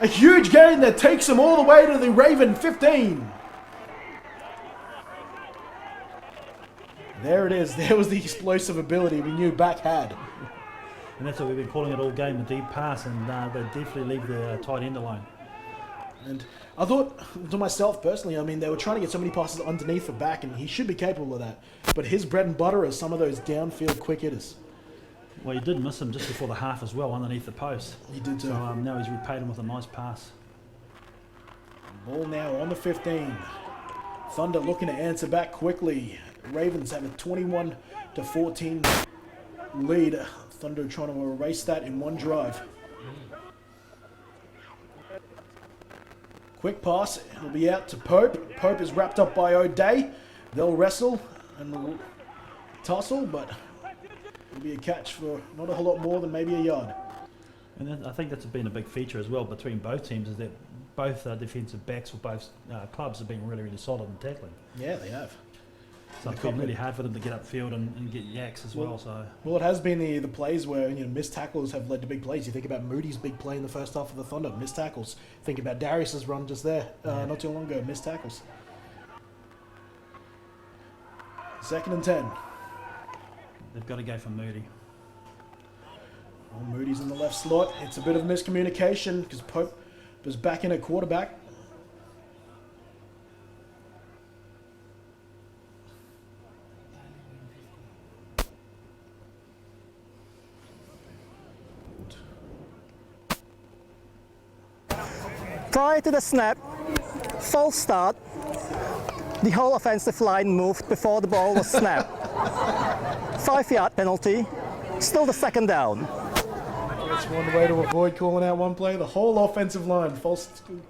a huge gain that takes him all the way to the Raven 15. There it is. There was the explosive ability we knew back had. And that's what we've been calling it all game, the deep pass, and they definitely leave the tight end alone. And I thought to myself personally, I mean, they were trying to get so many passes underneath for back, and he should be capable of that. But his bread and butter is some of those downfield quick hitters. Well, you did miss him just before the half as well, underneath the post. He did too. So now he's repaid him with a nice pass. Ball now on the 15. Thunder looking to answer back quickly. Ravens have a 21-14 lead. Thunder trying to erase that in one drive. Quick pass, it'll be out to Pope. Pope is wrapped up by O'Day. They'll wrestle and tussle, but it'll be a catch for not a whole lot more than maybe a yard. And I think that's been a big feature as well between both teams, is that both defensive backs for both clubs have been really, really solid in tackling. Yeah, they have. So it's been really hard for them to get upfield and get yaks as well. Well, it has been the plays where missed tackles have led to big plays. You think about Moody's big play in the first half of the Thunder, missed tackles. Think about Darius's run just there, not too long ago, missed tackles. 2nd and 10. They've got to go for Moody. Well, Moody's in the left slot. It's a bit of miscommunication because Pope was back in at quarterback. Prior to the snap, false start, the whole offensive line moved before the ball was snapped. 5-yard penalty, still the second down. That's one way to avoid calling out one play. The whole offensive line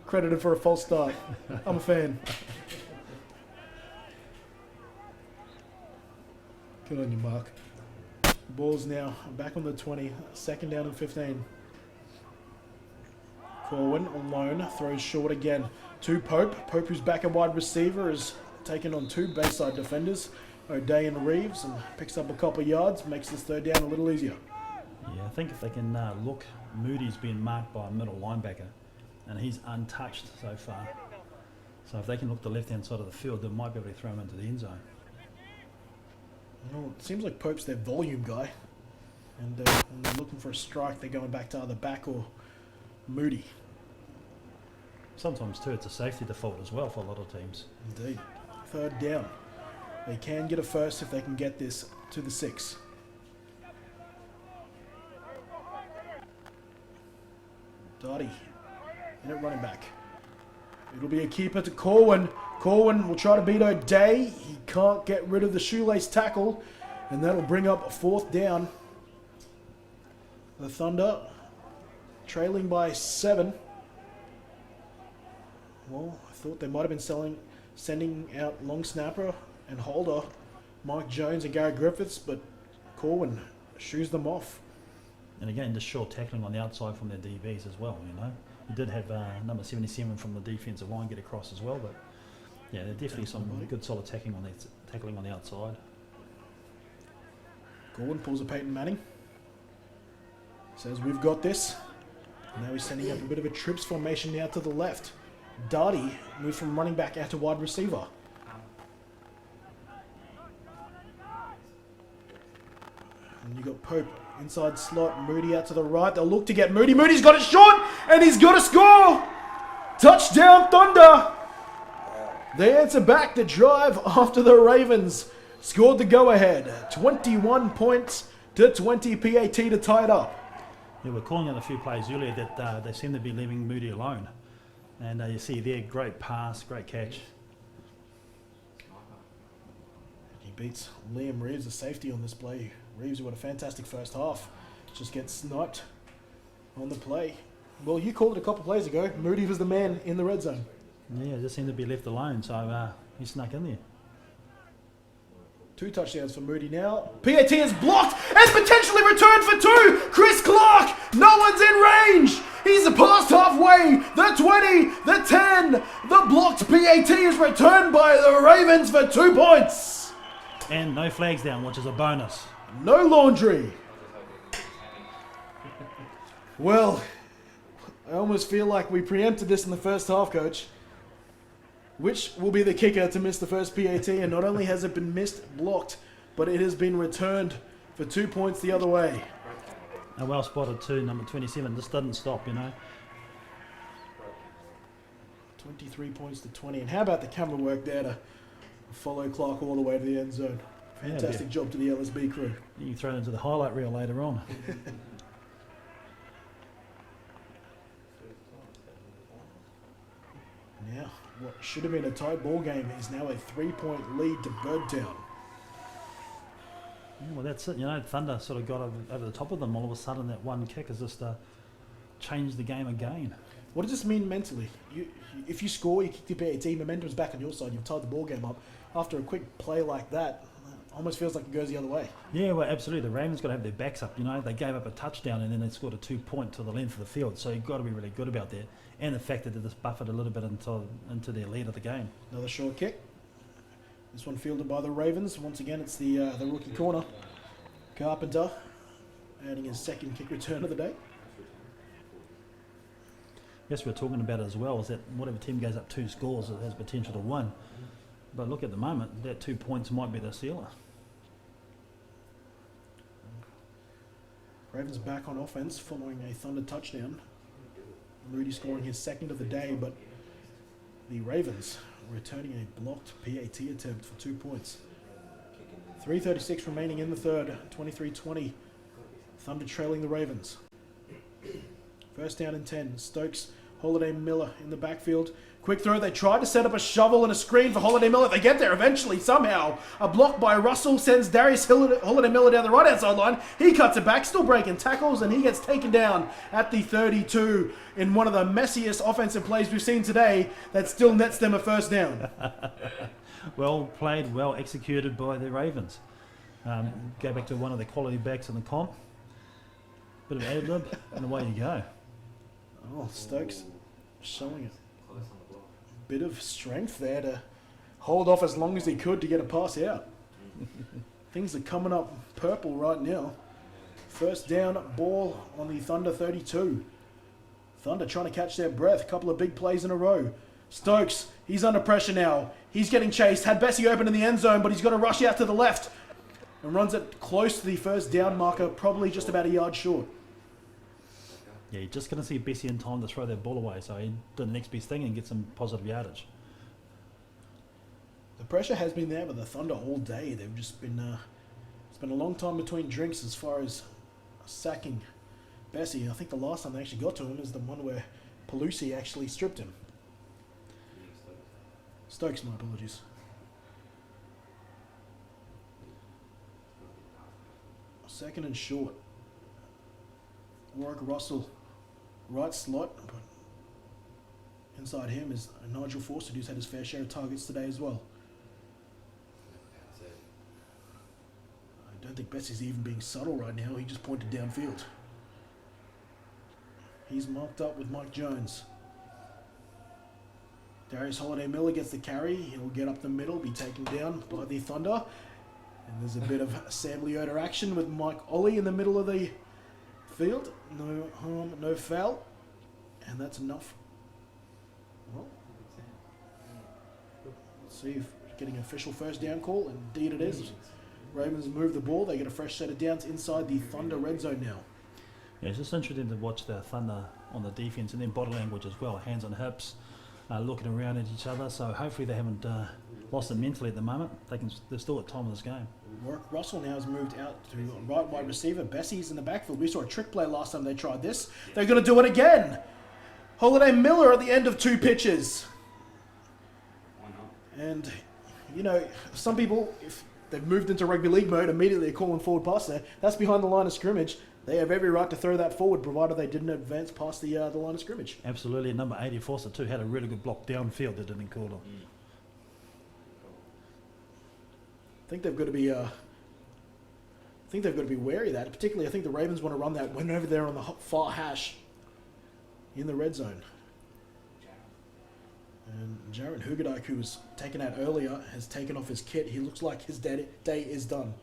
credited for a false start. I'm a fan. Good on you, Mark. Ball's now back on the 20. Second down and 15. Corwin alone throws short again to Pope. Pope, who's back at wide receiver, is taken on 2 bayside defenders, O'Day and Reeves, and picks up a couple of yards, makes this third down a little easier. Yeah, I think if they can look, Moody's been marked by a middle linebacker, and he's untouched so far. So if they can look the left-hand side of the field, they might be able to throw him into the end zone. Well, it seems like Pope's their volume guy, and when they're looking for a strike, they're going back to either back or Moody. Sometimes too, it's a safety default as well for a lot of teams. Indeed. Third down. They can get a first if they can get this to the 6. Dottie in at running back. It'll be a keeper to Corwin. Corwin will try to beat O'Day. He can't get rid of the shoelace tackle, and that'll bring up a 4th down. The Thunder trailing by 7. Well, I thought they might have been sending out long snapper and holder, Mike Jones and Gary Griffiths, but Corwin shoos them off. And again, just short tackling on the outside from their DBs as well, you know. You did have number 77 from the defensive line get across as well, but yeah, there's definitely some good solid tackling on the outside. Corwin pulls a Peyton Manning. Says, we've got this. Now he's sending up a bit of a trips formation now to the left. Darty moves from running back out to wide receiver. And you got Pope inside slot, Moody out to the right. They'll look to get Moody. Moody's got it short, and he's got to score! Touchdown, Thunder! They answer back the drive after the Ravens scored the go-ahead. 21 points to 20 PAT to tie it up. Yeah, we're calling out a few plays earlier that they seem to be leaving Moody alone. And you see there, great pass, great catch. He beats Liam Reeves, the safety on this play. Reeves, who had a fantastic first half, just gets sniped on the play. Well, you called it a couple of plays ago. Moody was the man in the red zone. Yeah, just seemed to be left alone, so he snuck in there. 2 touchdowns for Moody now. PAT is blocked and potentially returned for 2. Chris Clark, no one's in range. He's past halfway. The 20, the 10, the blocked PAT is returned by the Ravens for 2 points. And no flags down, which is a bonus. No laundry. Well, I almost feel like we preempted this in the first half, Coach. Which will be the kicker to miss the first PAT, and not only has it been missed, blocked, but it has been returned for 2 points the other way. A well spotted too, number 27. This doesn't stop, you know. 23 points to 20. And how about the camera work there to follow Clark all the way to the end zone? Fantastic job to the LSB crew. You can throw it into the highlight reel later on. Now, what should have been a tight ball game is now a 3-point lead to Birdtown. Yeah, well, that's it. You know, Thunder sort of got over the top of them. All of a sudden, that one kick has just changed the game again. What does this mean mentally? If you score, you kick the PAT, momentum's back on your side, you've tied the ball game up. After a quick play like that, almost feels like it goes the other way. Yeah, well, absolutely. The Ravens got to have their backs up. You know, they gave up a touchdown and then they scored a 2-point to the length of the field. So you've got to be really good about that. And the fact that they just buffered a little bit into their lead of the game. Another short kick. This one fielded by the Ravens. Once again, it's the rookie corner. Carpenter adding his second kick return of the day. Yes, we're talking about it as well, is that whatever team goes up 2 scores, it has potential to win. But look, at the moment, that 2 points might be the sealer. Ravens back on offense following a Thunder touchdown. Moody scoring his second of the day, but the Ravens returning a blocked PAT attempt for 2 points. 3:36 remaining in the third, 23-20. Thunder trailing the Ravens. First down and 10. Stokes Holiday Miller in the backfield. Quick throw. They tried to set up a shovel and a screen for Holiday Miller. They get there eventually, somehow. A block by Russell sends Holiday Miller down the right-hand sideline. He cuts it back, still breaking tackles, and he gets taken down at the 32 in one of the messiest offensive plays we've seen today that still nets them a first down. Well played, well executed by the Ravens. Go back to one of the quality backs in the comp. Bit of ad-lib, and away you go. Oh, Stokes showing it. Bit of strength there to hold off as long as he could to get a pass out. Things are coming up purple right now. First down ball on the Thunder 32. Thunder trying to catch their breath. A couple of big plays in a row. Stokes, he's under pressure now. He's getting chased. Had Bessie open in the end zone, but he's got to rush out to the left. And runs it close to the first down marker, probably just about a yard short. Yeah, you're just going to see Bessie in time to throw that ball away, so he did the next best thing and get some positive yardage. The pressure has been there with the Thunder all day. They've just been, it's been a long time between drinks as far as sacking Bessie. I think the last time they actually got to him is the one where Pelusi actually stripped him. Stokes, my apologies. Second and short. Warwick Russell, right slot, but inside him is Nigel Fawcett, who's had his fair share of targets today as well. I don't think Bessie's even being subtle right now. He just pointed downfield. He's marked up with Mike Jones. Darius Holiday Miller gets the carry. He'll get up the middle, be taken down by the Thunder. And there's a bit of Sam Leota action with Mike Ollie in the middle of the field. No harm, no foul. And that's enough. Well, let's see if we're getting an official first down call. Indeed it is. Ravens move the ball. They get a fresh set of downs inside the Thunder red zone now. Yeah, it's just interesting to watch the Thunder on the defense and then body language as well. Hands on hips, looking around at each other. So hopefully they haven't lost it mentally at the moment. They're still at time of this game. Warwick Russell now has moved out to right wide receiver. Bessie's in the backfield. We saw a trick play last time they tried this. They're going to do it again. Holiday Miller at the end of 2 pitches. And, you know, some people, if they've moved into rugby league mode, immediately are calling forward pass there. That's behind the line of scrimmage. They have every right to throw that forward, provided they didn't advance past the line of scrimmage. Absolutely. Number 80, Fawcett, too, had a really good block downfield that didn't call him. I think they've got to be wary of that. Particularly, I think the Ravens want to run that whenever they're on the far hash in the red zone. And Jaron Hugadike, who was taken out earlier, has taken off his kit. He looks like his day is done.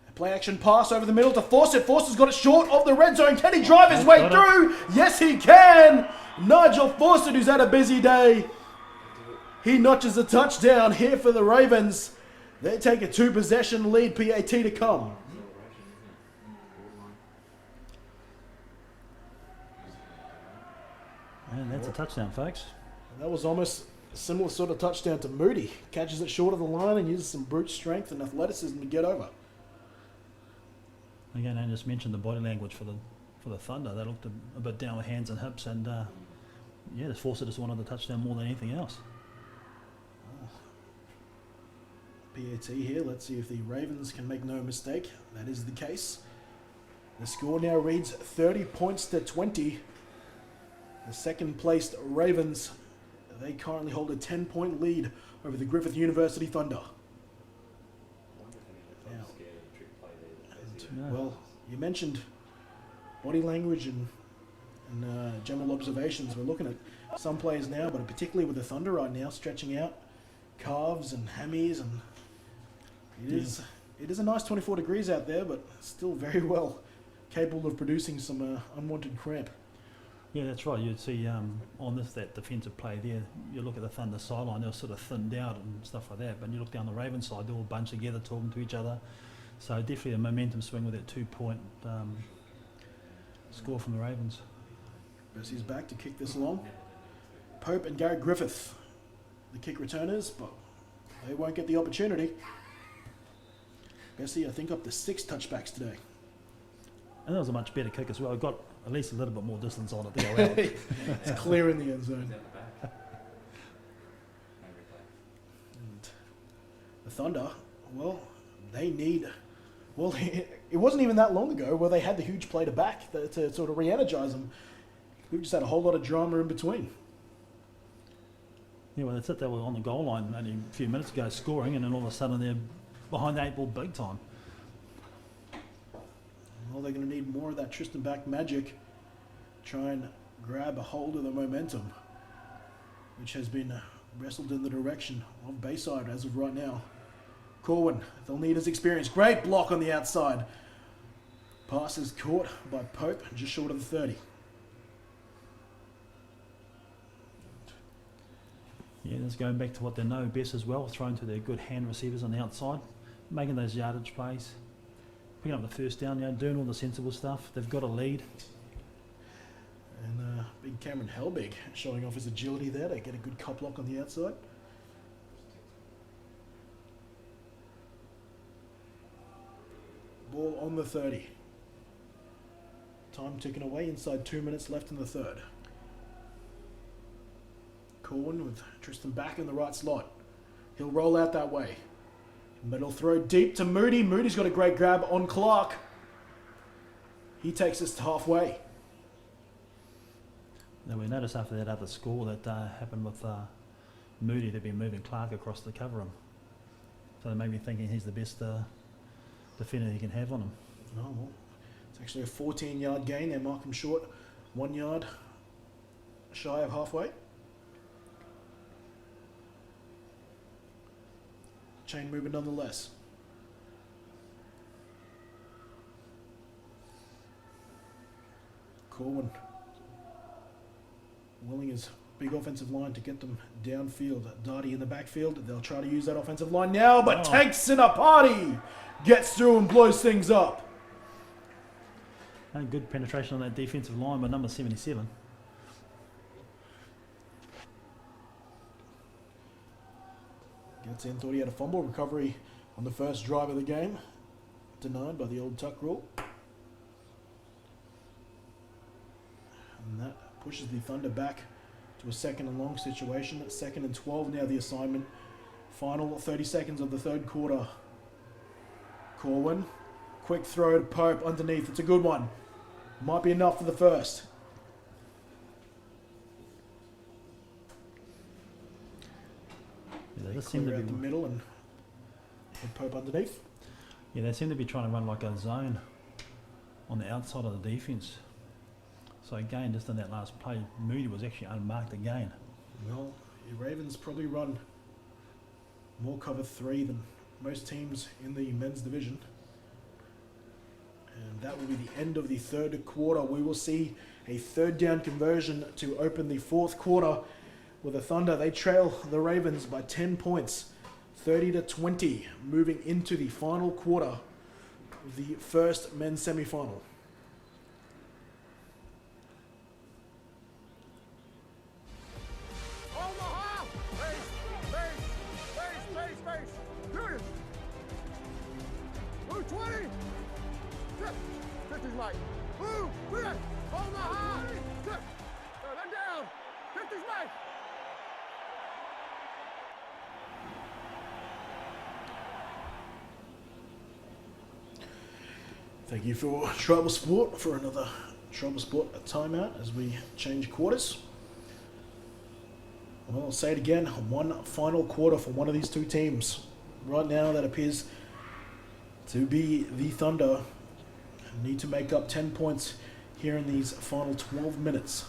A play action pass over the middle to Fawcett. Fawcett's got it short of the red zone. Can he drive his way through? Yes, he can. Nigel Fawcett, who's had a busy day. He notches a touchdown here for the Ravens. They take a 2-possession lead, PAT to come. And that's a touchdown, folks. That was almost a similar sort of touchdown to Moody. Catches it short of the line and uses some brute strength and athleticism to get over. Again, I just mentioned the body language for the Thunder. They looked a bit down with hands and hips, and yeah, this Fawcett just wanted the touchdown more than anything else. PAT here. Let's see if the Ravens can make no mistake. That is the case. The score now reads 30 points to 20. The second placed Ravens, they currently hold a 10-point lead over the Griffith University Thunder. Now, well, you mentioned body language and general observations. We're looking at some players now, but particularly with the Thunder right now, stretching out calves and hammies, and it is a nice 24 degrees out there, but still very well capable of producing some unwanted cramp. Yeah, that's right. You'd see on that defensive play there, you look at the Thunder sideline, they're sort of thinned out and stuff like that, but you look down the Ravens side, they're all bunched together talking to each other. So definitely a momentum swing with that 2-point score from the Ravens. Bessie's back to kick this long. Pope and Garrett Griffith, the kick returners, but they won't get the opportunity. Bessie, I think, up to 6 touchbacks today. And that was a much better kick as well. Got at least a little bit more distance on it to go out. It's clear in the end zone. And the Thunder, well, they need... Well, it wasn't even that long ago where they had the huge play to back to sort of re-energize them. We've just had a whole lot of drama in between. Yeah, well, that's it. They were on the goal line only a few minutes ago scoring, and then all of a sudden they're behind the 8 ball big time. Well, they're going to need more of that Tristan back magic. Try and grab a hold of the momentum, which has been wrestled in the direction of Bayside as of right now. Corwin, they'll need his experience. Great block on the outside. Pass is caught by Pope, just short of the 30. Yeah, that's going back to what they know best as well, throwing to their good hand receivers on the outside, making those yardage plays, picking up the first down, doing all the sensible stuff. They've got a lead. And big Cameron Helbig showing off his agility there to get a good cup block on the outside. Ball on the 30. Time ticking away, inside 2 minutes left in the third. Corwin with Tristan back in the right slot. He'll roll out that way. Middle throw deep to Moody. Moody's got a great grab on Clark. He takes us to halfway. Now we noticed after that other score that happened with Moody, they've been moving Clark across to cover him. So they may be thinking he's the best defender he can have on him. Oh, well, it's actually a 14-yard gain. They mark him short 1 yard shy of halfway. Chain movement nonetheless. Corwin willing his big offensive line to get them downfield. Darty in the backfield. They'll try to use that offensive line now, but takes in a party. Gets through and blows things up. And good penetration on that defensive line by number 77. Gets in, thought he had a fumble recovery on the first drive of the game. Denied by the old tuck rule. And that pushes the Thunder back to a 2nd and long situation. 2nd and 12 now the assignment. Final 30 seconds of the third quarter. Corwin, quick throw to Pope underneath. It's a good one. Might be enough for the first. Yeah, they just Clear seem to out be the middle and hit Pope underneath. Yeah, they seem to be trying to run like a zone on the outside of the defence. So again, just in that last play, Moody was actually unmarked again. Well, the Ravens probably run more cover 3 than most teams in the men's division. And that will be the end of the third quarter. We will see a 3rd down conversion to open the 4th quarter with the Thunder. They trail the Ravens by 10 points, 30-20, moving into the final quarter of the first men's semi-final. Omaha! Base! Judas! Blue 20! 50's right. Blue! Clear! Omaha! Let down! 50's right! Thank you for Tribal Sport for another Tribal Sport timeout as we change quarters. Well, I'll say it again, one final quarter for one of these two teams. Right now that appears to be the Thunder. Need to make up 10 points here in these final 12 minutes.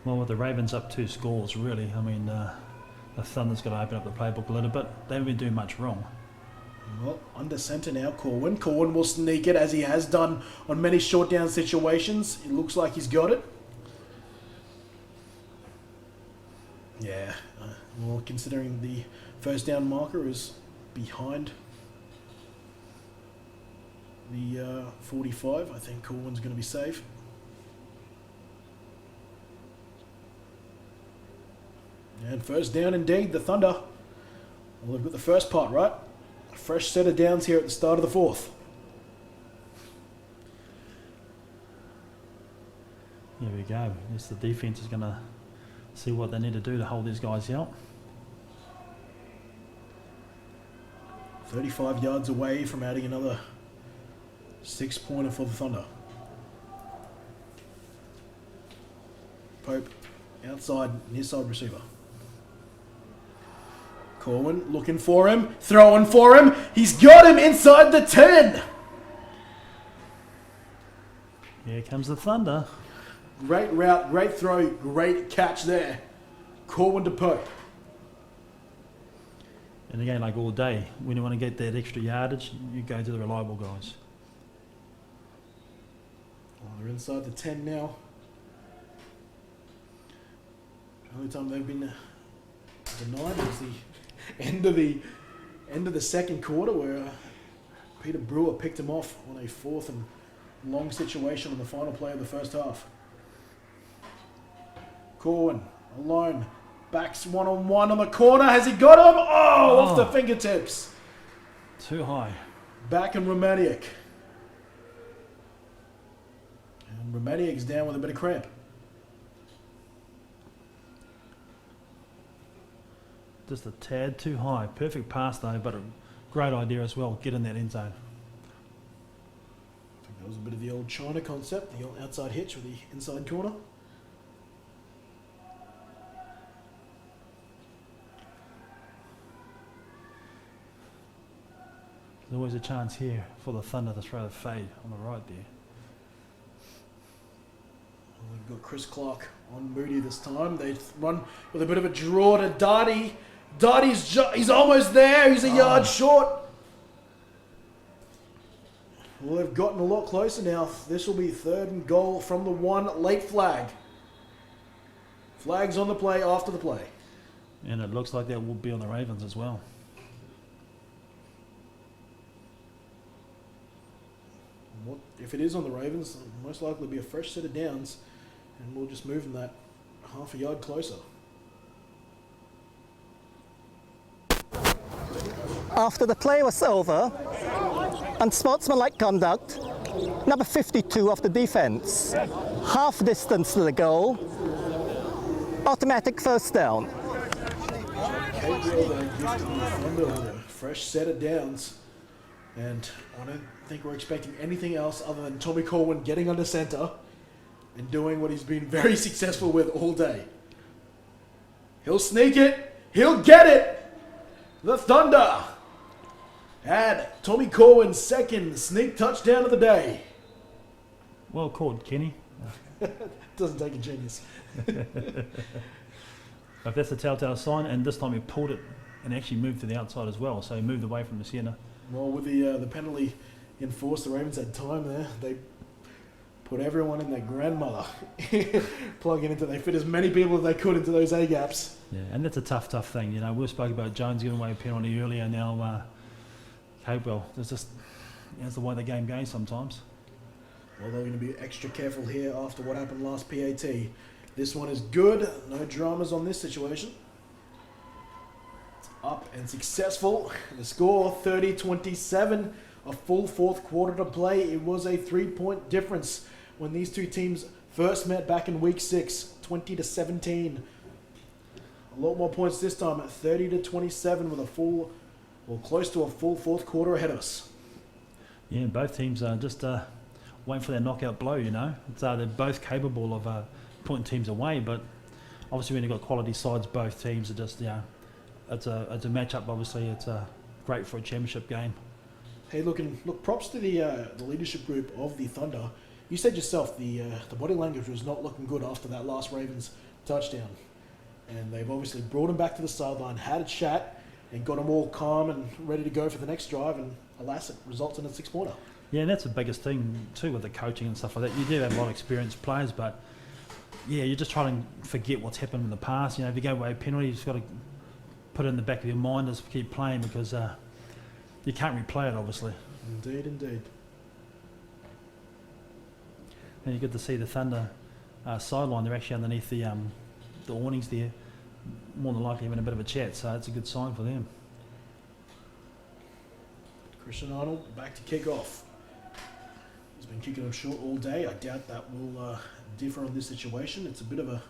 Well, with the Ravens up 2 scores, really, I mean, the Thunder's got to open up the playbook a little bit. They haven't been doing much wrong. Well, under centre now, Corwin. Corwin will sneak it as he has done on many short down situations. It looks like he's got it. Yeah, well, considering the first down marker is behind the 45, I think Corwin's going to be safe. And first down indeed, the Thunder. Well, they've got the first part right. A fresh set of downs here at the start of the 4th. go. Yes, the defence is going to see what they need to do to hold these guys out. 35 yards away from adding another 6-pointer for the Thunder. Pope, outside, near side receiver. Corwin looking for him, throwing for him. He's got him inside the 10. Here comes the Thunder. Great route, great throw, great catch there. Corwin to Pope. And again, like all day, when you want to get that extra yardage, you go to the reliable guys. Oh, they're inside the 10 now. The only time they've been denied was the end of the second quarter, where Peter Brewer picked him off on a 4th and long situation on the final play of the first half. Corwin alone, backs one-on-one on the corner. Has he got him? Oh, off the fingertips. Too high. Back and Romaniak. And Romaniak's down with a bit of cramp. Just a tad too high. Perfect pass though, but a great idea as well. Get in that end zone. I think that was a bit of the old China concept, the old outside hitch with the inside corner. There's always a chance here for the Thunder to throw the fade on the right there. Well, we've got Chris Clark on Moody this time. They run with a bit of a draw to Darty. He's almost there. He's a yard short. Well, they've gotten a lot closer now. This will be 3rd and goal from the 1. Late flag. Flags on the play after the play. And it looks like that will be on the Ravens as well. If it is on the Ravens, it'll most likely be a fresh set of downs, and we'll just move them that half a yard closer. After the play was over, unsportsmanlike conduct, number 52 of the defense, half distance to the goal, automatic first down. Gabriel there gifting the Thunder with a fresh set of downs, and I don't think we're expecting anything else other than Tommy Corwin getting under centre and doing what he's been very successful with all day. He'll sneak it. He'll get it. The Thunder had Tommy Corwin's 2nd sneak touchdown of the day. Well caught, Kenny. Doesn't take a genius. If that's a telltale sign, and this time he pulled it and actually moved to the outside as well, so he moved away from the centre. Well, with the penalty enforced, the Ravens had time there. They put everyone in their grandmother, plugging into. They fit as many people as they could into those A gaps. Yeah, and that's a tough thing. You know, we spoke about Jones giving away a penalty earlier. Now, Capewell. There's just that's the way the game goes sometimes. Well, they're going to be extra careful here after what happened last PAT. This one is good. No dramas on this situation. It's up and successful. The score 30-27. A full 4th quarter to play. It was a 3-point difference when these two teams first met back in week 6, 20-17. A lot more points this time at 30-27 with a full, well, close to a full 4th quarter ahead of us. Yeah, both teams are just waiting for their knockout blow, you know. They're both capable of putting teams away, but obviously when you've got quality sides, both teams are just, it's a matchup, obviously. It's great for a championship game. Hey, look, props to the leadership group of the Thunder. You said yourself the body language was not looking good after that last Ravens touchdown. And they've obviously brought him back to the sideline, had a chat, and got them all calm and ready to go for the next drive. And alas, it results in a 6-pointer. Yeah, and that's the biggest thing too with the coaching and stuff like that. You do have a lot of experienced players, but yeah, you're just trying to forget what's happened in the past. You know, if you go away a penalty, you just got to put it in the back of your mind, just keep playing, because you can't replay it, obviously. Indeed. And you get to see the Thunder sideline. They're actually underneath the awnings there, more than likely having a bit of a chat, so it's a good sign for them. Christian Arnold back to kick off. He's been kicking them short all day. I doubt that will differ on this situation. It's a bit of a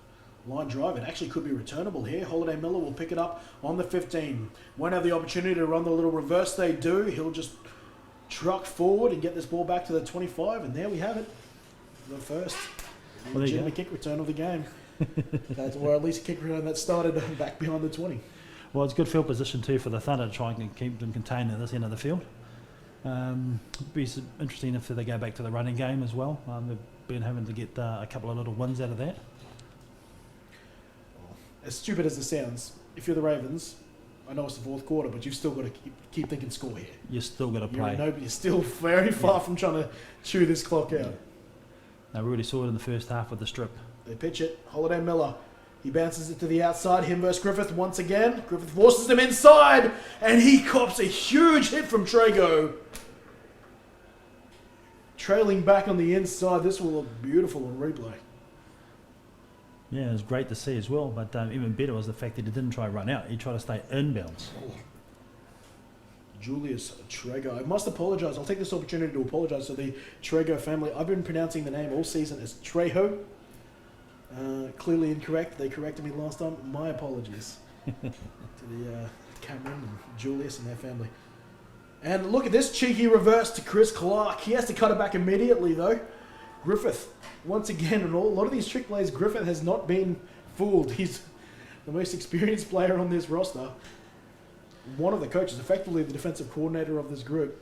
line drive. It actually could be returnable here. Holiday Miller will pick it up on the 15. Won't have the opportunity to run the little reverse they do. He'll just truck forward and get this ball back to the 25, and there we have it. The first legitimate kick return of the game. That's, or at least a kick return that started back behind the 20. Well, it's good field position too for the Thunder to try and keep them contained at this end of the field. It'd be interesting if they go back to the running game as well. They've been having to get a couple of little wins out of that. As stupid as it sounds, if you're the Ravens, I know it's the fourth quarter, but you've still got to keep thinking score here. You're still got to play. You're still very far from trying to chew this clock out. Now, we already saw it in the first half with the strip. They pitch it. Holiday Miller. He bounces it to the outside. Him versus Griffith once again. Griffith forces him inside, and he cops a huge hit from Trago. Trailing back on the inside. This will look beautiful on replay. Yeah, it was great to see as well, but even better was the fact that he didn't try to run out. He tried to stay inbounds. Julius Trago. I must apologise. I'll take this opportunity to apologise to the Trago family. I've been pronouncing the name all season as Trejo. Clearly incorrect. They corrected me last time. My apologies to the Cameron and Julius and their family. And look at this cheeky reverse to Chris Clark. He has to cut it back immediately though. Griffith, once again, in a lot of these trick plays, Griffith has not been fooled. He's the most experienced player on this roster. One of the coaches, effectively the defensive coordinator of this group,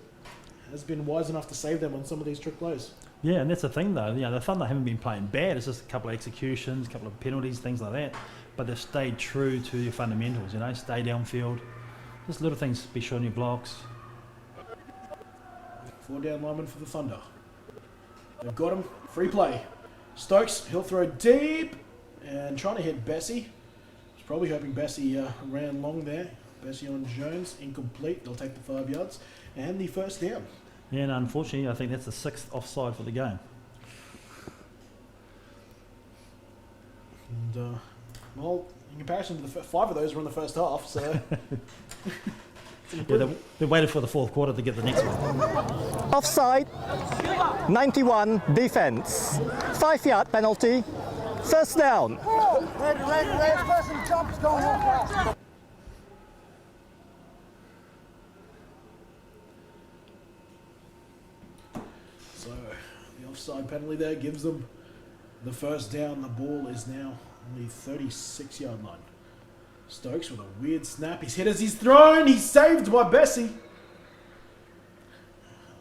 has been wise enough to save them on some of these trick plays. Yeah, and that's the thing though. You know, the Thunder haven't been playing bad. It's just a couple of executions, a couple of penalties, things like that. But they've stayed true to your fundamentals. You know, stay downfield. Just little things. Be sure on your blocks. 4 down linemen for the Thunder. They've got him. Free play. Stokes, he'll throw deep and trying to hit Bessie. He's probably hoping Bessie ran long there. Bessie on Jones, incomplete. They'll take the 5 yards and the first down. Yeah, and unfortunately, I think that's the 6th offside for the game. And, well, in comparison to the 5 of those were in the first half, so... Yeah, they waited for the fourth quarter to get the next one. Offside, 91 defense. 5-yard penalty, first down. So the offside penalty there gives them the first down. The ball is now on the 36-yard line. Stokes with a weird snap. He's hit as he's thrown. He's saved by Bessie.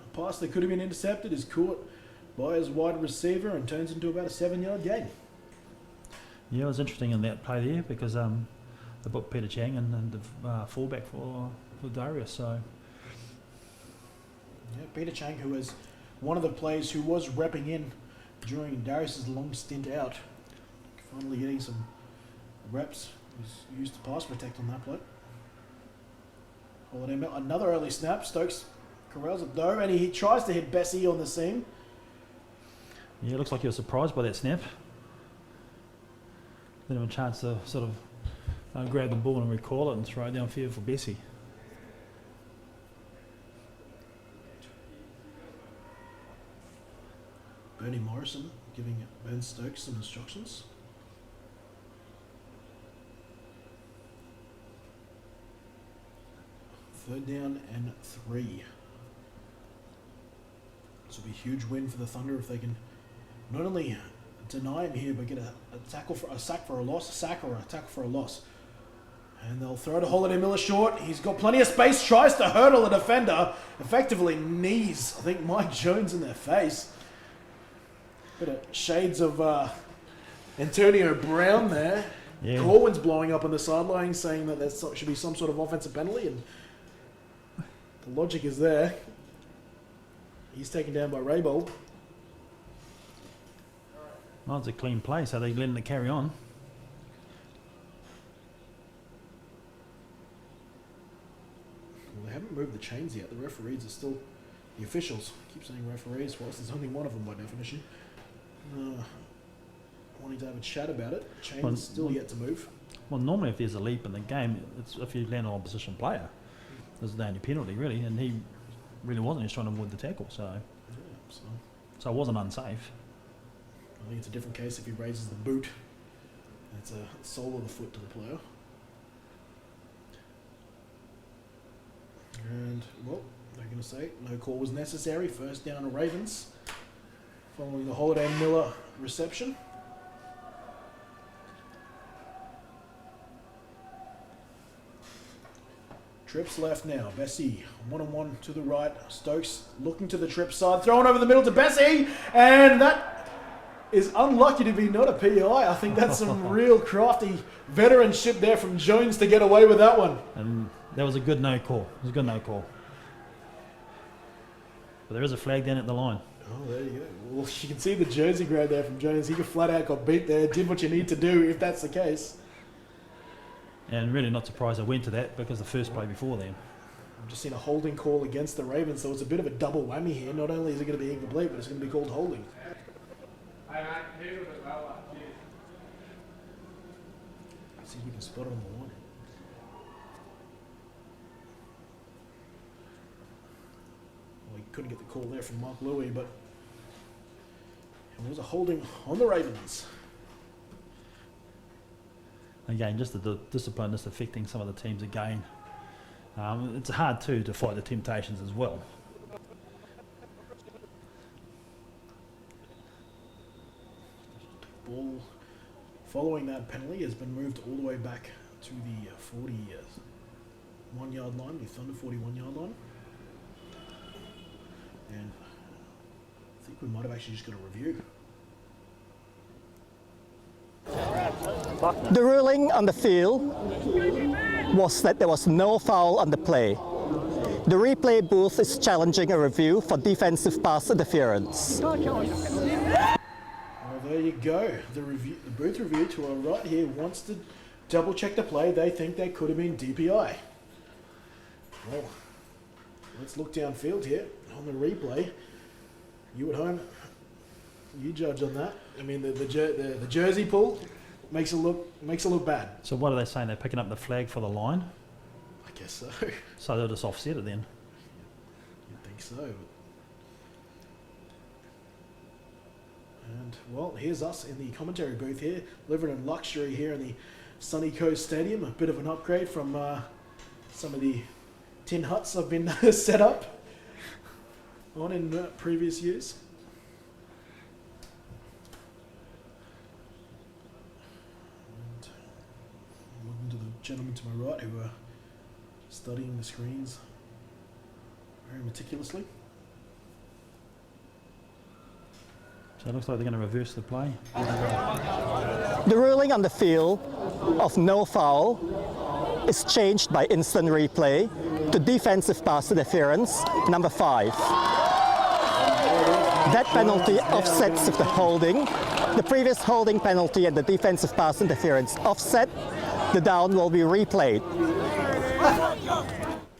A pass that could have been intercepted is caught by his wide receiver and turns into about a 7-yard gain. Yeah, it was interesting in that play there because they put Peter Chang and the fullback for Darius. So yeah, Peter Chang, who was one of the players who was repping in during Darius's long stint out, finally getting some reps. He's used to pass protect on that play. Holiday Miller, another early snap. Stokes corrals it though, and he tries to hit Bessie on the seam. yeah, it looks like he was surprised by that snap. Didn't have a chance to sort of grab the ball and recall it and throw it downfield for Bessie. Bernie Morrison giving Ben Stokes some instructions. Third down and 3. This will be a huge win for the Thunder if they can not only deny him here, but get a tackle for a sack for a loss, a sack or a tackle for a loss. And they'll throw to Holiday Miller short. He's got plenty of space, tries to hurdle a defender, effectively knees, I think, Mike Jones in their face. Bit of shades of Antonio Brown there. Yeah. Corwin's blowing up on the sideline saying that there should be some sort of offensive penalty, and the logic is there. He's taken down by Raybold. Well, it's a clean play, so they're letting it carry on. Well, they haven't moved the chains yet. The referees are still... The officials. I keep saying referees, whilst there's only one of them by definition. Wanting to have a chat about it. Chains still yet to move. Well, normally if there's a leap in the game, it's if you land on an opposition player. There's the only penalty, really, and he really wasn't. He was trying to avoid the tackle, so it wasn't unsafe. I think it's a different case if he raises the boot. That's a sole of the foot to the player. And, well, they're going to say no call was necessary. First down to Ravens, following the Holiday Miller reception. Trips left now. Bessie, one-on-one to the right. Stokes looking to the trip side. Thrown over the middle to Bessie. And that is unlucky to be not a PI. I think that's some real crafty veteranship there from Jones to get away with that one. And that was a good no call. It was a good no call. But there is a flag down at the line. Oh, there you go. Well, you can see the jersey grade there from Jones. He could flat out got beat there. Did what you need to do if that's the case. And really not surprised I went to that because the first play before then. I've just seen a holding call against the Ravens, so it's a bit of a double whammy here. Not only is it going to be incomplete, but it's going to be called holding. See if we can spot it on the line. Well, he couldn't get the call there from Mark Louis, but it was a holding on the Ravens. Again, just the discipline that's affecting some of the teams again. It's hard too to fight the temptations as well. Ball following that penalty has been moved all the way back to the 41 yard line, the Thunder 41 yard line. And I think we might have actually just got a review. The ruling on the field was that there was no foul on the play. The replay booth is challenging a review for defensive pass interference. Well, there you go. The booth review to our right here wants to double check the play. They think they could have been DPI. Well, let's look downfield here on the replay. You at home, you judge on that. I mean, the jersey pull makes it look bad. So what are they saying? They're picking up the flag for the line? I guess so. So they'll just offset it then? You'd think so. And, well, here's us in the commentary booth here, living in luxury here in the Sunny Coast Stadium. A bit of an upgrade from some of the tin huts have been set up on in previous years. And I'm looking to the gentleman to my right who are studying the screens very meticulously. So it looks like they're going to reverse the play. The ruling on the field of no foul is changed by instant replay to defensive pass interference, number 5. That penalty offsets with the holding. The previous holding penalty and the defensive pass interference offset. The down will be replayed.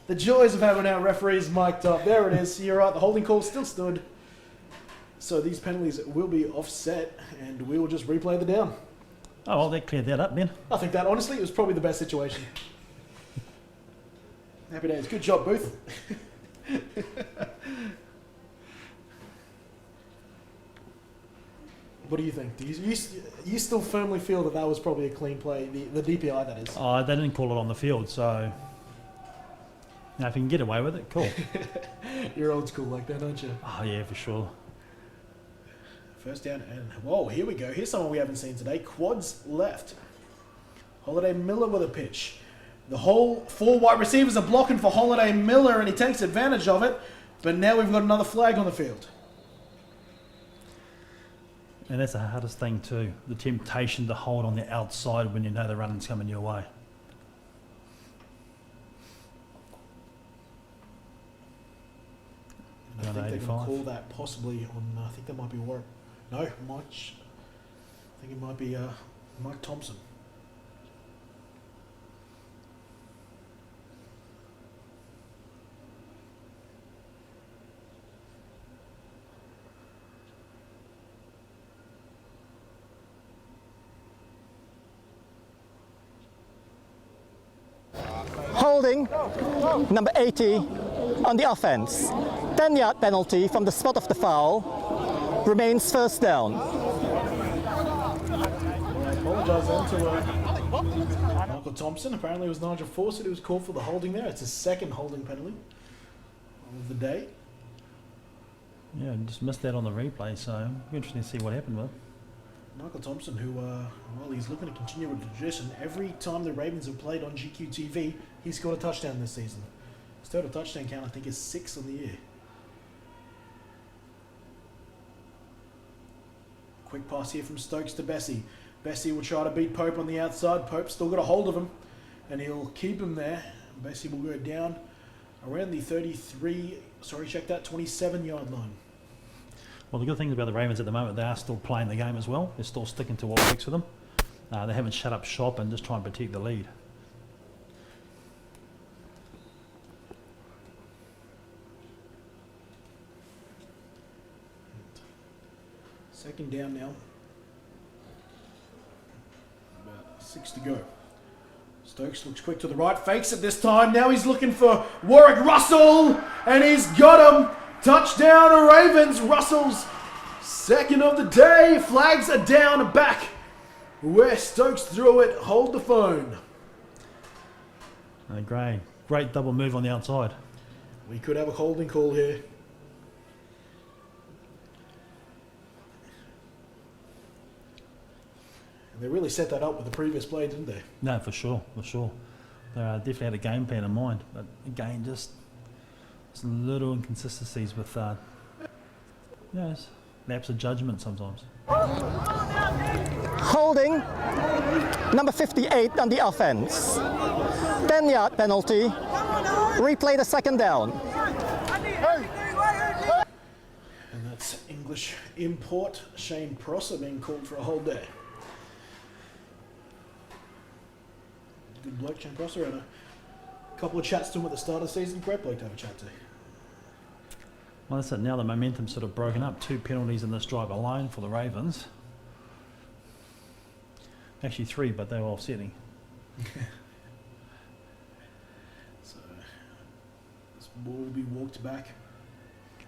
The joys of having our referees mic'd up. There it is. You're right. The holding call still stood. So these penalties will be offset, and we will just replay the down. Oh, well, they cleared that up then. I think that, honestly, it was probably the best situation. Happy days. Good job, Booth. What do you think? Do you still firmly feel that that was probably a clean play, the DPI, that is? Oh, they didn't call it on the field, so... Now, if you can get away with it, cool. You're old school like that, aren't you? Oh, yeah, for sure. First down, and whoa, here we go. Here's someone we haven't seen today. Quads left. Holiday Miller with a pitch. The whole 4 wide receivers are blocking for Holiday Miller, and he takes advantage of it. But now we've got another flag on the field. And that's the hardest thing too. The temptation to hold on the outside when you know the running's coming your way. And I think they're going to call that possibly on, I think that might be Warren. No, Mike. I think it might be Mike Thompson. Holding, number 80, on the offense. 10-yard penalty from the spot of the foul. Remains first down. apologise then to Michael Thompson. Apparently it was Nigel Fawcett who was called for the holding there. It's his second holding penalty of the day. Yeah, just missed that on the replay, so interesting to see what happened with. Michael Thompson, who, well, he's looking to continue with the tradition. Every time the Ravens have played on GQTV, he's scored a touchdown this season. His total touchdown count, I think, is 6 on the year. Quick pass here from Stokes to Bessie. Bessie will try to beat Pope on the outside. Pope's still got a hold of him, and he'll keep him there. Bessie will go down around the 27-yard line. Well, the good thing about the Ravens at the moment, they are still playing the game as well. They're still sticking to what works for them. They haven't shut up shop and just try and protect the lead. Second down now. About 6 to go. Stokes looks quick to the right, fakes it this time. Now he's looking for Warwick Russell, and he's got him. Touchdown Ravens. Russell's second of the day. Flags are down back where Stokes threw it. Hold the phone. Great double move on the outside. We could have a holding call here. And they really set that up with the previous play, didn't they? No, for sure. They definitely had a game plan in mind, but again, just some little inconsistencies with lapse of judgment sometimes. Holding number 58 on the offense. 10-yard penalty. Replay the second down. And that's English import Shane Prosser being called for a hold there. Good bloke, Shane Prosser. Had a couple of chats to him at the start of the season. Great bloke to have a chat to. Well, that's it. Now the momentum's sort of broken up. 2 penalties in this drive alone for the Ravens. Actually 3, but they were offsetting. So this ball will be walked back.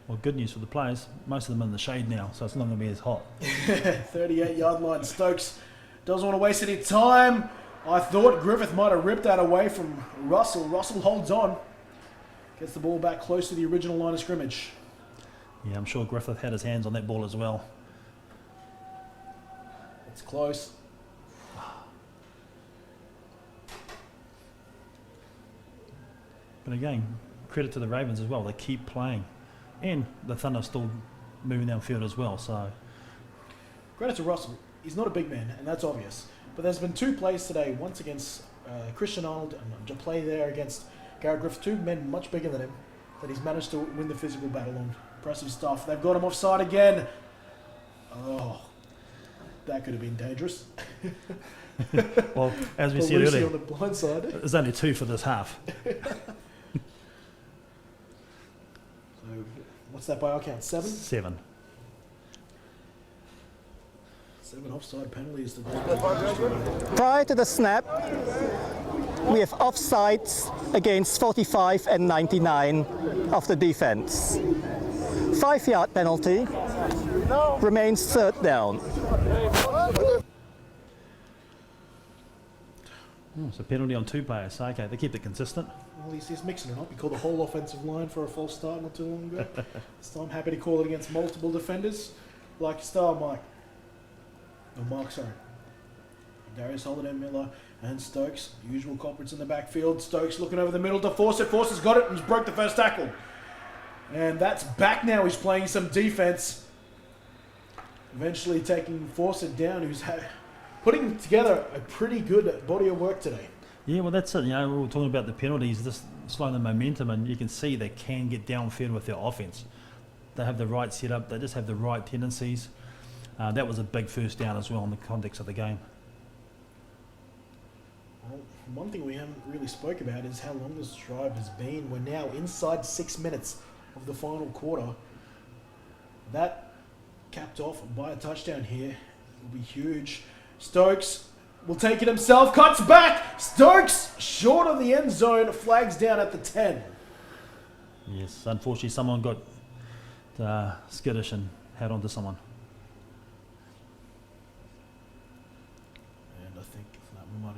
Well, good news for the players. Most of them in the shade now, so it's not going to be as hot. 38-yard line. Stokes doesn't want to waste any time. I thought Griffith might have ripped that away from Russell. Russell holds on. Gets the ball back close to the original line of scrimmage. Yeah, I'm sure Griffith had his hands on that ball as well. It's close. But again, credit to the Ravens as well. They keep playing. And the Thunder still moving downfield as well. So Credit to Russell. He's not a big man, and that's obvious. But there's been 2 plays today, once against Christian Arnold and a play there against Garrett Griffith, 2 men much bigger than him, that he's managed to win the physical battle on. Impressive stuff. They've got him offside again. Oh, that could have been dangerous. well, as we For said Lucy earlier, on the blind side. there's only 2 for this half. So, what's that by our count? 7? 7. 7 offside penalties today. Prior to the snap, we have offsides against 45 and 99 of the defense. 5-yard penalty. Remains third down. So penalty on 2 players. So, okay, they keep it consistent. Well, he's mixing it up. He called the whole offensive line for a false start not too long ago. So I'm happy to call it against multiple defenders. Like your style, Mike. Oh, Mark, sorry. Darius Holiday, Miller, and Stokes. Usual culprits in the backfield. Stokes looking over the middle to Fawcett. Fawcett's got it and he's broke the first tackle. And that's back now. He's playing some defense. Eventually taking Fawcett down, who's putting together a pretty good body of work today. Yeah, well, that's it. You know, we were talking about the penalties, just slowing the momentum, and you can see they can get downfield with their offense. They have the right setup. They just have the right tendencies. That was a big first down as well in the context of the game. Well, one thing we haven't really spoke about is how long this drive has been. We're now inside 6 minutes of the final quarter. That capped off by a touchdown here will be huge. Stokes will take it himself, cuts back. Stokes short of the end zone, flags down at the 10. Yes, unfortunately someone got skittish and had onto someone. And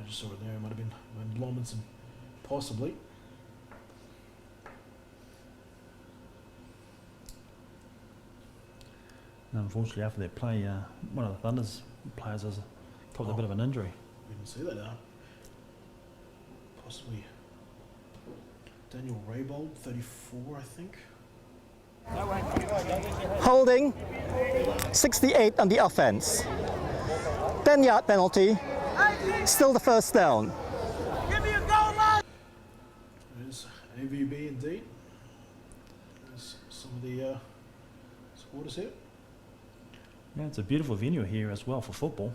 I just saw it there. It might have been Lomondson, possibly. And unfortunately, after that play, one of the Thunder's players has caught a bit of an injury. We didn't see that now. Possibly Daniel Raybold, 34, I think. Holding, 68 on the offense. 10-yard penalty, still the first down. There's AVB indeed. There's some of the supporters here. Yeah, it's a beautiful venue here as well for football.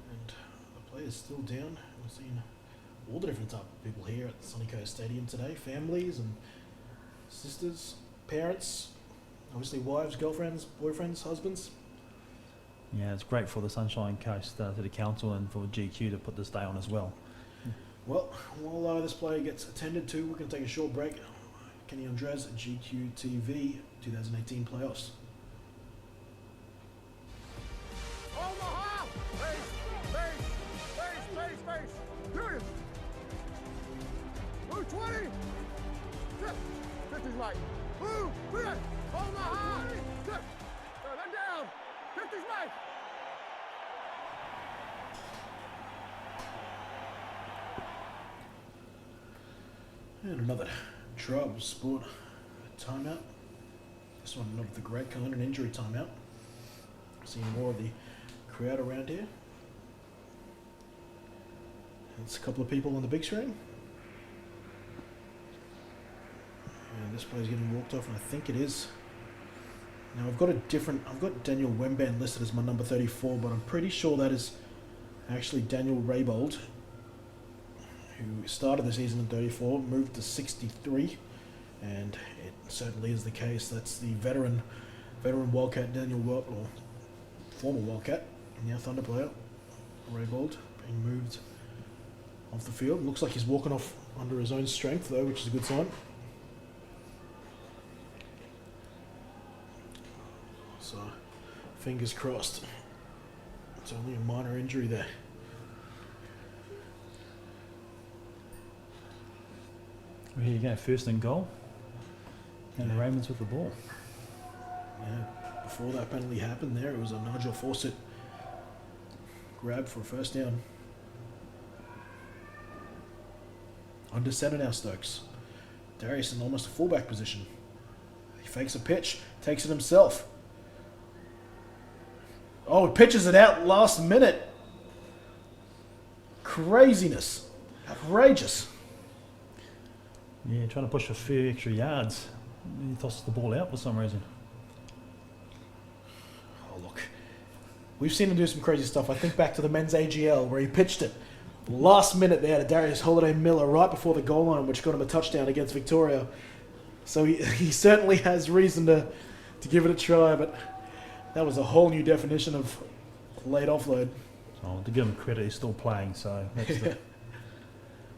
And the play is still down. We're seeing all the different type of people here at the Sunny Coast Stadium today. Families and sisters, parents, obviously wives, girlfriends, boyfriends, husbands. Yeah, it's great for the Sunshine Coast, to the council and for GQ to put this day on as well. Well, while this play gets attended to, we're going to take a short break. Kenny Andres, GQ TV, 2018 playoffs. Omaha! Face! Julius! Blue 20! 50's right. Blue, clear! Omaha! Then down! 50's right! And another Trub Sport timeout. This one not of the great kind, an injury timeout. Seeing more of the crowd around here. It's a couple of people on the big screen. And this player's getting walked off, and I think it is. Now I've got Daniel Wemban listed as my number 34, but I'm pretty sure that is actually Daniel Raybold, who started the season in 34, moved to 63, and it certainly is the case. That's the veteran Wildcat Daniel or former Wildcat, now Thunder player, Raybold, being moved off the field. Looks like he's walking off under his own strength though, which is a good sign. So, fingers crossed. It's only a minor injury there. Well, here you go, first and goal. And the Yeah. Ravens with the ball. Yeah, before that penalty happened there, it was a Nigel Fawcett grab for a first down. Under center now, Stokes. Darius in almost a fullback position. He fakes a pitch, takes it himself. Oh, he pitches it out last minute. Craziness. Outrageous. Yeah, trying to push a few extra yards. He tosses the ball out for some reason. Oh, look. We've seen him do some crazy stuff. I think back to the men's AGL where he pitched it last minute there to Darius Holiday-Miller right before the goal line, which got him a touchdown against Victoria. So he certainly has reason to give it a try, but that was a whole new definition of late offload. So to give him credit, he's still playing, so that's the,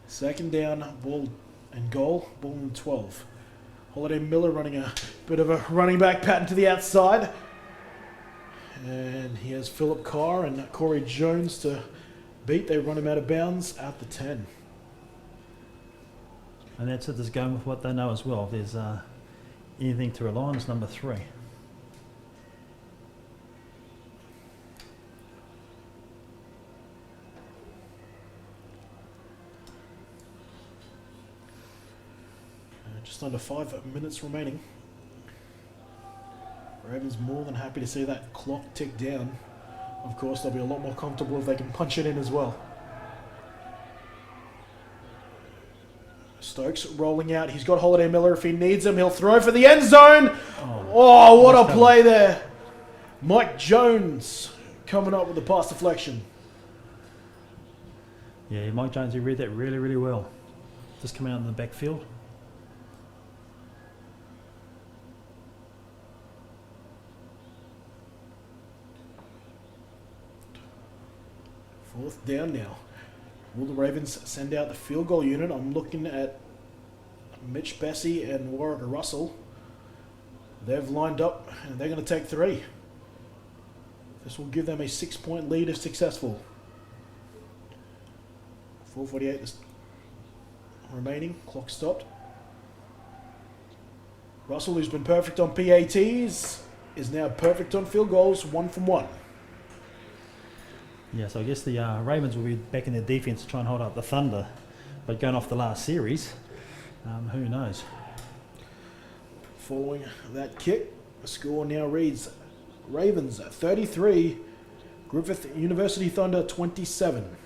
Second down, ball and goal, ball and 12. Holiday-Miller running a bit of a running back pattern to the outside. And he has Philip Carr and Corey Jones to beat. They run him out of bounds at the 10. and that's it. Just going with what they know as well. If there's anything to rely on, it's number 3. Just under 5 minutes remaining. Ravens more than happy to see that clock tick down. Of course, they'll be a lot more comfortable if they can punch it in as well. Stokes rolling out. He's got Holiday-Miller if he needs him. He'll throw for the end zone. Oh, what a play there. Mike Jones coming up with the pass deflection. Yeah, Mike Jones, he read that really, really well. Just coming out in the backfield. Fourth down now. Will the Ravens send out the field goal unit? I'm looking at Mitch Bessie and Warwick Russell. They've lined up and they're going to take 3. This will give them a 6-point lead if successful. 4:48 remaining. Clock stopped. Russell, who's been perfect on PATs, is now perfect on field goals, 1 from 1. Yeah, so I guess the Ravens will be back in their defense to try and hold up the Thunder. But going off the last series, who knows? Following that kick, the score now reads Ravens 33, Griffith University Thunder 27.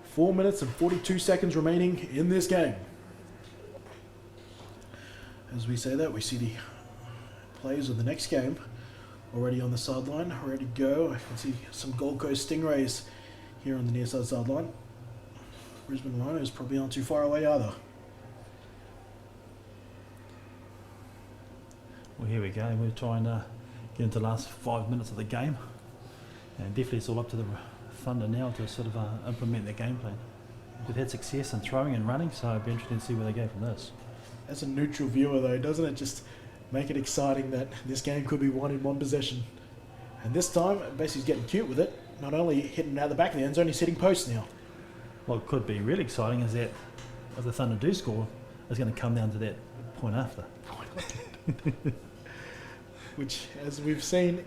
4 minutes and 42 seconds remaining in this game. As we say that, we see the players of the next game already on the sideline, ready to go. I can see some Gold Coast Stingrays here on the near side sideline. Brisbane Rhinos probably aren't too far away either. Well, here we go. We're trying to get into the last 5 minutes of the game. And definitely it's all up to the Thunder now to sort of implement their game plan. They've had success in throwing and running, so it'll be interesting to see where they go from this. As a neutral viewer though, doesn't it just make it exciting that this game could be won in 1 possession? And this time, Basie's getting cute with it. Not only hitting out the back of the end zone, he's hitting posts now. What could be really exciting is that if the Thunder do score, it's going to come down to that point after. Which, as we've seen,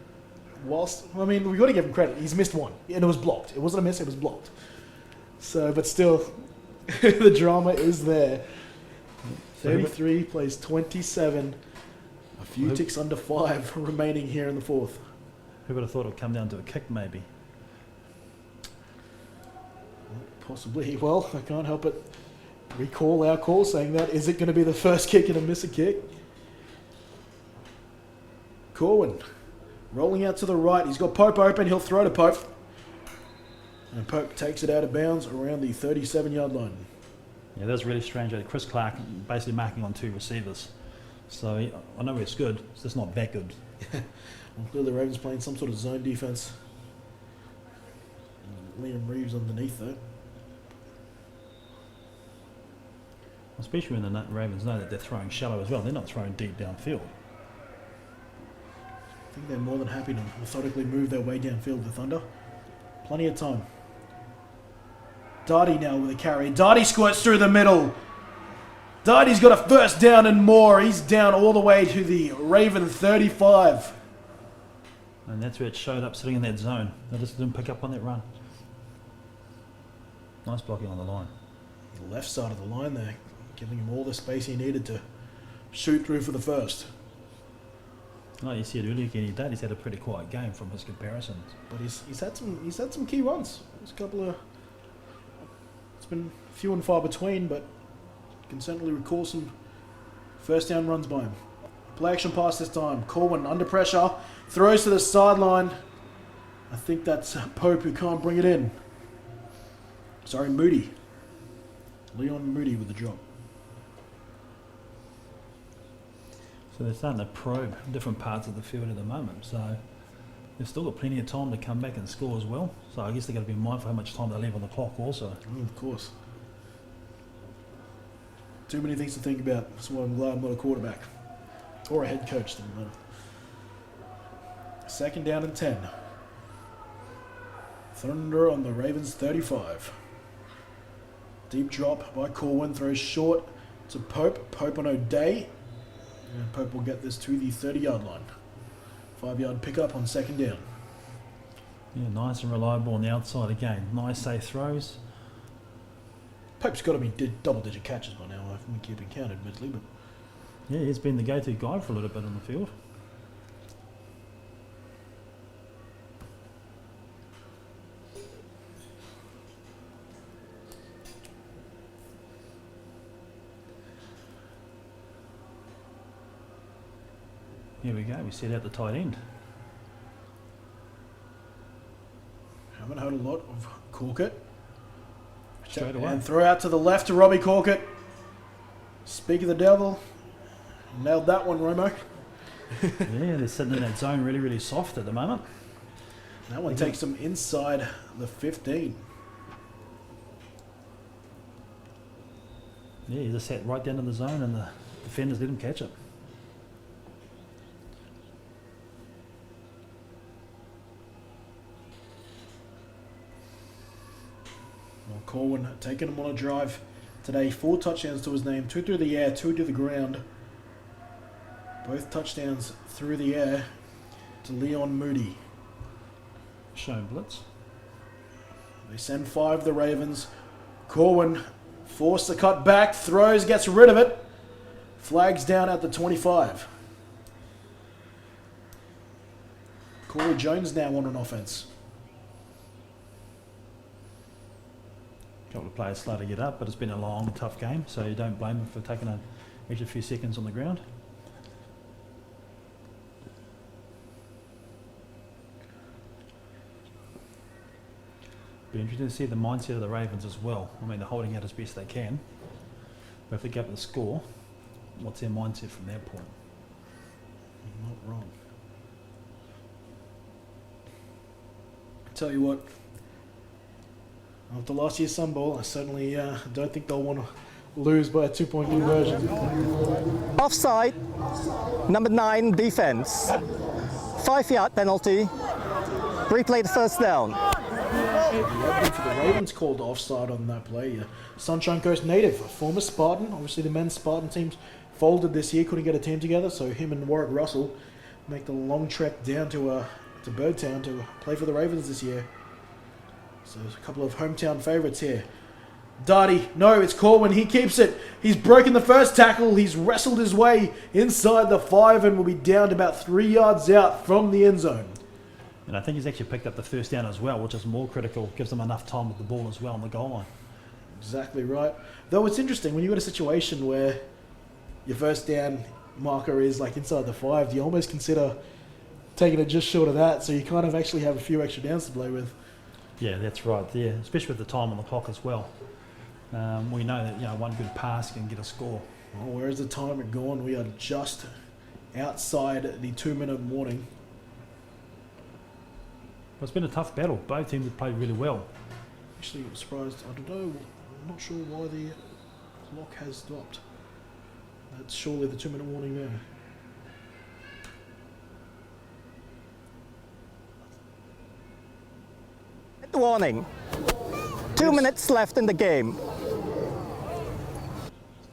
whilst, I mean, we've got to give him credit. He's missed one, and it was blocked. It wasn't a miss, it was blocked. So, but still, the drama is there. 33 plays 27. A few ticks under 5 remaining here in the fourth. Who would have thought it would come down to a kick, maybe? Possibly. Well, I can't help but recall our call saying that. Is it going to be the first kick and a miss a kick? Corwin rolling out to the right. He's got Pope open. He'll throw to Pope. And Pope takes it out of bounds around the 37-yard line. Yeah, that was really strange. Chris Clark basically marking on 2 receivers. So I know it's good. It's just not that good. Well, clearly the Ravens playing some sort of zone defense. And Liam Reeves underneath though. Especially when the Ravens know that they're throwing shallow as well. They're not throwing deep downfield. I think they're more than happy to methodically move their way downfield, the Thunder. Plenty of time. Darty now with a carry. Darty squirts through the middle. Darty's got a first down and more. He's down all the way to the Raven 35. And that's where it showed up, sitting in that zone. They just didn't pick up on that run. Nice blocking on the line. The left side of the line there, giving him all the space he needed to shoot through for the first. Like you said earlier, Kenny, Darty's had a pretty quiet game from his comparisons. But he's had some key runs. There's a couple of. It's been few and far between, but you can certainly recall some first down runs by him. Play action pass this time. Corwin under pressure, throws to the sideline. I think that's Pope who can't bring it in. Sorry, Moody. Leon Moody with the drop. So they're starting to probe different parts of the field at the moment. So they've still got plenty of time to come back and score as well. So I guess they've got to be mindful how much time they leave on the clock also. Of course. Too many things to think about. That's why I'm glad I'm not a quarterback. Or a head coach. Doesn't matter. 2nd down and 10. Thunder on the Ravens 35. Deep drop by Corwin. Throws short to Pope. Pope on O'Day. And Pope will get this to the 30-yard line. 5-yard pickup on 2nd down. Yeah, nice and reliable on the outside again. Nice safe throws. Pope's got to be double-digit catches by now. I haven't been keeping count, admittedly, but Yeah, he's been the go-to guy for a little bit on the field. Here we go, we set out the tight end. haven't heard a lot of Corkett. Straight away. And throw out to the left to Robbie Corkett. Speak of the devil. Nailed that one, Romo. Yeah, they're sitting in that zone really, really soft at the moment. That one takes them inside the 15. Yeah, he just sat right down in the zone and the defenders didn't catch it. Corwin taking him on a drive today. 4 touchdowns to his name. 2 through the air, 2 to the ground. Both touchdowns through the air to Leon Moody. Shown blitz. They send 5 the Ravens. Corwin forced to cut back, throws, gets rid of it. Flags down at the 25. Corey Jones now on an offense. A couple of players slow to get up, but it's been a long, tough game, so you don't blame them for taking an extra few seconds on the ground. Be interesting to see the mindset of the Ravens as well. I mean, they're holding out as best they can, but if they get the score, what's their mindset from that point? Not wrong. Tell you what, after last year's Sun Bowl, I certainly don't think they'll want to lose by a 2-point conversion. Offside, number 9 defense. 5-yard penalty. Replay the first down. For the Ravens called offside on that play. Sunshine Coast native, former Spartan. Obviously the men's Spartan teams folded this year, couldn't get a team together, so him and Warwick Russell make the long trek down to Birdtown to play for the Ravens this year. So there's a couple of hometown favourites here. Darty, no, it's Corwin, he keeps it. He's broken the first tackle, he's wrestled his way inside the 5 and will be down to about 3 yards out from the end zone. And I think he's actually picked up the first down as well, which is more critical, gives them enough time with the ball as well on the goal line. Exactly right. Though it's interesting, when you've got a situation where your first down marker is like inside the 5, you almost consider taking it just short of that, so you kind of actually have a few extra downs to play with. Yeah, that's right. Yeah, especially with the time on the clock as well. We know that one good pass can get a score. Well, where is the timer gone? We are just outside the 2-minute warning. Well, it's been a tough battle. Both teams have played really well. Actually, I'm surprised. I don't know. I'm not sure why the clock has stopped. That's surely the 2-minute warning there. Warning. 2 minutes left in the game.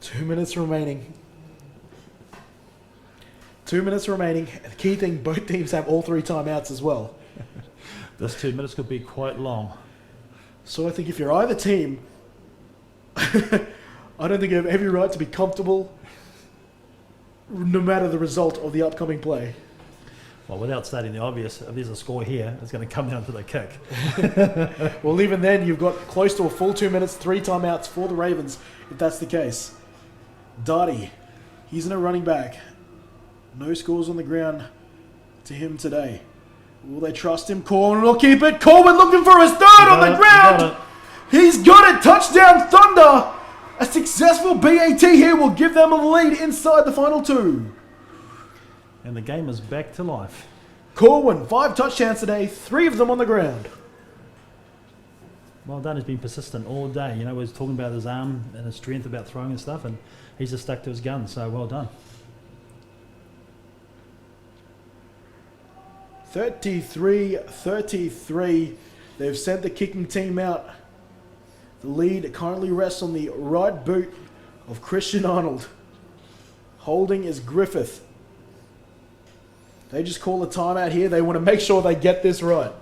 2 minutes remaining. 2 minutes remaining. The key thing, both teams have all 3 timeouts as well. This 2 minutes could be quite long. So I think if you're either team, I don't think you have every right to be comfortable no matter the result of the upcoming play. Well, without stating the obvious, if there's a score here, it's going to come down to the kick. Well, even then, you've got close to a full 2 minutes, 3 timeouts for the Ravens, if that's the case. Darty, he's in a running back. No scores on the ground to him today. Will they trust him? Corwin will keep it. Corwin looking for his third on the ground. He's got it. Touchdown, Thunder. A successful BAT here will give them a lead inside the final 2. And the game is back to life. Corwin, 5 touchdowns today, 3 of them on the ground. Well done. He's been persistent all day. We was talking about his arm and his strength about throwing and stuff, and he's just stuck to his gun. So well done. 33-33. They've sent the kicking team out. The lead currently rests on the right boot of Christian Arnold. Holding is Griffith. They just call a timeout here. They want to make sure they get this right.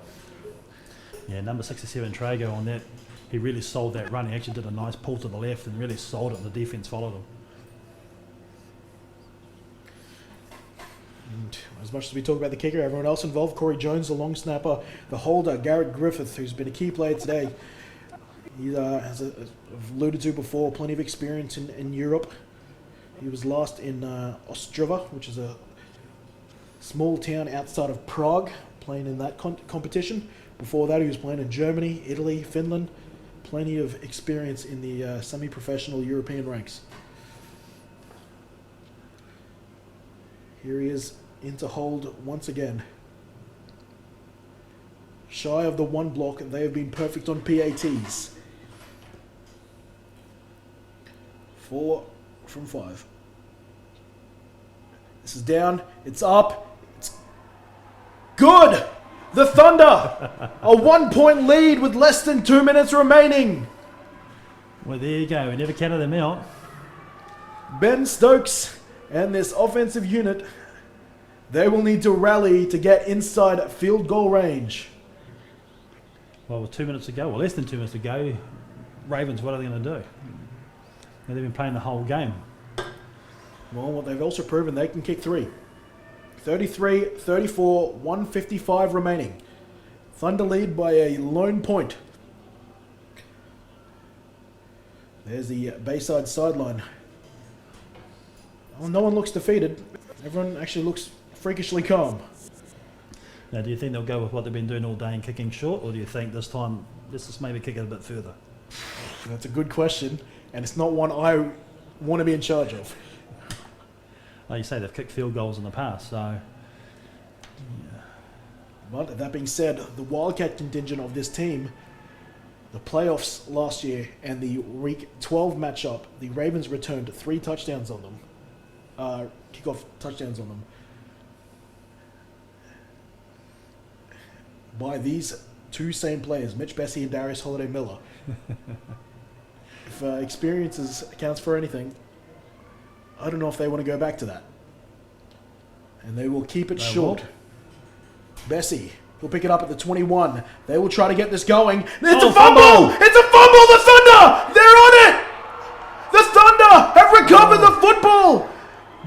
Yeah, number 67, Trago, on that, he really sold that run. He actually did a nice pull to the left and really sold it, and the defense followed him. And as much as we talk about the kicker, everyone else involved, Corey Jones, the long snapper, the holder, Garrett Griffith, who's been a key player today. He, as I've alluded to before, plenty of experience in Europe. He was last in Ostrava, which is a small town outside of Prague, playing in that competition. Before that, he was playing in Germany, Italy, Finland. Plenty of experience in the semi-professional European ranks. Here he is into hold once again. Shy of the 1 block, they have been perfect on PATs. 4 from 5. This is down, it's up, it's good! The Thunder! A 1-point lead with less than 2 minutes remaining. Well, there you go. We never counted them out. Ben Stokes and this offensive unit, they will need to rally to get inside field goal range. Well, with 2 minutes to go, well, less than 2 minutes to go, Ravens, what are they going to do? They've been playing the whole game. Well, what they've also proven, they can kick three. 33, 34, 155 remaining. Thunder lead by a lone point. There's the Bayside sideline. Well, no one looks defeated. Everyone actually looks freakishly calm. Now, do you think they'll go with what they've been doing all day and kicking short, or do you think this time, let's just maybe kick it a bit further? That's a good question, and it's not one I want to be in charge of. Like you say, they've kicked field goals in the past, so... But that being said, the Wildcat contingent of this team, the playoffs last year and the Week 12 matchup, the Ravens returned 3 touchdowns on them. Kickoff touchdowns on them. By these 2 same players, Mitch Bessie and Darius Holiday-Miller. If experiences accounts for anything, I don't know if they want to go back to that. And they will keep it short. Bessie will pick it up at the 21. They will try to get this going. It's a fumble! It's a fumble! The Thunder! They're on it! The Thunder have recovered the football!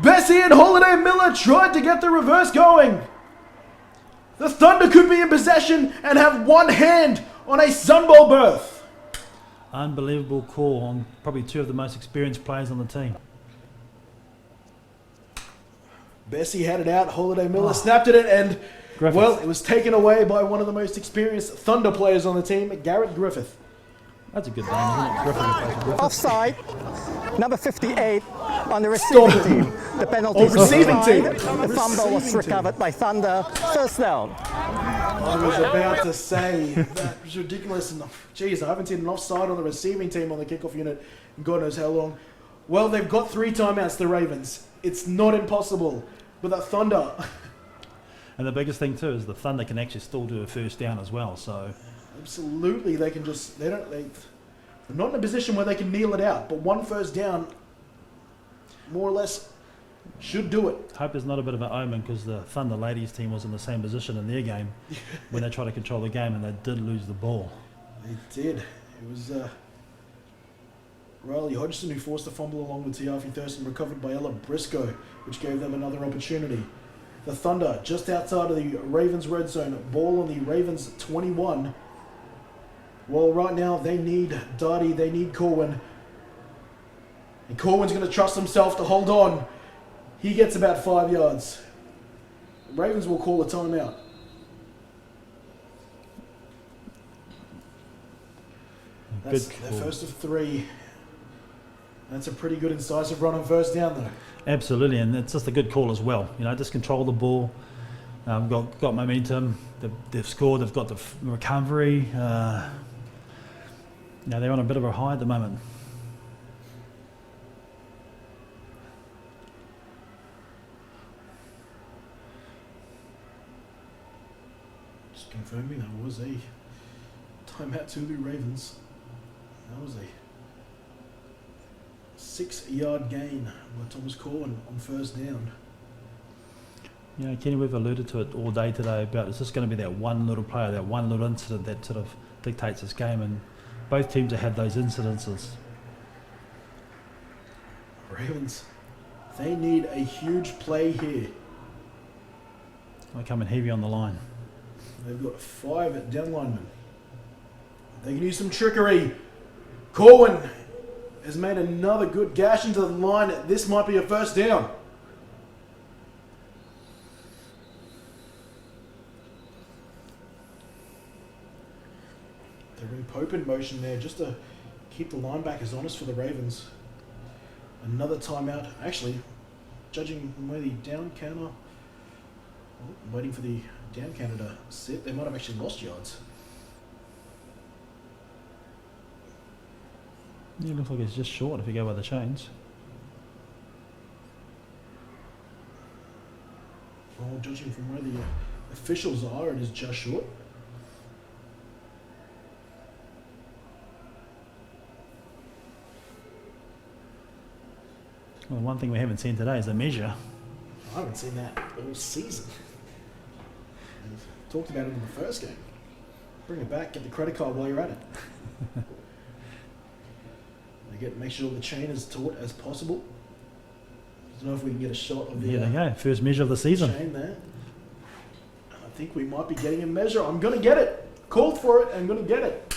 Bessie and Holiday-Miller tried to get the reverse going. The Thunder could be in possession and have one hand on a Sun Bowl berth. Unbelievable call on probably 2 of the most experienced players on the team. Bessie had it out, Holiday-Miller snapped at it, and Griffith. well, it was taken away by one of the most experienced Thunder players on the team, Garrett Griffith. That's a good name, isn't it? Griffith. Offside, number 58 on the receiving team. The penalty is receiving team. The fumble was recovered by Thunder. First down. I was about to say, that was ridiculous. And, geez, I haven't seen an offside on the receiving team on the kickoff unit in God knows how long. Well, they've got 3 timeouts, the Ravens. It's not impossible. But that Thunder... And the biggest thing too is the Thunder can actually still do a first down as well. So absolutely, they can just they're not in a position where they can kneel it out. But 1 first down, more or less, should do it. hope there's not a bit of an omen, because the Thunder ladies team was in the same position in their game when they tried to control the game, and they did lose the ball. They did. It was Riley Hodgson who forced a fumble along with Tiafi Thurston, recovered by Ella Briscoe, which gave them another opportunity. The Thunder just outside of the Ravens red zone, ball on the Ravens 21. Well, right now they need Darty, they need Corwin. And Corwin's going to trust himself to hold on. He gets about 5 yards. The Ravens will call a timeout. That's their first of 3. That's a pretty good incisive run on first down, though. Absolutely, and it's just a good call as well. You know, just control the ball. Got momentum. They've scored. They've got the recovery. They're on a bit of a high at the moment. Just confirming that was a timeout to the Ravens. That was a 6-yard gain by Thomas Corwin on first down. You know, Kenny, we've alluded to it all day today about it's just going to be that one little player, that one little incident that sort of dictates this game, and both teams have had those incidences. Ravens, they need a huge play here. They're coming heavy on the line. They've got 5 down linemen. They can use some trickery. Corwin has made another good gash into the line. This might be a first down. They bring Pope in motion there just to keep the linebackers honest for the Ravens. Another timeout. Actually, judging from where the down counter... waiting for the down counter to sit. They might have actually lost yards. Yeah, it looks like it's just short if you go by the chains. Well, judging from where the officials are, it is just short. Well, one thing we haven't seen today is a measure. I haven't seen that all season. We've talked about it in the first game. Bring it back, get the credit card while you're at it. Make sure the chain is taut as possible. I don't know if we can get a shot of the Here they go, first measure of the season. chain there. I think we might be getting a measure. I'm going to get it. Called for it. I'm going to get it.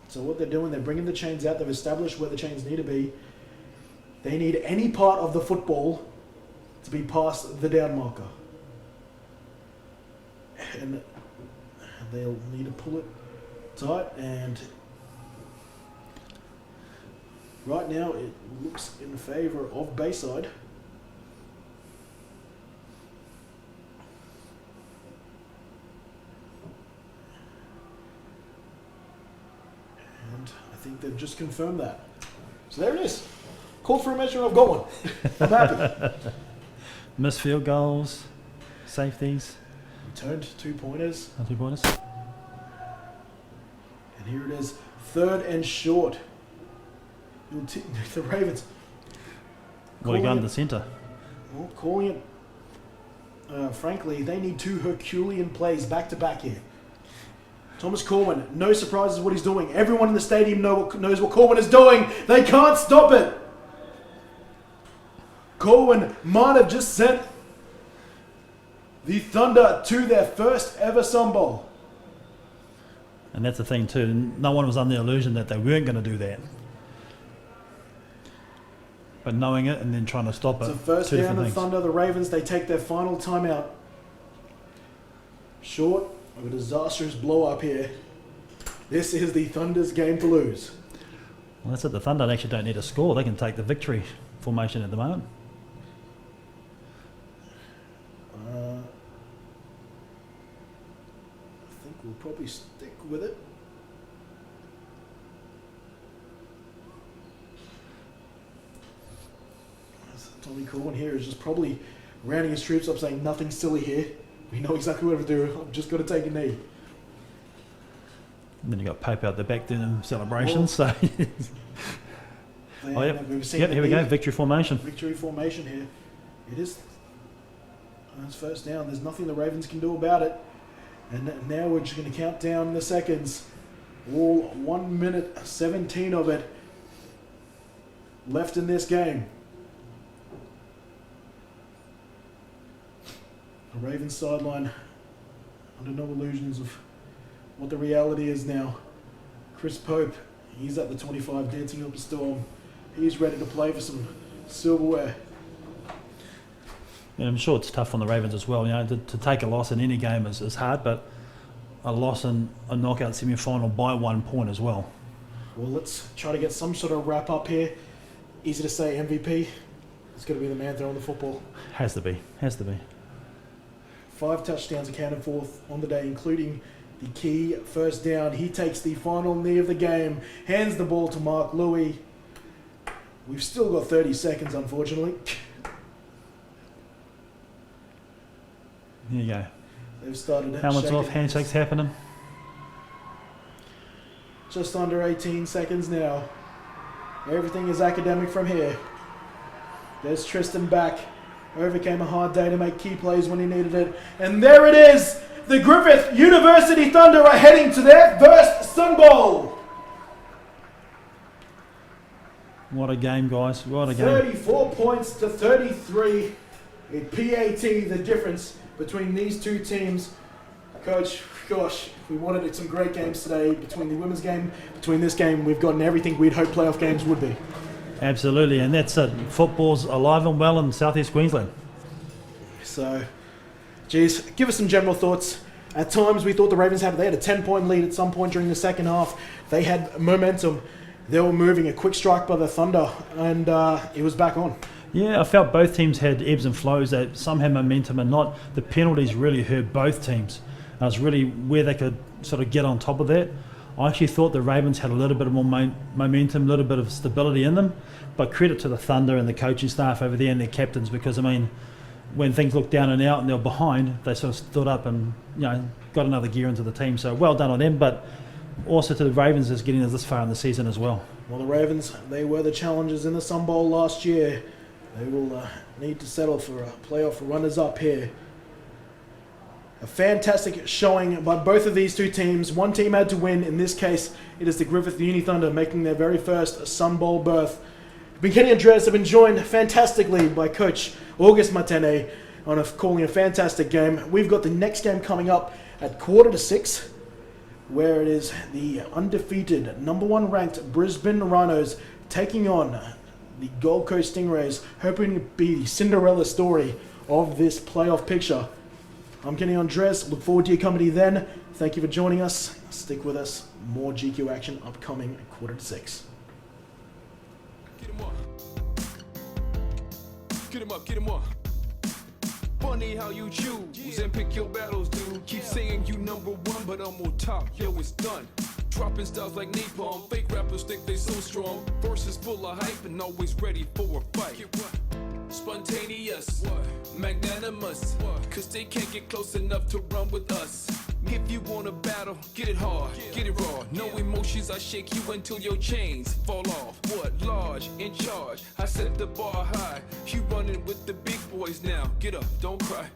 So what they're doing, they're bringing the chains out. They've established where the chains need to be. They need any part of the football to be past the down marker. And they'll need to pull it tight. And right now it looks in favour of Bayside. And I think they've just confirmed that. So there it is. Called for a measure and I've got one. I'm happy. Missed field goals, safeties, Returned 2 pointers. 2 pointers. And here it is. 3rd and short. The Ravens. What are you going Calling to the centre? Well, calling it. Frankly, they need 2 Herculean plays back to back here. Thomas Corwin, no surprises what he's doing. Everyone in the stadium knows what Corwin is doing. They can't stop it. Corwin might have just sent the Thunder to their first ever Sun Bowl. And that's the thing too. No one was under the illusion that they weren't going to do that. But knowing it and then trying to stop it. So first two down different of things. Thunder, the Ravens, they take their final timeout. Short of a disastrous blow up here. This is the Thunder's game to lose. Well, that's it. The Thunder actually don't need a score. They can take the victory formation at the moment. I think we'll probably stick with it. Tommy Corwin here is just probably rounding his troops up, saying nothing silly here. We know exactly what to do. I've just got to take a knee. And then you got Pope out the back doing celebrations. So, oh, yep. We've seen Yep, the here we go. knee. Victory formation. Victory formation here. It is. It's first down. There's nothing the Ravens can do about it. And now we're just going to count down the seconds. All 1 minute 17 of it left in this game. The Ravens sideline under no illusions of what the reality is now. Chris Pope, he's at the 25 dancing up a storm. He's ready to play for some silverware. And I'm sure it's tough on the Ravens as well. You know, to take a loss in any game is hard, but a loss in a knockout semi-final by 1 point as well. Well, let's try to get some sort of wrap up here. Easy to say MVP. It's going to be the man throwing the football. Has to be. Has to be. 5 touchdowns accounted for on the day, including the key first down. He takes the final knee of the game, hands the ball to Mark Louis. We've still got 30 seconds, unfortunately. Here you go. They've started Helmets shaking. off, handshakes happening. Just under 18 seconds now. Everything is academic from here. There's Tristan back. Overcame a hard day to make key plays when he needed it. And there it is! The Griffith University Thunder are heading to their first Sun Bowl! What a game, guys. What a game. 34 points to 33. It PAT the difference between these two teams. Coach, gosh, we wanted some great games today between the women's game, between this game. We've gotten everything we'd hoped playoff games would be. Absolutely, and that's it. Football's alive and well in southeast Queensland. So, geez, give us some general thoughts. At times we thought the Ravens they had a 10-point lead at some point during the second half. They had momentum. They were moving, a quick strike by the Thunder, and it was back on. Yeah, I felt both teams had ebbs and flows. That some had momentum and not. The penalties really hurt both teams. It was really where they could sort of get on top of that. I actually thought the Ravens had a little bit more momentum, a little bit of stability in them. But credit to the Thunder and the coaching staff over there and their captains, because, I mean, when things looked down and out and they were behind, they sort of stood up and, you know, got another gear into the team. So well done on them. But also to the Ravens as getting us this far in the season as well. Well, the Ravens, they were the challengers in the Sun Bowl last year. They will need to settle for a playoff runners-up here. A fantastic showing by both of these two teams. One team had to win. In this case, it is the Griffith Uni Thunder making their very first Sun Bowl berth. Kenny Andres have been joined fantastically by Coach August Matene on calling a fantastic game. We've got the next game coming up at 5:45, where it is the undefeated, #1 ranked Brisbane Rhinos taking on the Gold Coast Stingrays, hoping to be the Cinderella story of this playoff picture. I'm Kenny Andres. Look forward to your company then. Thank you for joining us. Stick with us. More GQ action upcoming at 5:45. Get him up. Get him up, get him up. Funny how you choose and pick your battles, dude. Keep saying you #1, but I'm on top. Yo, it's done. Dropping styles like napalm. Fake rappers think they so strong. Verses full of hype and always ready for a fight. Spontaneous, magnanimous, cause they can't get close enough to run with us. If you want to battle, get it hard, get it raw. No emotions, I shake you until your chains fall off. What? Large, in charge, I set the bar high. You running with the big boys now. Get up, don't cry.